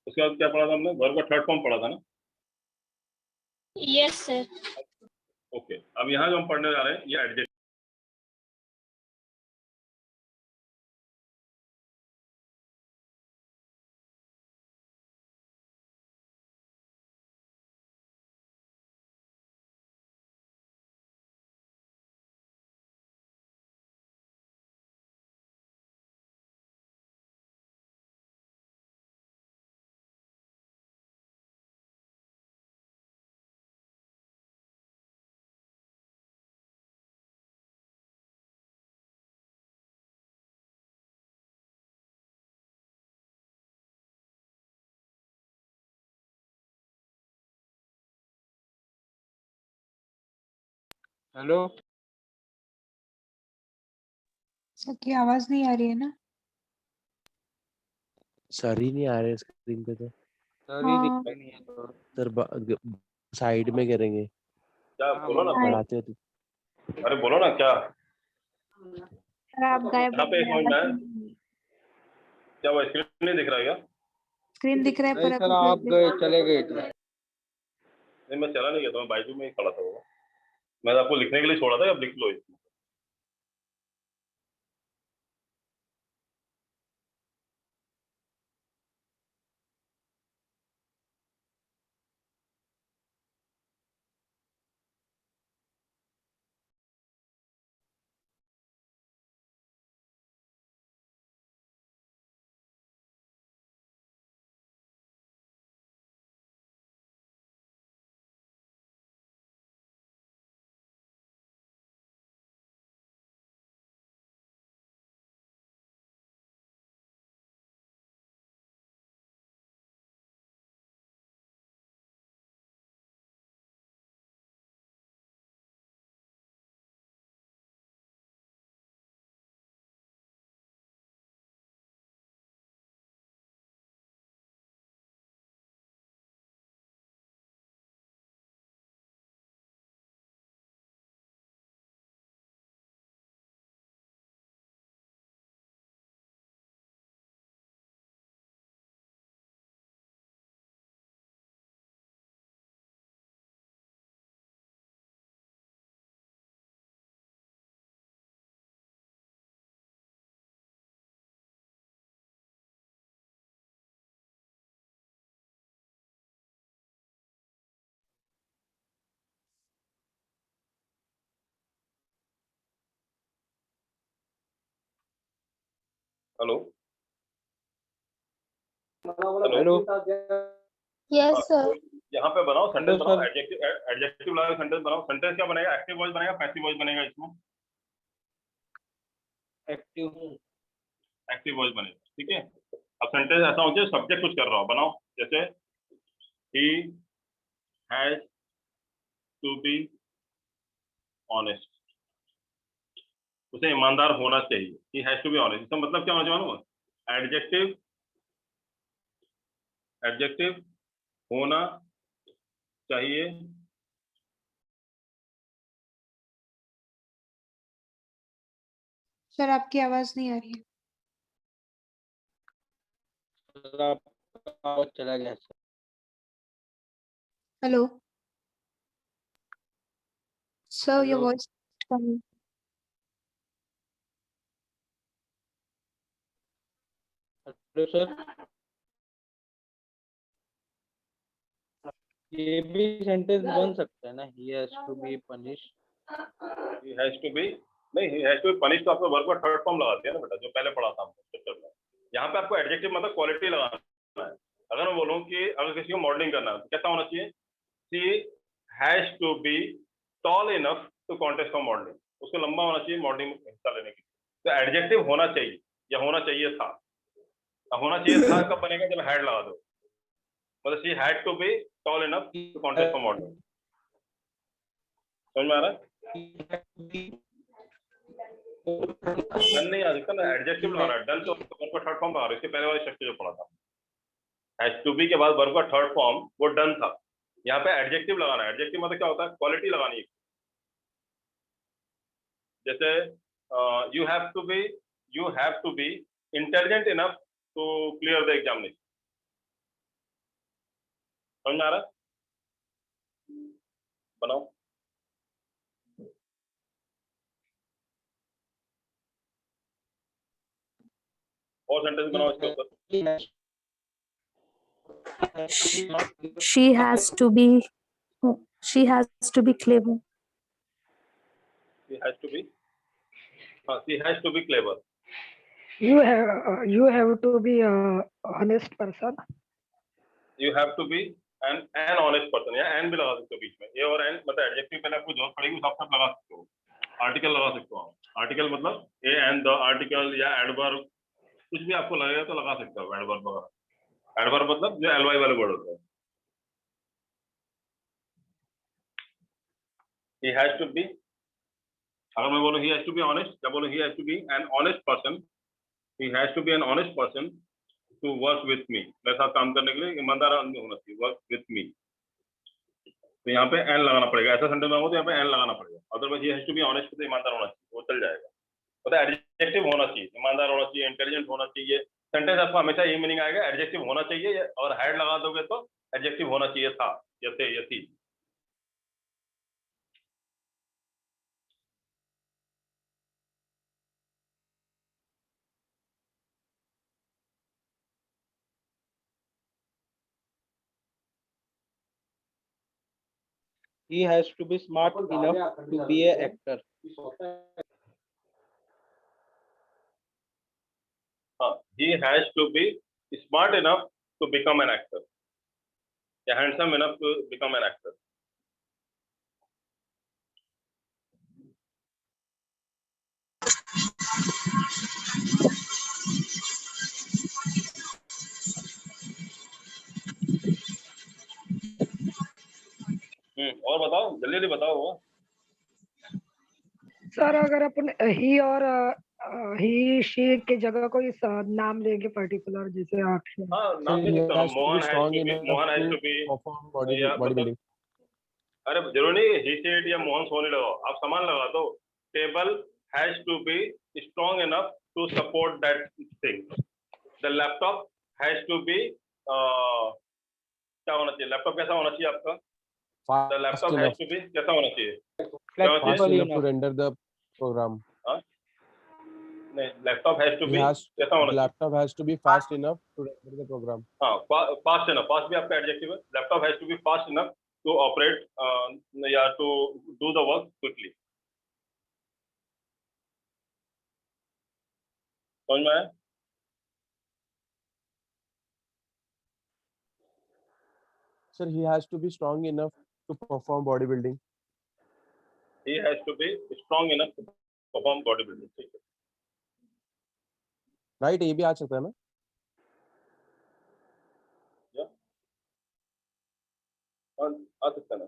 उसके बाद क्या पढ़ा था हमने, वर्ब का थर्ड फॉर्म पढ़ा था ना। Yes sir. ओके, अब यहाँ जो हम पढ़ने जा रहे हैं ये एडजेक्टिव। हेलो सर की आवाज नहीं आ रही है ना? सर ही नहीं आ रहे स्क्रीन पे तो। सर ही हाँ। दिखता नहीं है तो। सर साइड में करेंगे, क्या हाँ, बोलो ना, पढ़ाते हो तो। अरे बोलो ना क्या, सर आप गायब यहाँ हो पे गए, एक मिनट आवाज है, नहीं। क्या वो स्क्रीन नहीं दिख रहा है क्या? स्क्रीन दिख रहा है नहीं पर सर, अभी आप गए चले गए थे। नहीं मैं चला नहीं गया था, मैं बाजू में ही खड़ा था वो, मैंने आपको लिखने के लिए छोड़ा था, अब लिख लो इसमें। हेलो हेलो यस हाँ, सर। तो यहाँ पे बनाओ सेंटेंस हेलो बनाओ, सर। एडजेक्टिव लगा सेंटेंस बनाओ। सेंटेंस क्या बनेगा, एक्टिव वॉइस बनेगा, पैसिव वॉइस बनेगा? इसमें एक्टिव। एक्टिव वॉइस बनेगा, ठीक है। अब सेंटेंस ऐसा हो जाए सब्जेक्ट कुछ कर रहा हो, बनाओ जैसे he has to be honest, उसे ईमानदार होना चाहिए। He has to be honest, इसका मतलब क्या होना चाहिए? एडजेक्टिव, एडजेक्टिव होना चाहिए, सर आपकी आवाज नहीं आ रही है। सर आपका आवाज चला गया sir. Hello sir, your hello voice coming. Hello sir, ये भी सेंटेंस बन सकता है ना, he has to be punished. He has to be, नहीं he has to be punish तो आपने वर्ब का थर्ड फॉर्म लगा दिया ना बेटा, जो पहले पढ़ा था हमने स्ट्रक्चर में। यहाँ पे आपको एडजेक्टिव मतलब क्वालिटी लगाना है। अगर मैं बोलूँ कि अगर किसी को मॉडलिंग करना है तो कैसा होना चाहिए? She has to be tall enough to contest for modelling, उसको लंबा होना चाहिए मॉडलिंग में हिस्सा लेने के लिए। तो एडजेक्टिव होना चाहिए या होना चाहिए था। अब होना चाहिए था कब बनेगा? जब हैड लगा दो, मतलब she had to be tall enough to contest for modelling. समझ में आ रहा है? डन नहीं आ सकता ना, एडजेक्टिव लगाना है। डन तो वर्ब का थर्ड फॉर्म लगा रहा है, इसके पहले वाले स्ट्रक्चर जो पढ़ा था। हैज टू बी के बाद वर्ब का थर्ड फॉर्म वो डन था। यहाँ पे एडजेक्टिव लगाना है। एडजेक्टिव मतलब क्या होता है? क्वालिटी लगानी है। जैसे you have to be intelligent enough to clear the examination. समझ में आ रहा है? बनाओ और सेंटेंस बनाओ इसके ऊपर। she has to be she has to be clever. She has to be, she has to be clever. You have to be a honest person. You have to be an honest person, या N भी लगा सकते हो बीच में। ए और N मतलब adjective पहले आपको जरूरत पड़ेगी उस आप लगा सकते हो। आर्टिकल लगा सकते हो आप। आर्टिकल मतलब ए एंड द आर्टिकल या एडवर्ब, कुछ भी आपको लगेगा तो लगा सकते हो एडवर्ब वगैरह। एडवर्ब मतलब जो एलवाई वाले वर्ड होते हैं। He has to be अगर मैं बोलूँ he has to be honest, क्या बोलूँ he has to be an honest person, he has to be an honest person to work with me, मेरे साथ काम करने के लिए ईमानदार आदमी होना चाहिए, work with me। तो यहाँ पे एन लगाना पड़ेगा, ऐसा सेंटेंस मांगो तो यहाँ पे एन लगाना पड़ेगा, otherwise he has to be honest तो ईमानदार होना चाहिए, वो चल जाएगा। मतलब एडजेक्टिव होना चाहिए, ईमानदार होना चाहिए, इंटेलिजेंट होना चाहिए। सेंटेंस आपको हमेशा ये मीनिंग आएगा, एडजेक्टिव होना चाहिए, और हैड लगा दोगे तो एडजेक्टिव होना चाहिए था, या थे, या थी। He has to be smart enough to be an actor. हाँ, he has to be smart enough to become an actor, या handsome enough to become an actor। और बताओ, जल्दी जल्दी बताओ। वो सर अगर अपन ही और ही शी की जगह कोई नाम लेंगे पर्टिकुलर, जैसे अक्षर। हाँ, नाम Sir, दे he सकता हूँ, has to be Mohan has strong to be, enough Mohan has to to be, perform या body building. अरे जरूरी नहीं ही सेड या मोहन सोनी लगाओ, आप समान लगा दो। Table has to be strong enough to support that thing. The laptop has to be, क्या होना चाहिए, लैपटॉप कैसा होना चाहिए आपका? The Fast laptop enough, has to be कैसा होना चाहिए? fast Flexible enough to enough. render the program. हाँ? नहीं, laptop has to He be has कैसा होना the चाहिए? laptop has to be fast enough to render the program. हाँ, fast enough, fast भी आपका एडजेक्टिव है। Laptop has to be fast enough to operate या to do the work quickly. समझ में आया? Sir, he has to be strong enough to perform bodybuilding. He has to be strong enough to perform bodybuilding। ठीक है, Right? ये भी आ सकता है ना? या आ सकता है ना।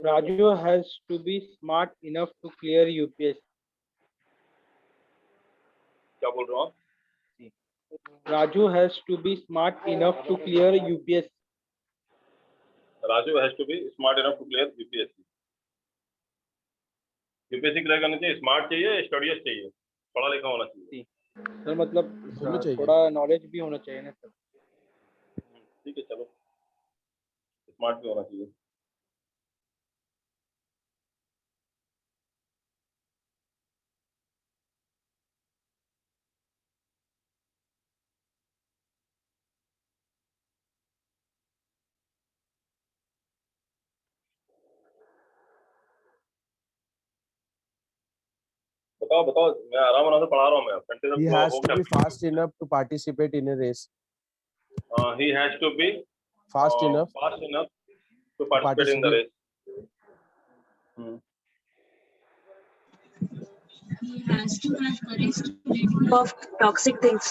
Raju has to be smart enough to clear UPSC. क्या बोल रहा हूँ? Raju has to be smart enough to clear UPSC. Raju has to be smart enough to clear UPSC. UPSC clear करने चाहिए, स्मार्ट चाहिए, स्टडियस चाहिए, पढ़ा लिखा होना चाहिए। सर मतलब दोनों चाहिए। थोड़ा नॉलेज भी होना चाहिए ना सर। ठीक है, चलो, स्मार्ट भी होना चाहिए। बताओ बताओ, मैं आराम से पढ़ा रहा हूँ। मैं सेंटेंस He हो has to गया। be fast enough to participate in a race. He has to be Fast enough to participate in the race। He has to have courage to let go of toxic things.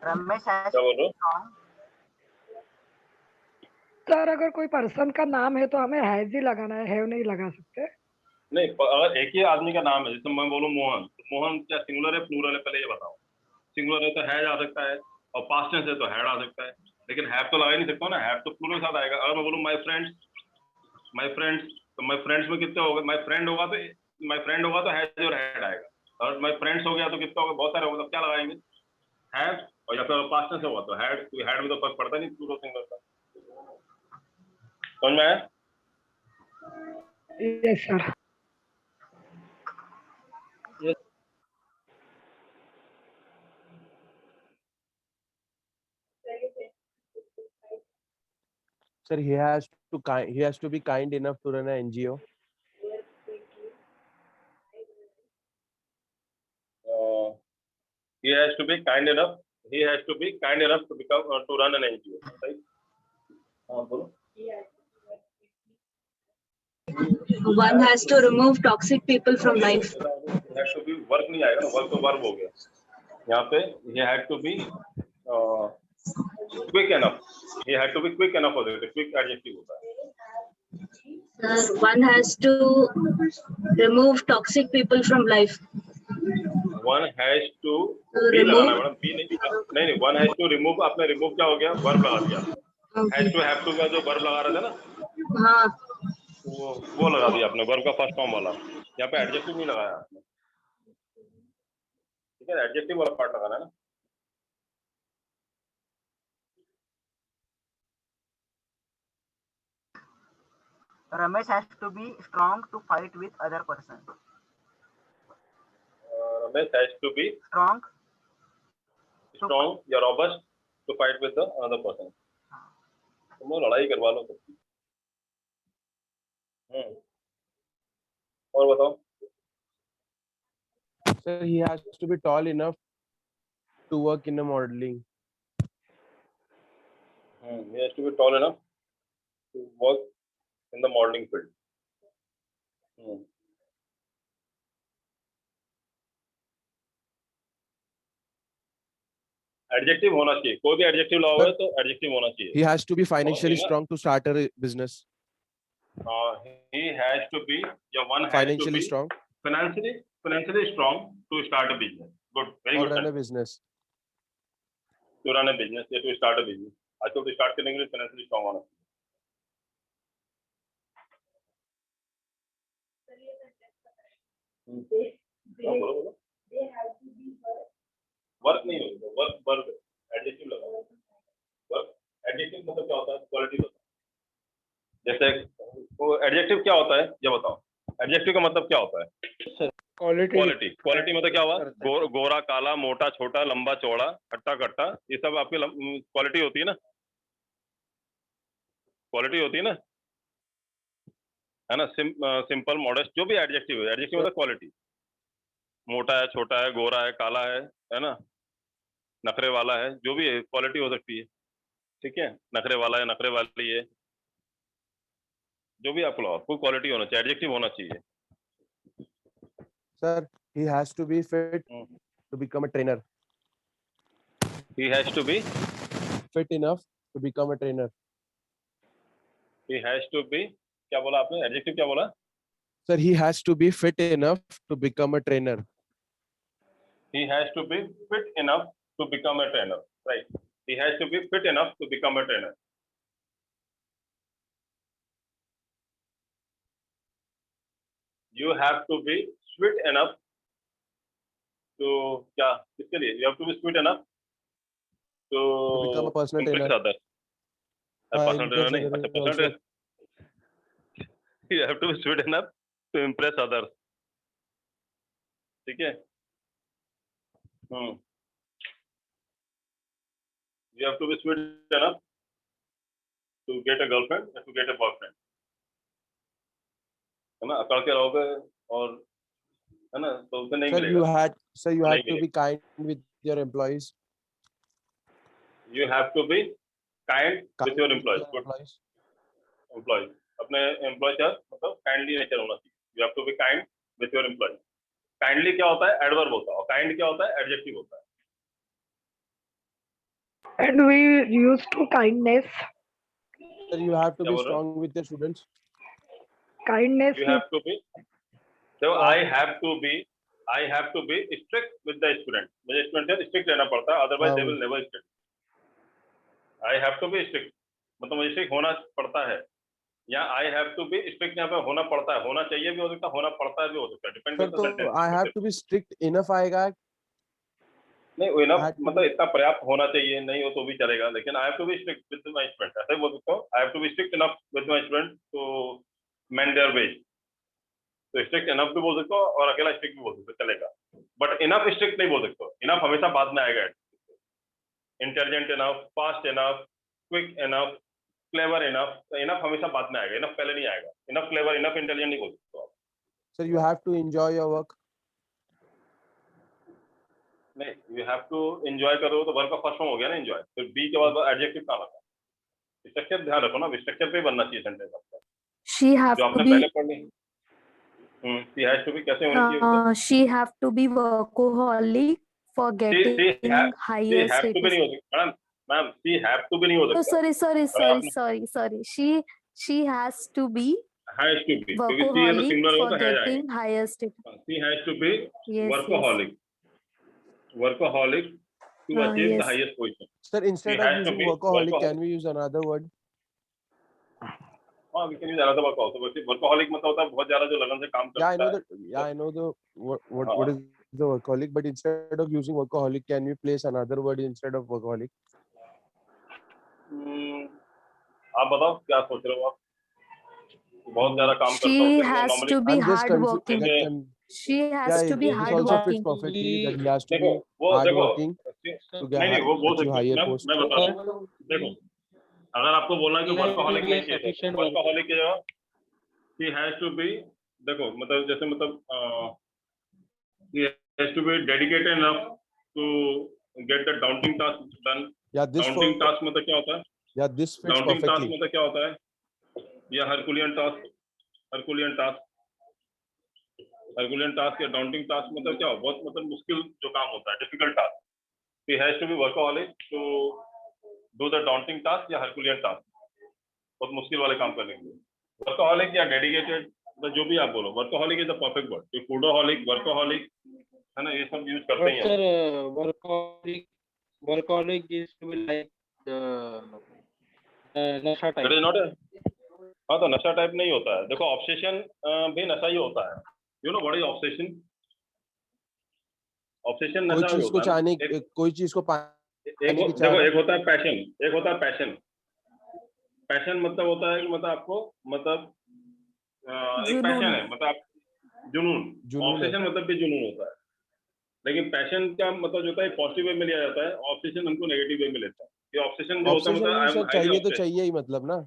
Ramesh has क्या बोल रहे हो? strong sir अगर कोई person का नाम है तो हमें हैज ही लगाना है, हैव नहीं लगा सकते। नहीं, अगर एक ही आदमी का नाम है, जैसे मैं बोलूँ मोहन, तो मोहन क्या सिंगुलर है प्लूरल है, पहले ये बताओ। सिंगुलर है तो हैज आ सकता है, और पास्ट टेंस है तो हैड आ सकता है, लेकिन हैव तो लगा ही नहीं सकता ना, हैव तो प्लूरल के साथ आएगा। अगर मैं बोलूँ माय फ्रेंड्स, तो माय फ्रेंड्स में कितने होगा? माय फ्रेंड होगा तो हैज और हैड आएगा, और माय फ्रेंड्स हो गया तो कितना होगा? बहुत सारे होगा, तो क्या लगाएंगे? हैव, और या फिर पास्ट टेंस होगा तो हैड, क्योंकि हैड में तो फर्क पड़ता नहीं प्लूरल सिंगुलर का। समझ में आया? Yes sir. Sir, he has to be kind enough to run an NGO. he has to be kind enough to become to run an NGO, right? बोलो. One has to remove toxic people from life. He has to be work नहीं आएगा ना, work तो verb हो गया. यहाँ पे he had to be quick enough. He had to be quick enough हो जाएगा. Quick adjective होता है. One has to remove toxic people from life. One has to To be लगाना है remove. मैडम, be नहीं. One has to remove, आपने remove क्या हो गया, वर्ब लगा दिया. Has to have to का जो वर्ब लगा रहे थे ना, हाँ. वो लगा दिया आपने, वर्ब का फर्स्ट फॉर्म वाला. यहाँ पे एडजेक्टिव नहीं लगाया आपने. ठीक है, एडजेक्टिव वाला पार्ट लगाना है ना. Ramesh has to be strong to fight with other person. Ramesh has to be Strong. strong या robust to fight with the other person. तुम लोग लड़ाई करवा लो सबकी. और बताओ. Sir, he has to be tall enough to work in a modeling. He has to be tall enough to work in the modeling field. Adjective होना चाहिए, कोई भी एडजेक्टिव लाओगे Sir, तो एडजेक्टिव होना चाहिए. He has to be financially ना? strong to start a business. He has to be, या one has to Financially be strong financially strong to start a business. Good, very or good. run a sentence. business. To run a business या to start a business. आजकल तो start करने के लिए financially strong होना चाहिए. बोलो. Work नहीं होगा, वर्क एडजेक्टिव लगाओ. वर्क एडजेक्टिव मतलब क्या होता है, क्वालिटी होता है. जैसे वो एडजेक्टिव क्या होता है ये बताओ. एडजेक्टिव का मतलब क्या होता है? क्वालिटी मतलब क्या हुआ? गोरा काला मोटा छोटा लंबा चौड़ा खट्टा कट्टा, ये सब आपकी क्वालिटी होती है ना. क्वालिटी होती है ना, है ना. सिंपल मॉडेस्ट, जो भी एडजेक्टिव है, एडजेक्टिव मतलब क्वालिटी. मोटा है, छोटा है, गोरा है, काला है ना, नखरे वाला है, जो भी है क्वालिटी हो सकती है. ठीक है, नखरे वाला है, नखरे वाली है, जो भी आप लाओ, कोई क्वालिटी होना चाहिए, एडजेक्टिव होना चाहिए. Sir, he has to be fit to become a trainer. He has to be Fit enough to become a trainer. he has to be क्या बोला आपने, एडजेक्टिव क्या बोला? Sir, he has to be fit enough to become a trainer. He has to be fit enough to become a trainer. Right. He has to be fit enough to become a trainer. You have to be sweet enough to क्या किसके लिए? You have to be sweet enough to become a personal impress trainer. others. Personal trainer नहीं, अच्छा personal trainer. You have to be sweet enough to impress others. ठीक है? You have to be sweet enough to get a girlfriend or to get a boyfriend. है ना, अकड़ के रहोगे और है ना, तो उसे नहीं मिलेगा. You had to be kind with your employees. You have to be kind with your employees. Good. Employees. अपने एम्प्लॉय का मतलब काइंडली नेचर होना चाहिए. You have to be kind with your employees. Kindly क्या होता है? एडवर्ब होता है. और काइंड क्या होता है? एडजेक्टिव होता है. And we used to kindness. Sir, you have to be strong with your students. Kindness. You have to be. So I have to be strict with the student. मुझे student से strict रहना पड़ता है, otherwise they will never strict. I have to be strict. मतलब मुझे strict होना पड़ता है. या I have to be strict यहाँ पे होना पड़ता है, होना चाहिए भी हो सकता है, होना पड़ता है भी हो सकता है. डिपेंड करता है. तो I have to be strict enough आएगा. नहीं, enough मतलब इतना पर्याप्त होना चाहिए, नहीं हो तो भी चलेगा, लेकिन I have to be strict with my student. ऐसे बोल सकता हूँ. I have to be strict enough with my student to mend their ways. तो स्ट्रिक्ट इनफ भी बोल सकते हो और अकेला स्ट्रिक्ट भी बोल सकते हो, चलेगा. बट इनफ स्ट्रिक्ट नहीं बोल सकते हो. इनफ हमेशा बाद में आएगा. Intelligent enough, fast enough, quick enough, clever enough. Enough हमेशा बाद में आएगा, इनफ पहले नहीं आएगा. इनफ क्लेवर, इनफ इंटेलिजेंट नहीं बोल सकते हो आप. Sir, you have to enjoy your work. नहीं, यू हैव टू एंजॉय करो तो वर्ब का फर्स्ट फॉर्म हो गया ना एंजॉय, फिर बी के बाद एडजेक्टिव कहाँ लगा? स्ट्रक्चर ध्यान रखो ना, स्ट्रक्चर पे बनना चाहिए सेंटेंस आपका, She have जो to आपने be पहले पढ़ ली। शी हैज टू बी कैसे होनी चाहिए? she have to be workaholic for getting higher she have to be status. नहीं हो सकता ma'am, ma'am she have to be नहीं हो Oh, सकता। sorry. She has to be has to be, क्योंकि सी है तो workaholic सिंगुलर हो for तो है जाएगा। getting higher status. She has to be Yes. Workaholic to achieve the Yes. highest position. Sir, instead He of has to using be workaholic, workaholic. can we use another word? हाँ, we can use another word also, but workaholic मतलब होता है बहुत ज्यादा जो लगन से काम Yeah, I करता know है। that. Yeah, I know the what is the workaholic, but instead of using workaholic, can we place another word instead of workaholic? आप बताओ क्या सोच रहे हो आप? बहुत ज्यादा काम करता She हूँ has normally to be I'm just hardworking. Okay. She has Yeah, to be this also fits hardworking. perfectly that he has to देखो be वो देखो hardworking to get नहीं वो बोल achieve सकते higher हैं। post. मैं बता रहा हूँ, देखो अगर आपको बोलना है कि वर्कaholic नहीं चाहिए, Sufficient वर्कaholic की जगह he has to be, देखो मतलब जैसे मतलब he has to be dedicated enough to get the daunting task done. Yeah, this Daunting task मतलब क्या होता है? yeah, this fits Daunting task perfectly. मतलब क्या होता है? या Herculean task या daunting task मतलब क्या हो? बहुत मतलब मुश्किल जो काम होता है, difficult task. He has to be workaholic to do the daunting task या Herculean task. बहुत मुश्किल वाले काम करने के लिए. Workaholic या dedicated, तो जो भी आप बोलो, workaholic is the perfect word. ये foodaholic, workaholic है ना, ये सब यूज करते But हैं. sir, workaholic is to be like nasha type. That is not a, हाँ तो नशा टाइप नहीं होता है. देखो ऑब्सेशन भी नशा ही होता है. You know what is obsession? Obsession कोई नशा चीज को होता है ना. चाहने कोई चीज को पाने एक की देखो चाह एक होता है पैशन, एक होता है पैशन. पैशन मतलब होता है कि मतलब आपको मतलब एक पैशन है मतलब आप जुनून. जुनून है। ऑब्सेशन मतलब भी जुनून होता है, लेकिन पैशन का मतलब जो होता है पॉजिटिव वे में लिया जाता है, ऑब्सेशन हमको नेगेटिव वे में लेता है. ये ऑब्सेशन जो होता है ऑब्सेशन मतलब भी आई एम सर चाहिए तो चाहिए ही मतलब ना.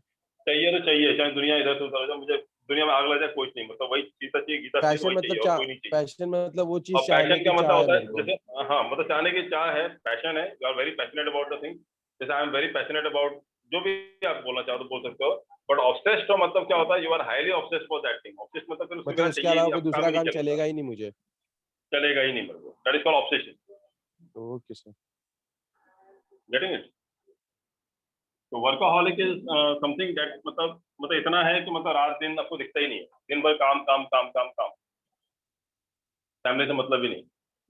चाहिए तो चाहिए, चाहे दुनिया इधर से उधर हो जाए, मुझे दुनिया में आग लग जाए कुछ नहीं, मतलब वही गीता चाहिए, गीता चाहिए, पैशन वही मतलब चाहिए और कोई नहीं चाहिए. पैशन मतलब वो चीज और चाहने पैशन की का मतलब चाह है होता है मेरे को. जैसे हाँ मतलब चाहने की चाह है, पैशन है, you are very passionate about the thing. जैसे I am very passionate about, जो भी आप बोलना चाहो तो बोल सकते हो. बट ऑब्सेस्ड का मतलब क्या होता है? You are highly obsessed for that thing. Obsessed मतलब फिर उसके मतलब बिना उसके चाहिए अलावा ही, कोई अब दूसरा काम काम नहीं चलेगा, चलेगा ही नहीं मुझे. चलेगा ही नहीं मेरे को. That is called obsession. Okay sir. Getting it? तो वर्कaholic इज समथिंग दैट मतलब इतना है कि मतलब रात दिन आपको दिखता ही नहीं है, दिन भर काम काम काम काम काम, फैमिली से मतलब ही नहीं.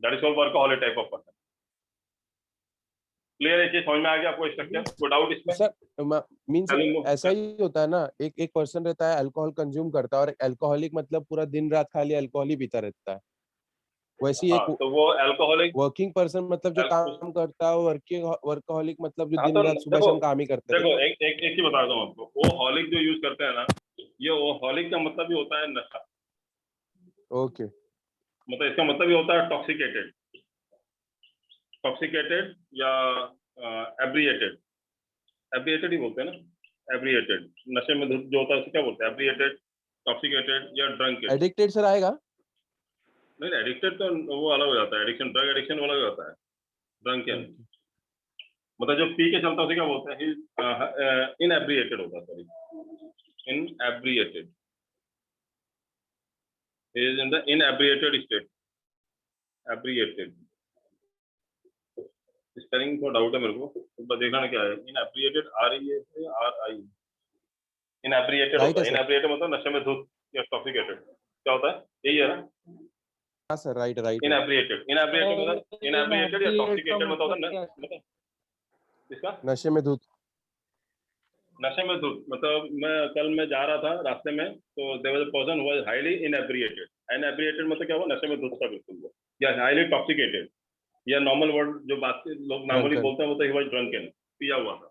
That is called workaholic type of person. Clear है? चीज समझ में आ गया आपको स्ट्रक्चर? कोई डाउट इसमें? Sir means Telling you. ऐसा ही होता है ना, एक पर्सन रहता है अल्कोहल कंज्यूम करता है और अल्कोहलिक मतलब पूरा दिन रात खाली अल्कोहल ही पीता रहता है. वैसे ही हाँ, एक तो वो अल्कोहलिक वर्किंग पर्सन मतलब जो काम करता है, वर्कहॉलिक मतलब जो हाँ, दिन तो रात सुबह देखो शाम काम ही करता है. देखो एक चीज बता दूं आपको, वो हॉलिक जो यूज करते हैं ना, ये वो हॉलिक का मतलब भी होता है नशा. ओके. मतलब इसका मतलब भी होता है टॉक्सिकेटेड या एब्रिएटेड ही बोलते हैं ना. एब्रिएटेड नशे में धुत जो होता है उसे क्या बोलते हैं? एब्रिएटेड, टॉक्सिकेटेड या ड्रंक. एडिक्टेड सर आएगा? नहीं एडिक्टेड तो वो अलग हो जाता है. एडिक्शन, ड्रग एडिक्शन अलग हो जाता है. ड्रंक मतलब जो पी के चलता है उसे क्या बोलते हैं? इनएब्रिएटेड होता है. Sorry, inebriated is in the inebriated state. Abriated spelling थोड़ा डाउट है मेरे को, तो देखना क्या है. इनएब्रिएटेड REATRI इनएब्रिएटेड होता है. इनएब्रिएटेड मतलब नशे में धुत या टॉक्सिकेटेड. क्या होता है? यही है ना? हाँ सर, राइट. इनएब्रिएटेड मतलब इनएब्रिएटेड या टॉक्सिकेटेड मतलब होता है मतलब इसका नशे में धुत. नशे में धुत मतलब कल मैं जा रहा था रास्ते में, तो there was a person who was highly inebriated. Inebriated मतलब क्या हुआ? नशे में धुत था बिल्कुल, या हाईली टॉक्सिकेटेड, या नॉर्मल वर्ड जो बात लोग नॉर्मली बोलते हैं वो तो ही वाज ड्रंकन, पिया हुआ था.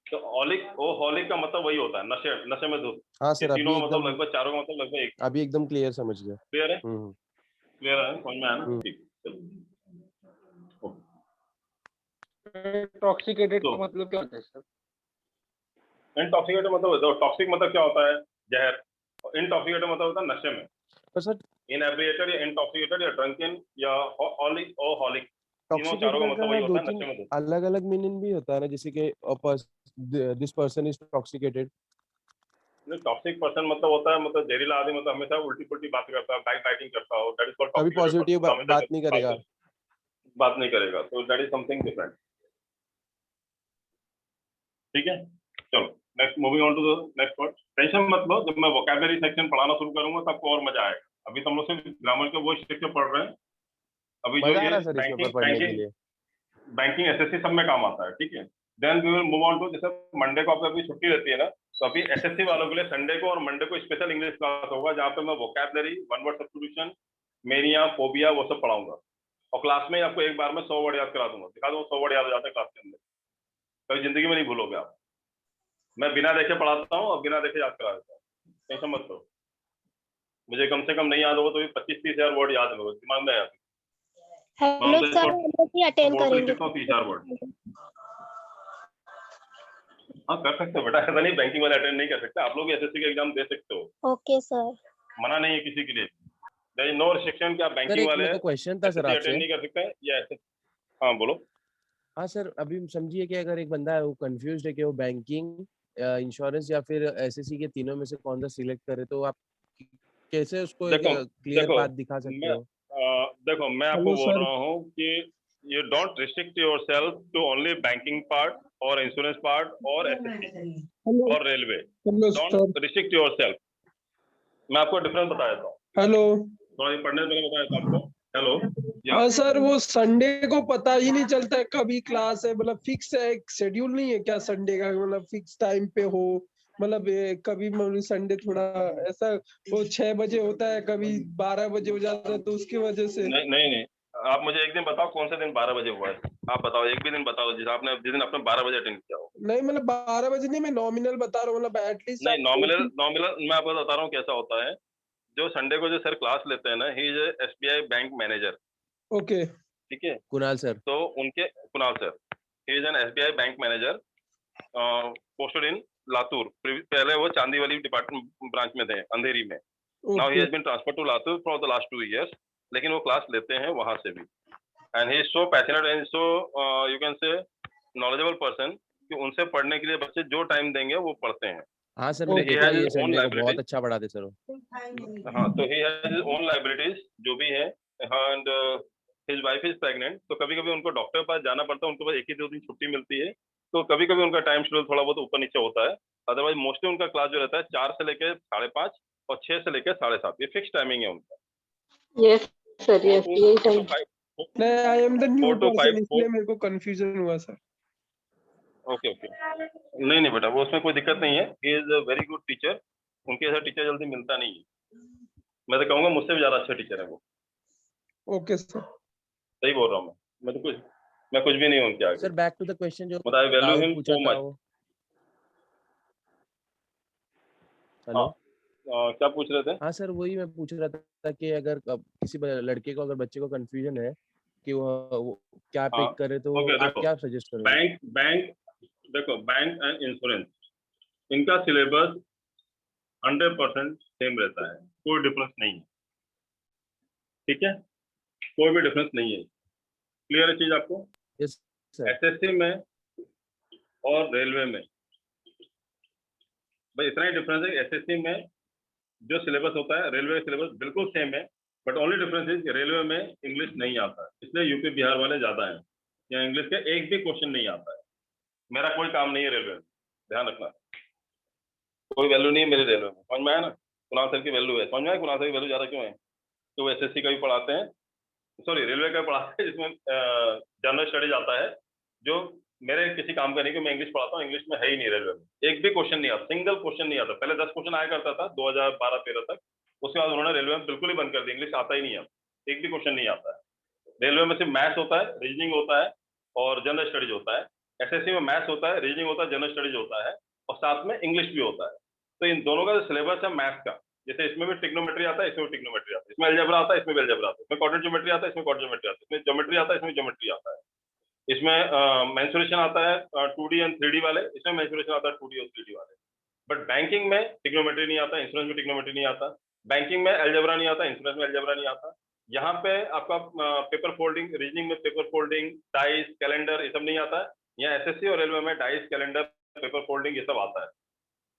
तो हॉलिक का मतलब वही होता है, नशे में धुत. हाँ सर, अभी तीनों का मतलब एकदम लगभग, चारों का मतलब लगभग एक. अभी एकदम क्लियर समझ गया. क्लियर है? क्लियर है, समझ में आया ना? ठीक. टॉक्सिकेटेड का मतलब क्या होता है सर? इंटॉक्सिकेटेड मतलब टॉक्सिक मतलब क्या होता है? जहर. इंटॉक्सिकेटेड मतलब होता है नशे में. पर सर इनएब्रिएटेड या इंटॉक्सिकेटेड या ड्रंकन या हॉलिक, तीनों चारों का टॉक्सिकेटेड मतलब का वही ना होता दो है नशे तीन में धुत। अलग अलग मीनिंग भी होता है ना, जैसे कि this person is intoxicated. Toxic person मतलब होता है मतलब जहरीला आदमी, मतलब हमेशा उल्टी पुल्टी बात करता है, बैक बाइटिंग करता हो, दैट इज कॉल्ड कभी टॉक्सिकेटेड पॉजिटिव पर्सन, हमेशा बात नहीं करेगा। बात नहीं करेगा, तो दैट इज समथिंग डिफरेंट। ठीक है, चलो next, moving on to the next word. Tension मत लो, जब मैं वोकैबुलरी सेक्शन पढ़ाना शुरू करूंगा तब आपको और मजा आएगा। अभी तो हम लोग सिर्फ ग्रामर के वो स्ट्रक्चर पढ़ रहे हैं। अभी जो मजा आ ये रहा है सर इसमें पर पढ़ने के लिए। बैंकिंग एसएससी सब में काम आता है। ठीक है, then we will move on to, जैसे मंडे को आपको अभी छुट्टी रहती है ना, तो अभी एसएससी वालों के लिए संडे को और मंडे को स्पेशल इंग्लिश क्लास होगा, जहाँ पे मैं vocabulary, one word substitution, mania, phobia, वो सब पढ़ाऊंगा। और क्लास में आपको एक बार में 100 वर्ड याद करा दूंगा, दिखा दूंगा 100 वर्ड याद हो जाता है क्लास के अंदर, कभी जिंदगी में नहीं भूलोगे आप। मैं बिना देखे पढ़ाता हूँ और बिना देखे याद करा देता हूँ, टेंशन मत लो। मुझे कम से कम नहीं याद होगा तो भी 25-30 हजार वर्ड याद होगा, दिमाग में याद। हेलो सर, हम लोग भी अटेंड करेंगे। 30 हजार वर्ड। हाँ कर सकते हो बेटा, ऐसा नहीं बैंकिंग वाले अटेंड नहीं कर सकते, आप लोग भी एसएससी का एग्जाम दे सकते हो, ओके सर। मना नहीं है किसी के लिए। देयर इज नो रिस्ट्रिक्शन कि आप सर बैंकिंग एक वाले मेरे को क्वेश्चन था सर एसएससी आपसे। अटेंड नहीं कर सकते हैं या ऐसे। हाँ बोलो। हाँ सर, अभी समझिए कि अगर एक बंदा है वो कंफ्यूज है कि वो बैंकिंग, इंश्योरेंस या फिर एसएससी के तीनों में से कौन सा सिलेक्ट करे, तो आप कैसे उसको एक देखो क्लियर देखो पाथ दिखा सकते मैं हो? देखो मैं आपको हेलो बोल सर। रहा हूँ कि you don't restrict yourself to only banking part और इंश्योरेंस पार्ट और एसएससी हेलो और railway. Hello sir. Don't restrict yourself. मैं आपको डिफरेंस बता देता हूँ, हेलो। थोड़ा ये पढ़ने से पहले बता देता हूँ आपको। हेलो हाँ सर, वो संडे को पता ही नहीं चलता है कभी क्लास है, मतलब फिक्स है, एक शेड्यूल नहीं है क्या संडे का, मतलब फिक्स टाइम पे हो, मतलब कभी मतलब संडे थोड़ा ऐसा वो 6 बजे होता है, कभी 12 बजे हो जाता है, तो उसकी वजह से। नहीं नहीं नहीं, आप मुझे एक दिन बताओ कौन सा दिन 12 बजे हुआ है, आप बताओ एक भी दिन बताओ जिस दिन आपने 12 बजे अटेंड किया हो। नहीं मतलब 12 बजे नहीं, मैं नॉमिनल बता रहा हूँ, मतलब एटलीस्ट नहीं, आप नॉमिनल नॉमिनल मैं आपको बता रहा हूँ कैसा होता है। जो संडे को जो सर क्लास लेते हैं ना, he is SBI bank manager. Okay. ठीक है, कुणाल सर। तो उनके Kunal sir, he is an SBI bank manager, posted in Latur. पहले वो चांदी वाली डिपार्टमेंट ब्रांच में थे, अंधेरी में। Now he has been transferred to Latur for the last 2 years, लेकिन वो क्लास लेते हैं वहां से भी। And he is so passionate and so you can say knowledgeable person कि उनसे पढ़ने के लिए बच्चे जो टाइम देंगे वो पढ़ते हैं। हाँ सर, मैंने he देखा has ये his own संडे को बहुत liabilities। अच्छा पढ़ाते सर वो। हाँ, तो he has his own liabilities जो भी है, and his wife is pregnant, तो कभी कभी उनको डॉक्टर के पास जाना पड़ता है, उनके पास 1 ही 2 दिन छुट्टी मिलती है, तो कभी कभी उनका टाइम शेड्यूल थोड़ा बहुत ऊपर नीचे होता है। अदरवाइज मोस्टली उनका क्लास जो रहता है 4 से लेकर 5:30 और 6 से लेकर 7:30, ये फिक्स टाइमिंग है उनका। यस सर, यस यही टाइम। नहीं, I am the new 4 to 5 person, इसलिए मेरे को कंफ्यूजन हुआ सर। ओके ओके, नहीं नहीं बेटा, वो उसमें कोई दिक्कत नहीं है, he is a very good teacher. उनके जैसा टीचर जल्दी मिलता नहीं है, मैं तो कहूँगा मुझसे भी ज्यादा अच्छा टीचर है वो। Okay sir. सही बोल रहा हूँ मैं तो मैं कुछ भी नहीं हूँ उनके आगे। Sir back to the question जो but I value doubt him पूछा सो था मच। वो। हेलो। क्या पूछ रहे थे? हाँ सर, वही मैं पूछ रहा था कि अगर किसी लड़के को, अगर बच्चे को कंफ्यूजन है कि वो क्या हाँ, पिक करे, तो ओके, आप देखो क्या सजेस्ट करोगे? बैंक एंड इंश्योरेंस, इनका सिलेबस 100% सेम रहता है, कोई डिफरेंस नहीं है। ठीक है, कोई भी डिफरेंस नहीं है। क्लियर है चीज आपको? Yes sir. एसएससी में और रेलवे में भाई इतना ही डिफरेंस है। एसएससी में जो सिलेबस होता है, रेलवे सिलेबस बिल्कुल सेम है, but only difference is railway में इंग्लिश नहीं आता है, इसलिए यूपी बिहार वाले ज्यादा हैं। यहाँ इंग्लिश का एक भी क्वेश्चन नहीं आता है। मेरा कोई काम नहीं है रेलवे में, ध्यान रखना, कोई वैल्यू नहीं है मेरे रेलवे में। समझ में आया ना? कुणाल सर की वैल्यू है, समझ में आया कुणाल सर की वैल्यू ज्यादा क्यों है? तो वो एसएससी का भी पढ़ाते हैं, सॉरी रेलवे का पढ़ाते हैं, जिसमें जनरल स्टडीज आता है, जो मेरे किसी काम का नहीं कि मैं इंग्लिश पढ़ाता हूँ, इंग्लिश में है ही नहीं रेलवे में, एक भी क्वेश्चन नहीं आता, सिंगल क्वेश्चन नहीं आता। पहले 10 क्वेश्चन आया करता था 2012-13 तक, उसके बाद उन्होंने रेलवे में बिल्कुल ही बंद कर दिया, इंग्लिश आता ही नहीं है, एक भी क्वेश्चन नहीं आता है। रेलवे में सिर्फ मैथ्स होता है, रीजनिंग होता है और जनरल स्टडीज होता है। एसएससी में मैथ्स होता है, रीजनिंग होता है, जनरल स्टडीज होता है और साथ में इंग्लिश भी होता है। तो इन दोनों का जो सिलेबस है मैथ्स का, जैसे इसमें भी ट्रिग्नोमेट्री आता है, इसमें भी ट्रिग्नोमेट्री आता है, इसमें अलजेब्रा आता है, इसमें भी अलजेब्रा आता है, इसमें क्वाड्रेंट ज्योमेट्री आता है, इसमें क्वाड्रेंट ज्योमेट्री आता है, इसमें ज्योमेट्री आता है, इसमें ज्योमेट्री आता है, इसमें मेंसुरेशन आता है 2D एंड 3D वाले, इसमें मेंसुरेशन आता है 2D और 3D वाले। बट बैंकिंग में ट्रिग्नोमेट्री नहीं आता, इंश्योरेंस में ट्रिग्नोमेट्री नहीं आता, बैंकिंग में अलजेब्रा नहीं आता, इंश्योरेंस में अलजेब्रा नहीं आता। यहाँ पे आपका पेपर फोल्डिंग, रीजनिंग में पेपर फोल्डिंग, डाइस, कैलेंडर ये सब नहीं आता है। यहाँ एसएससी और रेलवे में डाइस, कैलेंडर, पेपर फोल्डिंग ये सब आता है।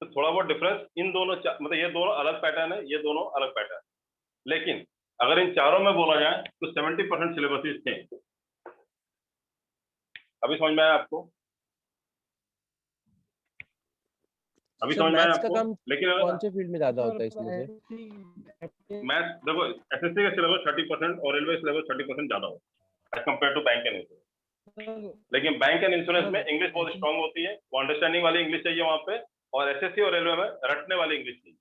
तो थोड़ा बहुत डिफरेंस इन दोनों मतलब ये दोनों अलग पैटर्न है, ये दोनों अलग पैटर्न। लेकिन अगर इन चारों में बोला जाए तो 70% सिलेबस ही सेम। अभी समझ में आया आपको? अभी सर समझ में आया मैथ्स का आपको? काम लेकिन कौन से फील्ड में ज्यादा होता है इसमें से? मैथ देखो, एसएससी का सिलेबस 30% और रेलवे सिलेबस 30% ज्यादा होता है as compared to bank and insurance. लेकिन बैंक एंड इंश्योरेंस में इंग्लिश बहुत स्ट्रांग होती है, वो अंडरस्टैंडिंग वाली इंग्लिश चाहिए वहां पे, और एसएससी और रेलवे में रटने वाली इंग्लिश चाहिए।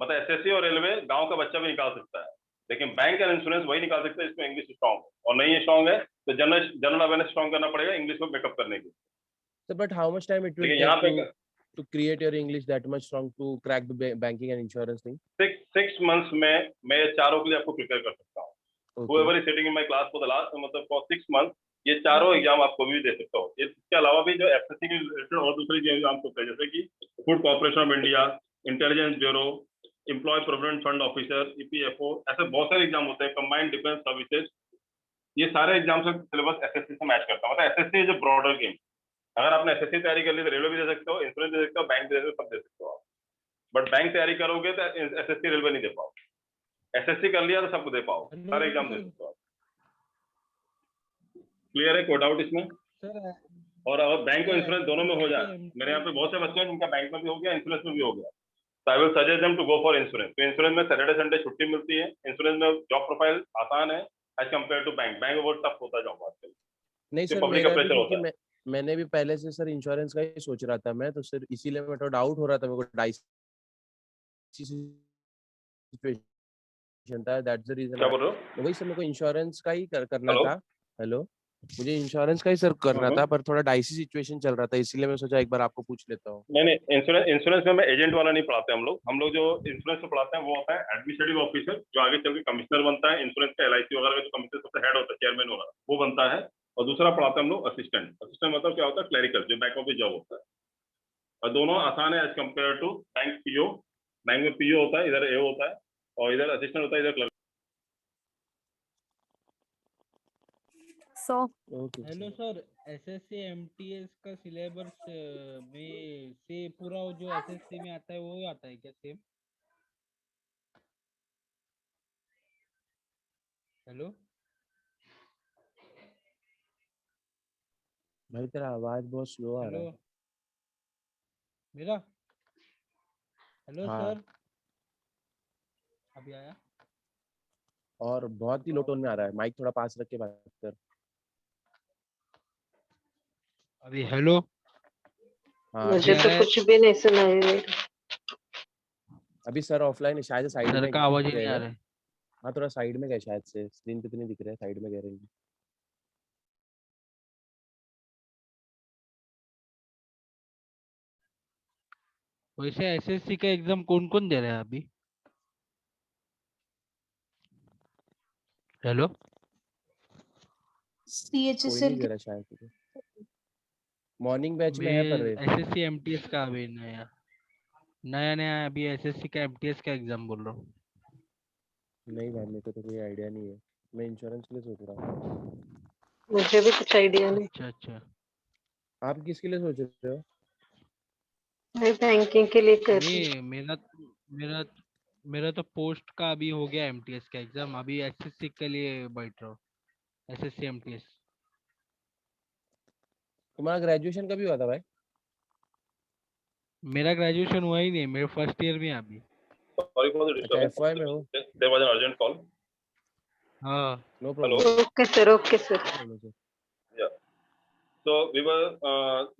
मतलब एसएससी और रेलवे गांव का बच्चा भी निकाल सकता है, लेकिन बैंक एंड इंश्योरेंस वही निकाल सकता है इसमें इंग्लिश स्ट्रांग हो, और नहीं स्ट्रांग है तो जनरल अवेयरनेस स्ट्रांग करना पड़ेगा इंग्लिश को बैकअप करने के लिए। So, but how much time it will लेकिन यहाँ take पे to create your English that much strong to crack the banking and insurance thing? 6 months में मैं चारों के लिए आपको प्रिपेयर कर सकता हूँ। Whoever is sitting in my class for the last मतलब for 6 months ये चारों एग्जाम आपको भी दे सकता हूँ। इसके अलावा भी जो एफएससी के रिलेटेड और दूसरे जो एग्जाम होते हैं, जैसे कि Food Corporation of India, Intelligence Bureau, employ provident fund officer, EPFO, ऐसे बहुत सारे एग्जाम होते हैं, कंबाइंड डिफेंस सर्विसेज, ये सारे एग्जाम से सिलेबस एसएससी से मैच करता है। मतलब SSC is a broader game. अगर आपने एसएससी तैयारी कर ली तो रेलवे भी दे सकते हो, इंश्योरेंस दे सकते हो, बैंक दे सकते हो, सब दे सकते हो आप। बट बैंक तैयारी करोगे तो एसएससी रेलवे नहीं दे पाओ, एसएससी कर लिया तो सबको दे पाओ, सारे एग्जाम दे सकते हो आप। क्लियर है? कोई डाउट इसमें? और अगर बैंक और इंश्योरेंस दोनों में हो जाए, मेरे यहाँ पे बहुत से बच्चे हैं जिनका बैंक में भी हो गया, इंश्योरेंस में भी हो गया, तो I will suggest them to go for insurance. तो इंश्योरेंस में सैटरडे संडे छुट्टी मिलती है, इंश्योरेंस में जॉब प्रोफाइल आसान है as compared to bank. Bank बहुत टफ होता है जॉब आजकल, नहीं सर, पब्लिक का मेरा भी प्रेशर होता क्योंकि है। मैंने भी पहले से सर इंश्योरेंस का ही सोच रहा था मैं, तो सर इसीलिए मैं थोड़ा डाउट हो रहा था, मेरे को डाइस सिचुएशन था, दैट्स द रीजन। क्या बोल रहे हो? वही सर मेरे को इंश्योरेंस का ही करना हेलो? था। हेलो, मुझे इंश्योरेंस का ही सर करना था, पर थोड़ा डाइसी सिचुएशन चल रहा था, इसीलिए मैं सोचा एक बार आपको पूछ लेता हूँ। नहीं, इंश्योरेंस में मैं एजेंट वाला नहीं पढ़ाते हम लोग जो इंश्योरेंस में पढ़ाते हैं वो होता है एडमिनिस्ट्रेटिव ऑफिसर, जो आगे चल के कमिश्नर बनता है इंश्योरेंस का, एलआईसी वगैरह का जो कमिश्नर सबसे हेड होता है, चेयरमैन वगैरह वो बनता है। और दूसरा पढ़ाते हैं हम लोग असिस्टेंट मतलब क्या होता है, क्लरिकल, जो बैक ऑफिस जॉब होता है। और दोनों आसान है as compared to bank PO. Bank में पीओ होता है, इधर ए होता है, और इधर असिस्टेंट होता है, इधर clerk. So, hello sir, SSC MTS का सिलेबस में से पूरा वो जो एसएससी में आता है वो आता है क्या सेम? हेलो भाई तेरा आवाज बहुत स्लो आ रहा हेलो है। मेरा हेलो हाँ, सर, अभी आया? और बहुत ही लो टोन में आ रहा है, माइक थोड़ा पास रख के बात कर। अभी हेलो? हाँ, मुझे तो कुछ भी नहीं सुनाई। अभी सर ऑफलाइन है, शायद साइड सर में का आवाज ही गए नहीं आ हैं। रहा है। हाँ, थोड़ा साइड में गए, शायद से स्क्रीन पे तो नहीं दिख रहा है, साइड में गए रहेंगे। वैसे एसएससी का एग्जाम कौन कौन दे रहा है अभी? हेलो? कोई नहीं CHSL दे रहा शायद से। मॉर्निंग बैच में मैं है पर एसएससी एमटीएस का अभी नया अभी एसएससी का एमटीएस का एग्जाम बोल रहा हूँ। नहीं भाई, मेरे को तो कोई आइडिया नहीं है, मैं इंश्योरेंस के लिए सोच रहा हूँ। मुझे भी कुछ आइडिया नहीं। अच्छा, आप किसके लिए सोच रहे हो? मैं बैंकिंग के लिए कर रही हूँ। नहीं, मेरा तो पोस्ट का अभी हो गया एमटीएस का एग्जाम, अभी एसएससी के लिए बैठ रहा हूँ, एसएससी एमटीएस। तुम्हारा ग्रेजुएशन कभी हुआ था भाई? मेरा ग्रेजुएशन हुआ ही नहीं, मेरे फर्स्ट ईयर में अभी। Sorry for the अच्छा, disturbance. FY में हो? There was an urgent call. हाँ, no Hello. Problem. Okay sir, okay sir. Yeah. So we were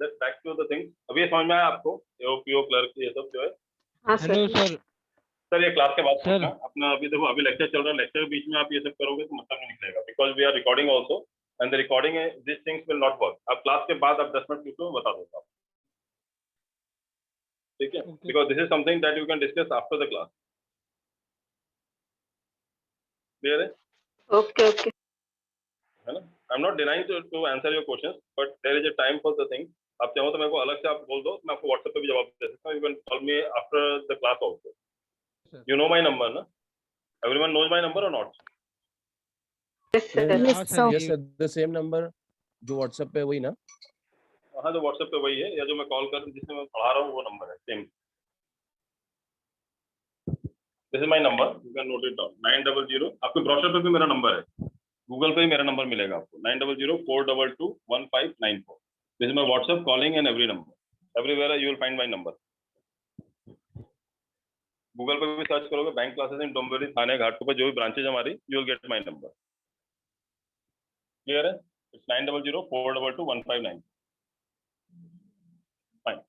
let's back to the thing. अभी ये समझ में आया आपको एओपीओ क्लर्क ये सब जो है? हाँ हेलो सर। सर ये क्लास के बाद सर। पूछना अपना। अभी देखो, अभी लेक्चर चल रहा है, लेक्चर के बीच में आप ये सब करोगे तो मतलब नहीं निकलेगा, because we are recording also and the recording this things will not work. अब क्लास के बाद आप 10 मिनट पूछो, बता दूंगा, ठीक है? Because this is something that you can discuss after the class. Clear है? Okay okay. है ना? I am not denying to answer your questions, but there is a time for the thing. आप चाहो तो मेरे को अलग से आप बोल दो, मैं आपको व्हाट्सएप पे भी जवाब दे सकता हूँ। You can call me after the class also. You know my number, na? Everyone knows my number or not? Yes, sir. Yes, sir. Yes, sir. The same number जो WhatsApp पे वही ना? हाँ, जो WhatsApp पे वही है, या जो मैं कॉल कर जिसमें मैं पढ़ा रहा हूँ वो नंबर है same. This is my number. You can note it down. 900. आपके ब्रोशर पे भी मेरा नंबर है. गूगल पे भी मेरा नंबर मिलेगा आपको. 900-422-1594. This is my WhatsApp calling and every number. Everywhere you will find my number. Google पे भी सर्च करोगे बैंक क्लासेस इन डोंबिवली थाने घाटकोपर जो भी ब्रांचेज हमारी, you will get my number. Clear है? It's 900-422-1594. Fine.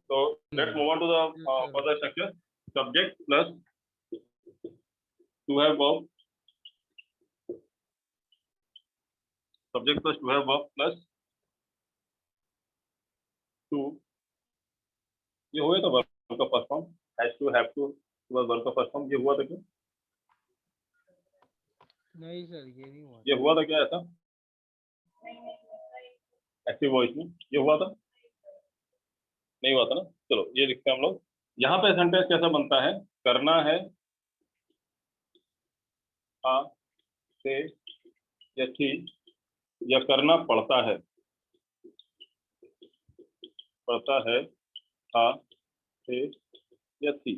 So let's move on to the further structure. Subject plus to have verb. Subject plus to have verb plus to. ये हो गया था verb का first form. Has to, have to, verb का first form. ये हुआ था क्या? नहीं सर, ये नहीं हुआ. ये हुआ था क्या ऐसा? एक्टिव वॉइस में ये हुआ था? नहीं हुआ था ना. चलो ये लिखते हैं हम लोग. यहाँ पे सेंटेंस कैसा बनता है? करना है, हाँ से या थी, या करना पड़ता है, पड़ता है, हाँ से या थी.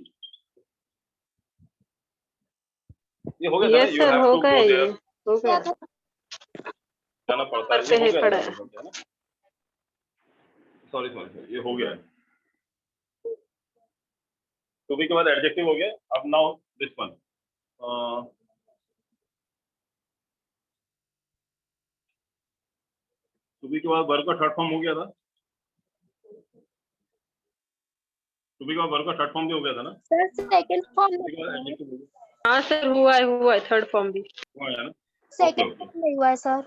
ये हो गया. Yes, sir, हो गया ये. हो गया. जाना पड़ता है. ऊपर से ये ही हो गया पड़ा है है. ना? सॉरी ये हो गया है. टू बी के बाद एडजेक्टिव हो गया. अब now this one. To be के बाद वर्ब का थर्ड फॉर्म हो गया था. टू बी के बाद वर्ब का थर्ड फॉर्म भी हो गया था ना. Sir second form to be के बाद एडजेक्टिव हो गया. हाँ सर, हुआ है थर्ड फॉर्म भी. हुआ है ना. सेकंड फॉर्म नहीं हुआ है सर.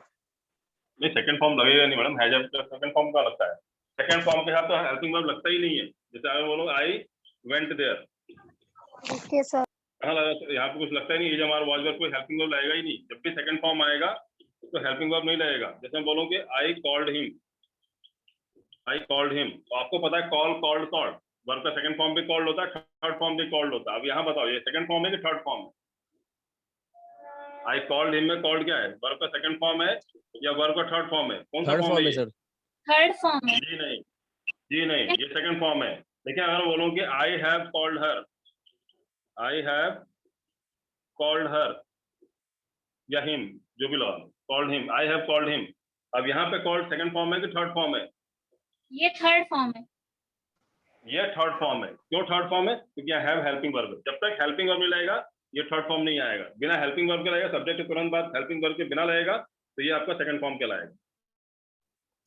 नहीं सेकंड फॉर्म लगेगा नहीं मैडम. हैज सेकंड फॉर्म का लगता है. सेकंड फॉर्म के साथ तो हेल्पिंग वर्ब लगता ही नहीं है. जैसे आप बोलो I went there. Okay sir. कहाँ लगा? यहाँ पे कुछ लगता ही नहीं. ये जो हमारा वॉज वर्ब कोई हेल्पिंग वर्ब लगेगा ही नहीं. जब भी सेकंड फॉर्म आएगा तो हेल्पिंग वर्ब नहीं लगेगा. जैसे हम बोलोगे I called him, I called him, तो आपको पता है कॉल कॉल्ड कॉल्ड वर्ब का सेकंड फॉर्म भी कॉल्ड होता है, थर्ड फॉर्म भी कॉल्ड होता है. अब यहाँ बताओ ये सेकंड फॉर्म है कि थर्ड फॉर्म है? आई कॉल्ड हिम में कॉल्ड क्या है? वर्ब का सेकंड फॉर्म है या वर्ब का थर्ड फॉर्म है? कौन सा थर्ड फॉर्म फॉर्म है है ये? सर. थर्ड फॉर्म है. जी नहीं, जी नहीं, ये सेकंड फॉर्म है. लेकिन अगर बोलो कि I have called her, I have called her या हिम, जो भी लगा, called him, I have called him. अब यहाँ पे कॉल्ड सेकंड फॉर्म है कि थर्ड फॉर्म है? ये थर्ड फॉर्म है. ये थर्ड फॉर्म है. क्यों थर्ड फॉर्म है? क्योंकि यहाँ हैव हेल्पिंग वर्ब है. जब तक हेल्पिंग वर्ब नहीं लगेगा ये थर्ड फॉर्म नहीं आएगा. बिना हेल्पिंग वर्ब के लगेगा, सब्जेक्ट के तुरंत बाद हेल्पिंग वर्ब के बिना लगेगा तो ये आपका सेकंड फॉर्म कहलाएगा.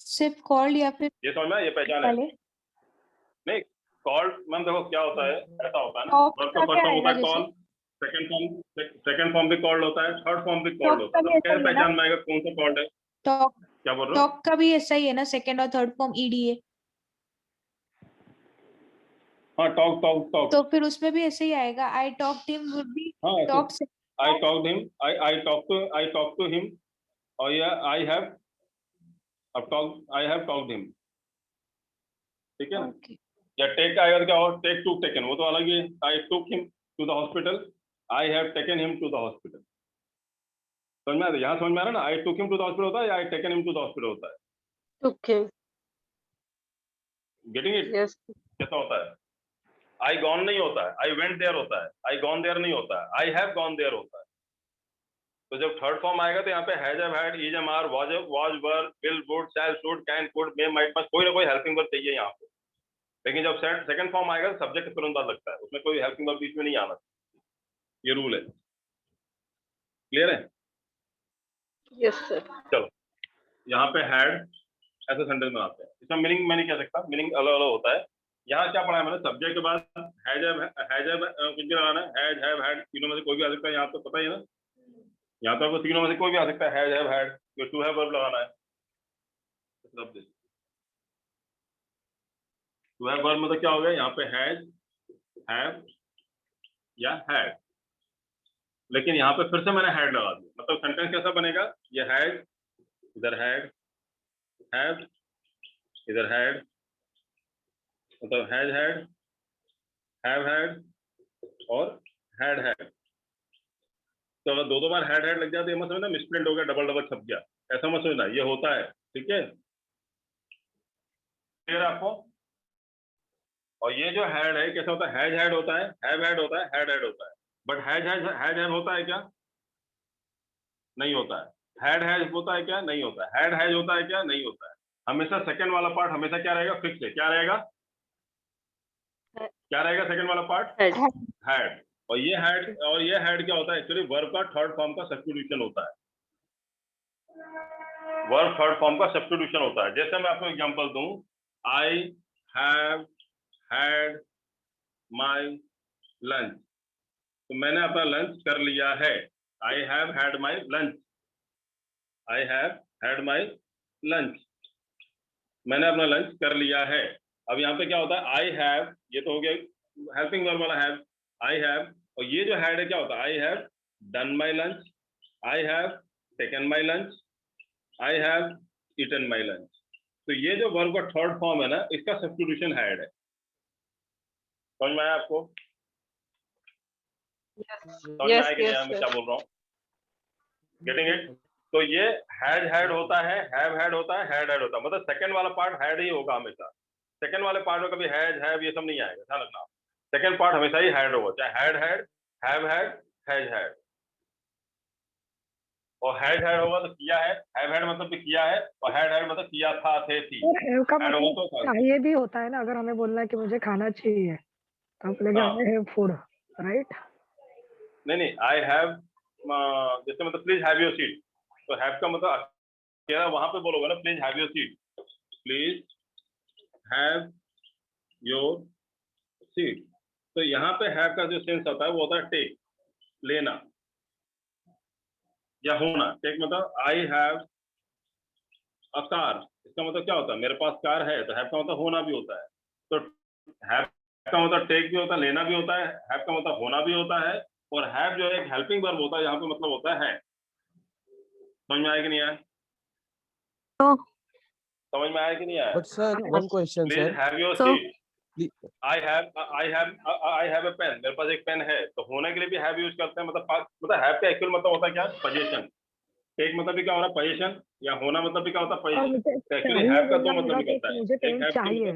सिर्फ कॉल्ड या फिर ये समझ में? ये पहचान है. पहले नहीं कॉल्ड मैम देखो क्या होता है, ऐसा होता है ना. Talk वर्ब का का फर्स्ट क्या फॉर्म होता है आएगा कॉल, सेकंड फॉर्म भी कॉल्ड होता है, थर्ड फॉर्म भी कॉल्ड Talk होता है. का तो भी कैसे ऐसा ही है ना? पहचान में आएगा कौन सा कॉल्ड है? टॉक क्या बोल रहे हो? टॉक का भी ऐसा ही है ना, सेकंड और थर्ड फॉर्म ईडीए. हाँ टॉक टॉक टॉक. तो फिर उसमें भी ऐसे ही आएगा. I talk him would be हाँ talk. I talked him, I talk to him, और या आई हैव टॉक्ड हिम. ठीक है ना. या टेक आएगा तो क्या हो? टेक टू टेकन, वो तो अलग ही है. I took him to the hospital, I have taken him to the hospital. समझ में आ रहा है? यहाँ समझ में आ रहा है ना. I took him to the hospital होता है या I taken him to the hospital होता है. ओके. Getting it? यस. कैसा होता है? आई गॉन नहीं होता है, आई वेंट देयर होता है. आई गॉन देयर नहीं होता है, आई हैव गॉन देयर होता है. तो जब थर्ड फॉर्म आएगा तो यहाँ पे has, have, had, is, am, are, was, were, will, would, shall, should, can, could, may, might, must, कोई ना कोई हेल्पिंग वर्ब चाहिए यहाँ पे. लेकिन जब सेकंड फॉर्म आएगा तो सब्जेक्ट तुरंत बाद लगता है, उसमें कोई हेल्पिंग वर्ब बीच में नहीं आना. ये रूल है. क्लियर है? Yes sir. चलो यहाँ पे हैड ऐसे सेंटेंस बनाते हैं. इसका मीनिंग मैं नहीं कह सकता, मीनिंग अलग अलग होता है. यहाँ क्या पढ़ा है मैंने? सब्जेक्ट के बाद हैज, कुछ भी लगाना है. हैज, हैव, हैड, तीनों में से कोई भी आ सकता है. यहाँ तो पता ही है ना. यहाँ तो आपको तीनों में से कोई भी आ सकता है. Has, have, had, to have verb लगाना है. टू हैव वर्ब मतलब क्या हो गया? यहाँ पे हैज, हैव या हैड. लेकिन यहाँ पे फिर से मैंने हैड लगा दिया. मतलब सेंटेंस कैसा बनेगा? ये हैज, इधर हैड, हैव, इधर हैड, मतलब हैज, हैड, हैव, हैड और हैड हैड। तो अगर दो बार हैड हैड लग जाए तो ये मत समझना मिसप्रिंट हो गया, डबल डबल छप गया, ऐसा मत समझना, ये होता है। ठीक है, क्लियर आपको? और ये जो हैड है कैसा होता है, हैज हैड होता है, हैव हैड होता है, हैड हैड होता है, बट हैज हैड होता है क्या? नहीं होता है। हैड हैज होता है क्या? नहीं होता है। हैड हैज होता है क्या? नहीं होता है। हमेशा सेकंड वाला पार्ट हमेशा क्या रहेगा? फिक्स है। क्या रहेगा? क्या रहेगा सेकंड वाला पार्ट? हैड। और ये हैड क्या होता है? एक्चुअली वर्ब का थर्ड फॉर्म का सब्स्टिट्यूशन होता है। वर्ब थर्ड फॉर्म का सब्स्टिट्यूशन होता है। जैसे मैं आपको एग्जांपल दूं, आई हैव हैड माय लंच, तो मैंने अपना लंच कर लिया है। I have had my lunch, I have had my lunch, मैंने अपना लंच कर लिया है। अब यहाँ पे क्या होता है? आई हैव, ये तो हो गया हेल्पिंग वर्ब वाला हैव, आई हैव। और ये जो हैड है क्या होता है? I have done my lunch, I have taken my lunch, I have eaten my lunch. तो ये जो वर्ब का थर्ड फॉर्म है ना, इसका सब्स्टिट्यूशन हैड है। समझ में आया आपको? समझ में आया कि नहीं? मैं क्या बोल रहा हूँ? Getting it? तो ये हैड होता है, हैव हैड होता है, हैड होता है, मतलब सेकंड वाला पार्ट हैड ही होगा हमेशा। सेकंड वाले पार्ट में कभी हैव ये सब नहीं आएगा, ध्यान रखना। सेकंड पार्ट हमेशा ही हैड होगा, चाहे हैड हैव हैज हैड। और हैड होगा तो किया है, हैव हैड मतलब कि किया है, और हैड मतलब किया था, थे, थी। का मतलब चाहिए भी होता है ना, अगर हमें बोलना है कि मुझे खाना चाहिए तो आप बोलेंगे आई हैव फूड, राइट? नहीं, आई हैव जैसे मतलब प्लीज हैव योर सीट, तो हैव का मतलब अकेला वहां पे बोलोगे ना, please have your seat, please have your seat. तो यहाँ पे हैव का जो सेंस आता है वो होता है टेक, लेना या होना। टेक मतलब आई हैव अ कार, इसका मतलब क्या होता है? मेरे पास कार है। तो हैव का मतलब होना भी होता है। तो हैव का मतलब टेक भी होता है, लेना भी होता है, हैव का मतलब होना भी होता है, और हैव जो है एक हेल्पिंग वर्ब होता है, यहाँ पे मतलब होता है। समझ में आया कि नहीं आया? समझ में आया कि नहीं आया? But sir, one question, please sir. Have your seat. I have a pen, मेरे पास एक पेन है। तो होने के लिए भी हैव यूज करते हैं। मतलब हैव का एक्चुअल मतलब होता है क्या? पोजीशन। टेक मतलब भी क्या हो रहा है? पोजीशन। या होना मतलब भी क्या होता है? पोजीशन। एक्चुअली हैव का दो मतलब निकलता है। मुझे पेन चाहिए,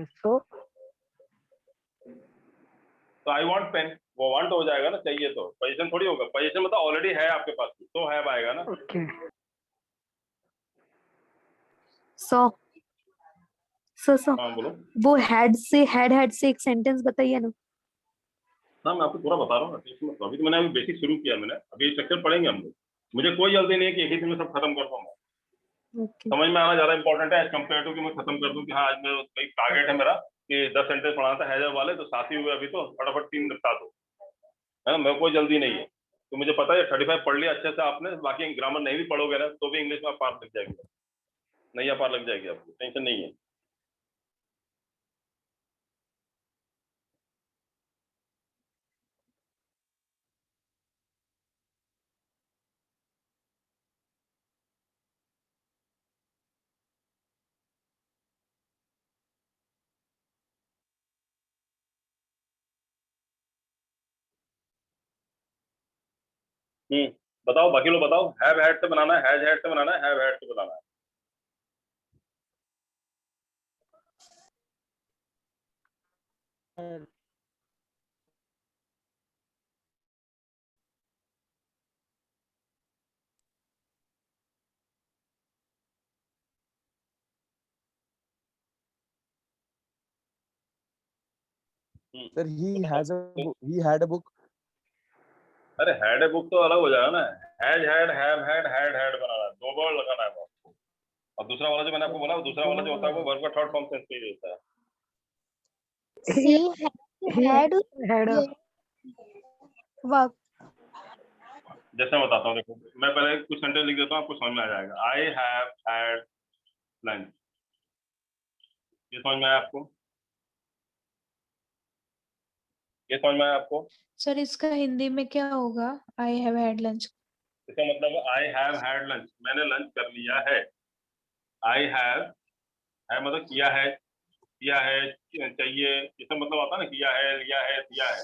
तो आई वांट पेन, वो वांट हो जाएगा ना, चाहिए तो। पोजीशन थोड़ी होगा, पोजीशन मतलब ऑलरेडी है आपके पास, तो हैव आएगा ना। सो हाँ बोलो। वो हैड से एक सेंटेंस बताइए ना। हाँ मैं आपको पूरा बता रहा हूँ ना। अभी तो मैंने अभी बेसिक शुरू किया, मैंने अभी स्ट्रक्चर पढ़ेंगे हम लोग। मुझे कोई जल्दी नहीं है कि एक ही दिन में सब खत्म कर पाऊंगा। समझ में आना ज्यादा इंपॉर्टेंट है एज कम्पेयर टू कि मैं खत्म कर दूं कि हाँ आज मैं एक टारगेट है मेरा कि 10 सेंटेंस पढ़ाना था हैजर वाले, तो 7 ही हुए अभी, तो फटाफट 3 निपटा दो, है ना। मेरे कोई जल्दी नहीं है। तो मुझे पता है 35 पढ़ लिया अच्छे से आपने, बाकी ग्रामर नहीं भी पढ़ोगे ना तो भी इंग्लिश में पार लग जाएगी, नैया पार लग जाएगी, आपको टेंशन नहीं है। बताओ बाकी लोग बताओ। हैव हैड से बनाना है, हैज हैड से बनाना है, हैव हैड से बनाना है। Sir, he had a book. अरे हैड ए बुक तो अलग हो जाएगा ना। Has had, have had, had बनाना है, दो बार लगाना है आपको। और दूसरा वाला जो मैंने आपको बोला, दूसरा वाला जो होता है वो वर्ब का थर्ड फॉर्म सेंस पे ही होता है। वर्ब। जैसे मैं बताता हूँ, देखो मैं पहले कुछ सेंटेंस लिख देता हूँ, आपको समझ में आ जाएगा। आई हैव हैड लंच, ये समझ में आया आपको? ये समझ में आया आपको? सर इसका हिंदी में क्या होगा? आई हैव हैड लंच। इसका मतलब आई हैव हैड लंच, मैंने लंच कर लिया है। आई हैव है मतलब किया है, चाहिए, ये सब मतलब आता है ना, किया है, लिया है, दिया है।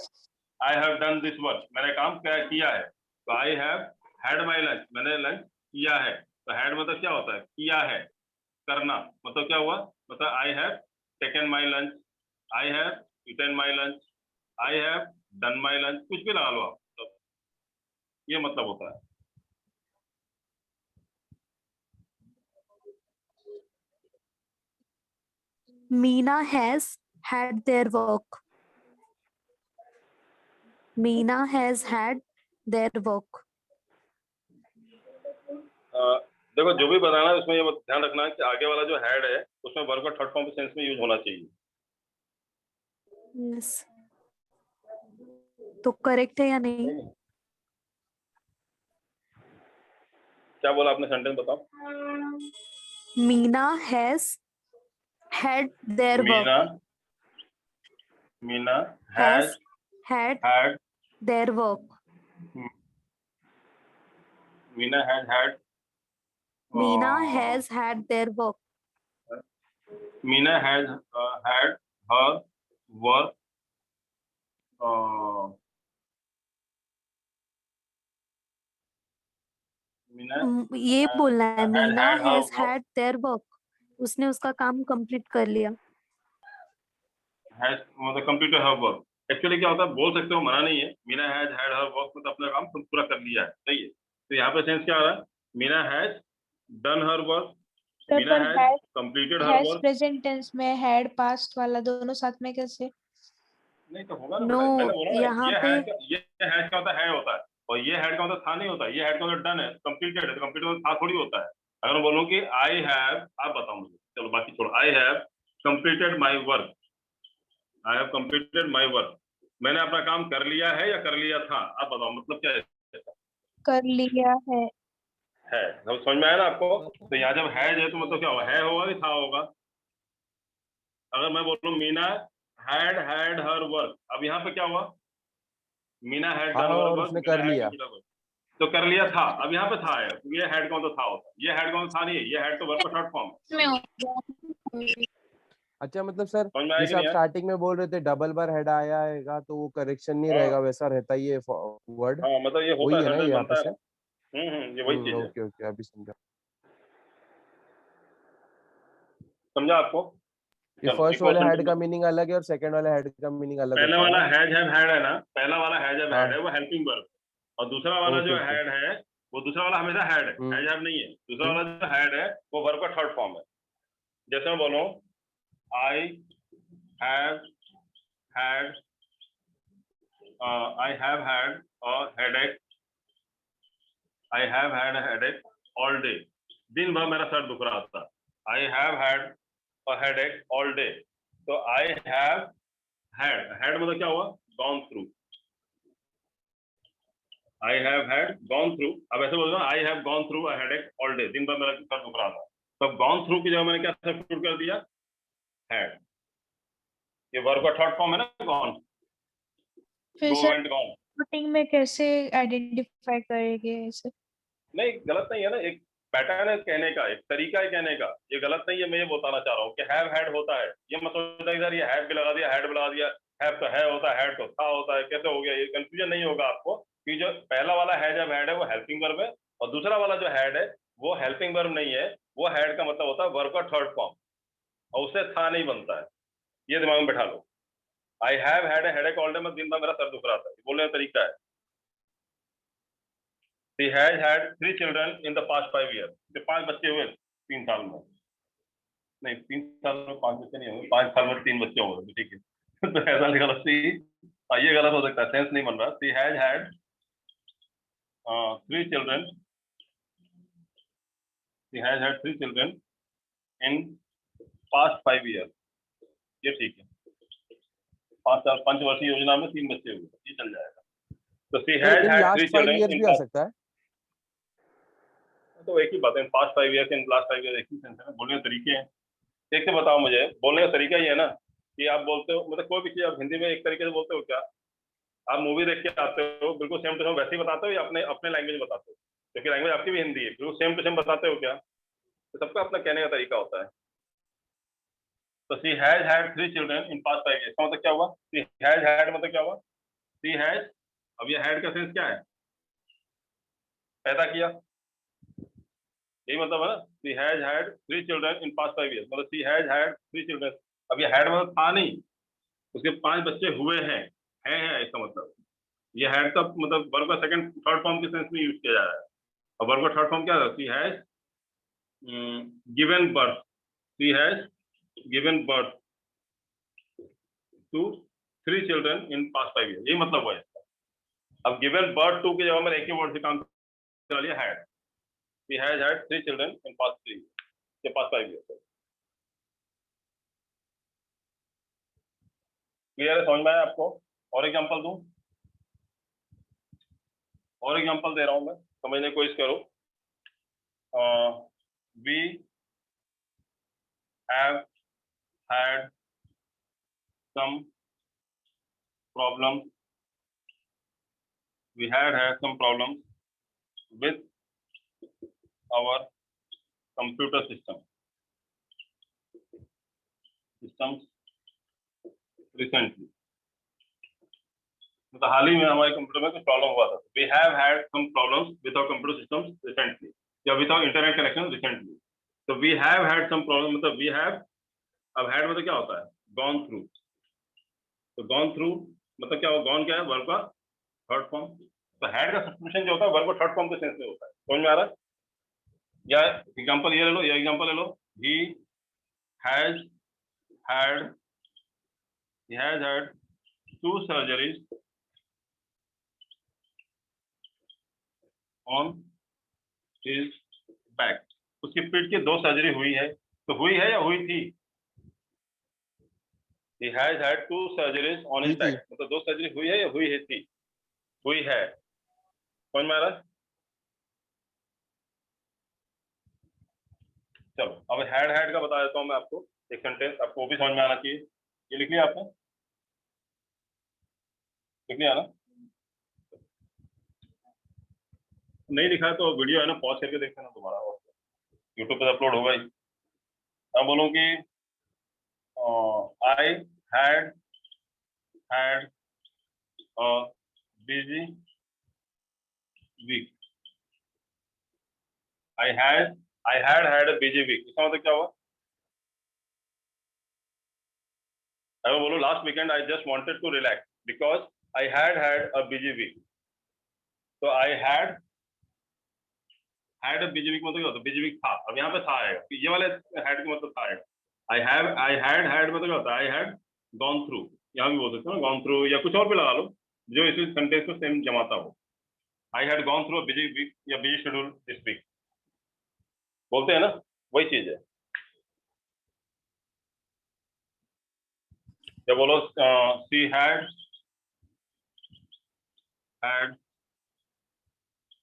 I have done this work, मैंने काम क्या किया है। तो आई हैव हैड माई लंच, मैंने लंच किया है। तो हैड मतलब क्या होता है, किया है, करना। मतलब क्या हुआ, मतलब I have taken my lunch, I have eaten my lunch, I have done my lunch, कुछ भी लगा लो आप, तो ये मतलब होता है। Meena has had their work. Meena has had their work. देखो जो भी बताना है उसमें ये ध्यान रखना है कि आगे वाला जो हैड है उसमें वर्ब का थर्ड फॉर्म सेंस में यूज होना चाहिए। Yes. तो करेक्ट है या नहीं? क्या बोला आपने, सेंटेंस बताओ। Meena has had their work. Meena Has has had had, their work. Meena has had, Meena has had their work. Meena has had her work, Meena ये बोलना है had Meena had her has work. Had their work, उसने उसका काम complete कर लिया। Has मतलब completed her work. Actually क्या होता है, बोल सकते हो, मना नहीं है। Meena has had her work मतलब अपना काम पूरा कर लिया है, सही है। तो यहाँ पे सेंस क्या आ रहा है, Meena has done her work, sir Meena पर has completed her has work. Present tense में हैड पास्ट वाला दोनों साथ में कैसे? नहीं तो होगा ना No, बेटा, मैंने बोला ना, यहाँ ये पे हैज का होता है, और ये हैड का मतलब था नहीं होता है। ये हैड का मतलब डन है, कंप्लीटेड है, तो कंप्लीट मतलब था थोड़ी होता है। अगर मैं बोलूँ कि आई हैव, आप बताओ मुझे, चलो बाकी छोड़ो, I have completed my work, I have completed my work, मैंने अपना काम कर लिया है या कर लिया था, आप बताओ मतलब क्या है। कर लिया है। तो समझ में आया ना आपको। तो यहाँ जब है तो मतलब क्या होगा, है होगा कि था होगा। अगर मैं बोलूँ मीना हैड हर वर्क, अब यहाँ पे क्या हुआ, मीना हैड डन हर और वर्क, उसने मीना कर हैड लिया। कंप्लीटेड वर्क, तो कर लिया था। अब यहाँ पे था है, तो ये हेड कौन तो था होता, ये हेड कौन था नहीं है, ये हेड तो वर्ब का शॉर्ट फॉर्म है। अच्छा मतलब सर समझ में आया कि जैसे आप नहीं आया? स्टार्टिंग में बोल रहे थे डबल बार हेड आया है तो वो करेक्शन नहीं हाँ। रहेगा, वैसा रहता ही है वर्ड। हाँ मतलब ये होता वही है, है ना सेंटेंस यहाँ बनता पे है से? ना। ये वही चीज है। ओके ओके अभी समझा। समझा आपको। ये चलो फर्स्ट एक और वाले हेड सेंटेंस का बताओ। मीनिंग अलग है और सेकंड वाले हेड का मीनिंग अलग पहला होता है वाला ना? हैज हैव हैड है ना, पहला वाला हैज हैव हैड हाँ है, वो हेल्पिंग वर्ब, और दूसरा वाला ओके जो ओके। हैड है वो दूसरा वाला हमेशा हैड है, हैज हैव नहीं है। दूसरा वाला जो हैड है वो वर्ब का थर्ड फॉर्म है। जैसे मैं बोलूं आई have had, I have had a headache, I have had a headache all day, दिन भर मेरा सर दुख रहा था। I have had a headache all day, तो I have had मतलब क्या हुआ, gone through, I have had gone through। अब ऐसे बोल रहा हूँ I have gone through a headache all day, दिन भर मेरा सर दुख रहा था, तो gone through की जगह मैंने क्या सब्स्टिट्यूट कर दिया, had। ये वर्ब का थर्ड फॉर्म है ना, gone, फिर go sir went gone। Meeting में कैसे आइडेंटिफाई करेंगे इसे? नहीं गलत नहीं है ना, एक पैटर्न है कहने का, एक तरीका है कहने का, ये गलत नहीं है। मैं ये बताना चाह रहा हूँ कि हैव हैड होता है, ये मत सोचना इधर ये हैव भी लगा दिया, हैड भी लगा दिया, हैव तो है होता है, हैड तो था होता है, कैसे हो गया, ये कंफ्यूजन नहीं होगा आपको कि जो पहला वाला है जब हैड है वो हेल्पिंग वर्ब है, और दूसरा वाला जो हैड है वो हेल्पिंग वर्ब नहीं है, वो हैड का मतलब होता है वर्ब का थर्ड फॉर्म, और उससे था नहीं बनता है। ये दिमाग में बैठा लो। I have had a headache all day, दिन भर मेरा सर दुख रहा था, बोलने का तरीका है। He has had 3 children in the past 5 years. उसके 5 बच्चे हुए 3 साल में, नहीं 3 साल में 5 बच्चे नहीं होंगे, 5 साल में 3 बच्चे होंगे, ठीक है। तो ऐसा गलत सी, ये गलत हो सकता है, सेंस नहीं बन रहा। He has had 3 children. He has had 3 children in past 5 years. ये ठीक है, 5 वर्षीय योजना में 3 बच्चे हुए, ये चल जाएगा। तो she has in had 3 last 5 children years in भी आ past, सकता है। तो एक ही बात है, past 5 years in last 5 years, एक ही सेंस है, बोलने के तरीके हैं। एक से बताओ मुझे, बोलने का तरीका ये है ना कि आप बोलते हो, मतलब कोई भी चीज आप हिंदी में एक तरीके से बोलते हो क्या, आप मूवी देख के आते हो बिल्कुल सेम टू सेम वैसे ही बताते हो या अपने अपने लैंग्वेज बताते हो, क्योंकि लैंग्वेज आपकी भी हिंदी है, बिल्कुल सेम टू सेम बताते हो क्या, तो सबका अपना कहने का तरीका होता है। तो she has had 3 children in past 5 years, मतलब क्या हुआ, शी हैज हैड मतलब क्या हुआ, सी हैज, अब ये हैड का सेंस क्या है? पैदा किया, यही मतलब है ना। She has had 3 children in past 5 years, मतलब सी हैज हैड 3 चिल्ड्रन। अब ये हैड मतलब था नहीं, उसके 5 बच्चे हुए हैं इसका मतलब। ये हैड का मतलब वर्ब का सेकंड थर्ड फॉर्म के सेंस में यूज किया जा रहा है। और वर्ब का थर्ड फॉर्म क्या है? She has given birth, she has given birth to 3 children in past 5 years, यही मतलब हुआ है इसका। अब गिवन बर्थ टू के जगह मैंने एक ही वर्ड से काम चला लिया, had. He has had 3 children in past 5 years. Clear है, समझ में आया आपको? और एग्जांपल दूं? और एग्जांपल दे रहा हूं मैं, समझने की कोशिश करो। We have had some problems. We had some problems with our computer systems recently. मतलब हाल ही में हमारे कंप्यूटर में कुछ प्रॉब्लम हुआ था। We have had some problems with our computer systems recently, या with our internet connection recently. तो we have had some problems मतलब we have, अब had मतलब क्या होता है? Gone through. तो gone through मतलब क्या होगा? gone क्या है? वर्ब का थर्ड फॉर्म। तो had का सब्स्टिट्यूशन जो होता है वर्ब का थर्ड फॉर्म के सेंस में होता है। समझ में आ रहा है? या एग्जांपल ये ले लो, या एग्जांपल ले लो, he has had 2 surgeries on his back. उसकी पीठ की 2 सर्जरी हुई है। तो हुई है या हुई थी? He has had 2 surgeries on his back, मतलब 2 सर्जरी हुई है या हुई है थी? हुई है। समझ में आ रहा है? चलो अब हैड का बता देता हूं मैं आपको एक सेंटेंस, आपको वो भी समझ में आना चाहिए। ये लिख लिया आपने? लिख लिया ना? नहीं लिखा है तो वीडियो है ना, पॉज करके देख लेना दोबारा, और यूट्यूब पे अपलोड होगा ही। मैं बोलूँ कि I had a busy week. I had a busy week, इसका मतलब क्या हुआ? अगर बोलो last weekend I just wanted to relax because I had a busy week. तो I had a busy week मतलब क्या होता है? बिजी वीक था, अब यहाँ पे था आएगा, ये वाले हैड का मतलब था आएगा। आई हैड मतलब क्या होता है? आई हैड गॉन थ्रू, यहाँ भी बोल सकते हो ना गॉन थ्रू, या कुछ और भी लगा लो जो इस सेंटेंस को सेम जमाता हो। I had gone through a busy week या बिजी शेड्यूल दिस वीक, बोलते हैं ना, वही चीज है। या बोलो she had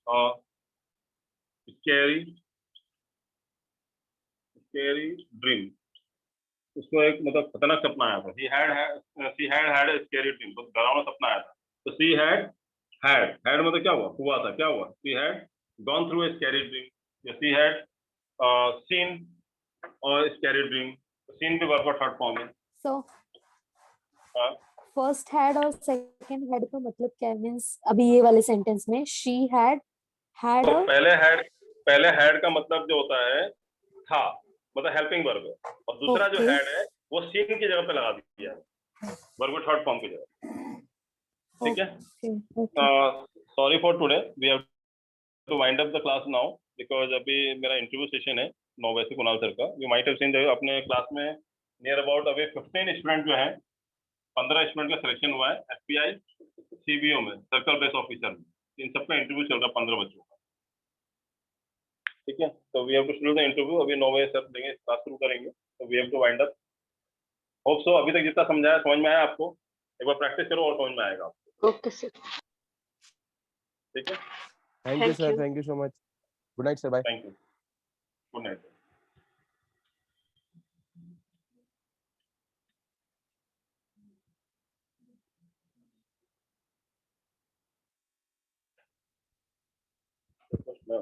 a scary dream, उसको एक मतलब खतरनाक सपना आया था। She had a scary dream, तो डरावना सपना आया था। तो सी हैड मतलब क्या हुआ था, क्या हुआ? She had gone through a scary dream, या सी हैड सीन और scary dream। सीन भी वर्ब का थर्ड फॉर्म है। So फर्स्ट हैड और सेकंड हैड का मतलब क्या है? मींस अभी ये वाले सेंटेंस में शी हैड तो पहले हैड का मतलब जो होता है था, मतलब हेल्पिंग वर्ब है, और दूसरा जो हैड है वो सीन की जगह पे लगा दिया है, वर्ब थर्ड फॉर्म की जगह। ठीक है? Sorry for today, we have to wind up the class now because अभी मेरा इंटरव्यू सेशन है 9 बजे से कुणाल सर का। यू माइट हैव सीन अपने क्लास में नियर अबाउट अभी 15 स्टूडेंट जो है, 15 स्टूडेंट का सिलेक्शन हुआ है एफपीआई सीबीओ में, सर्कल बेस ऑफिसर में। इन सबका इंटरव्यू चल रहा है 15 बच्चों का। ठीक है? तो we have to schedule the interview, अभी 9 बजे सर देंगे, क्लास शुरू करेंगे, तो we have to wind up. Hope so अभी तक जितना समझाया समझ में आया आपको, एक बार प्रैक्टिस करो और समझ में आएगा आपको। Okay sir. ठीक है? Thank you sir, thank you so much. Good night sir, bye. Thank you, good night. No.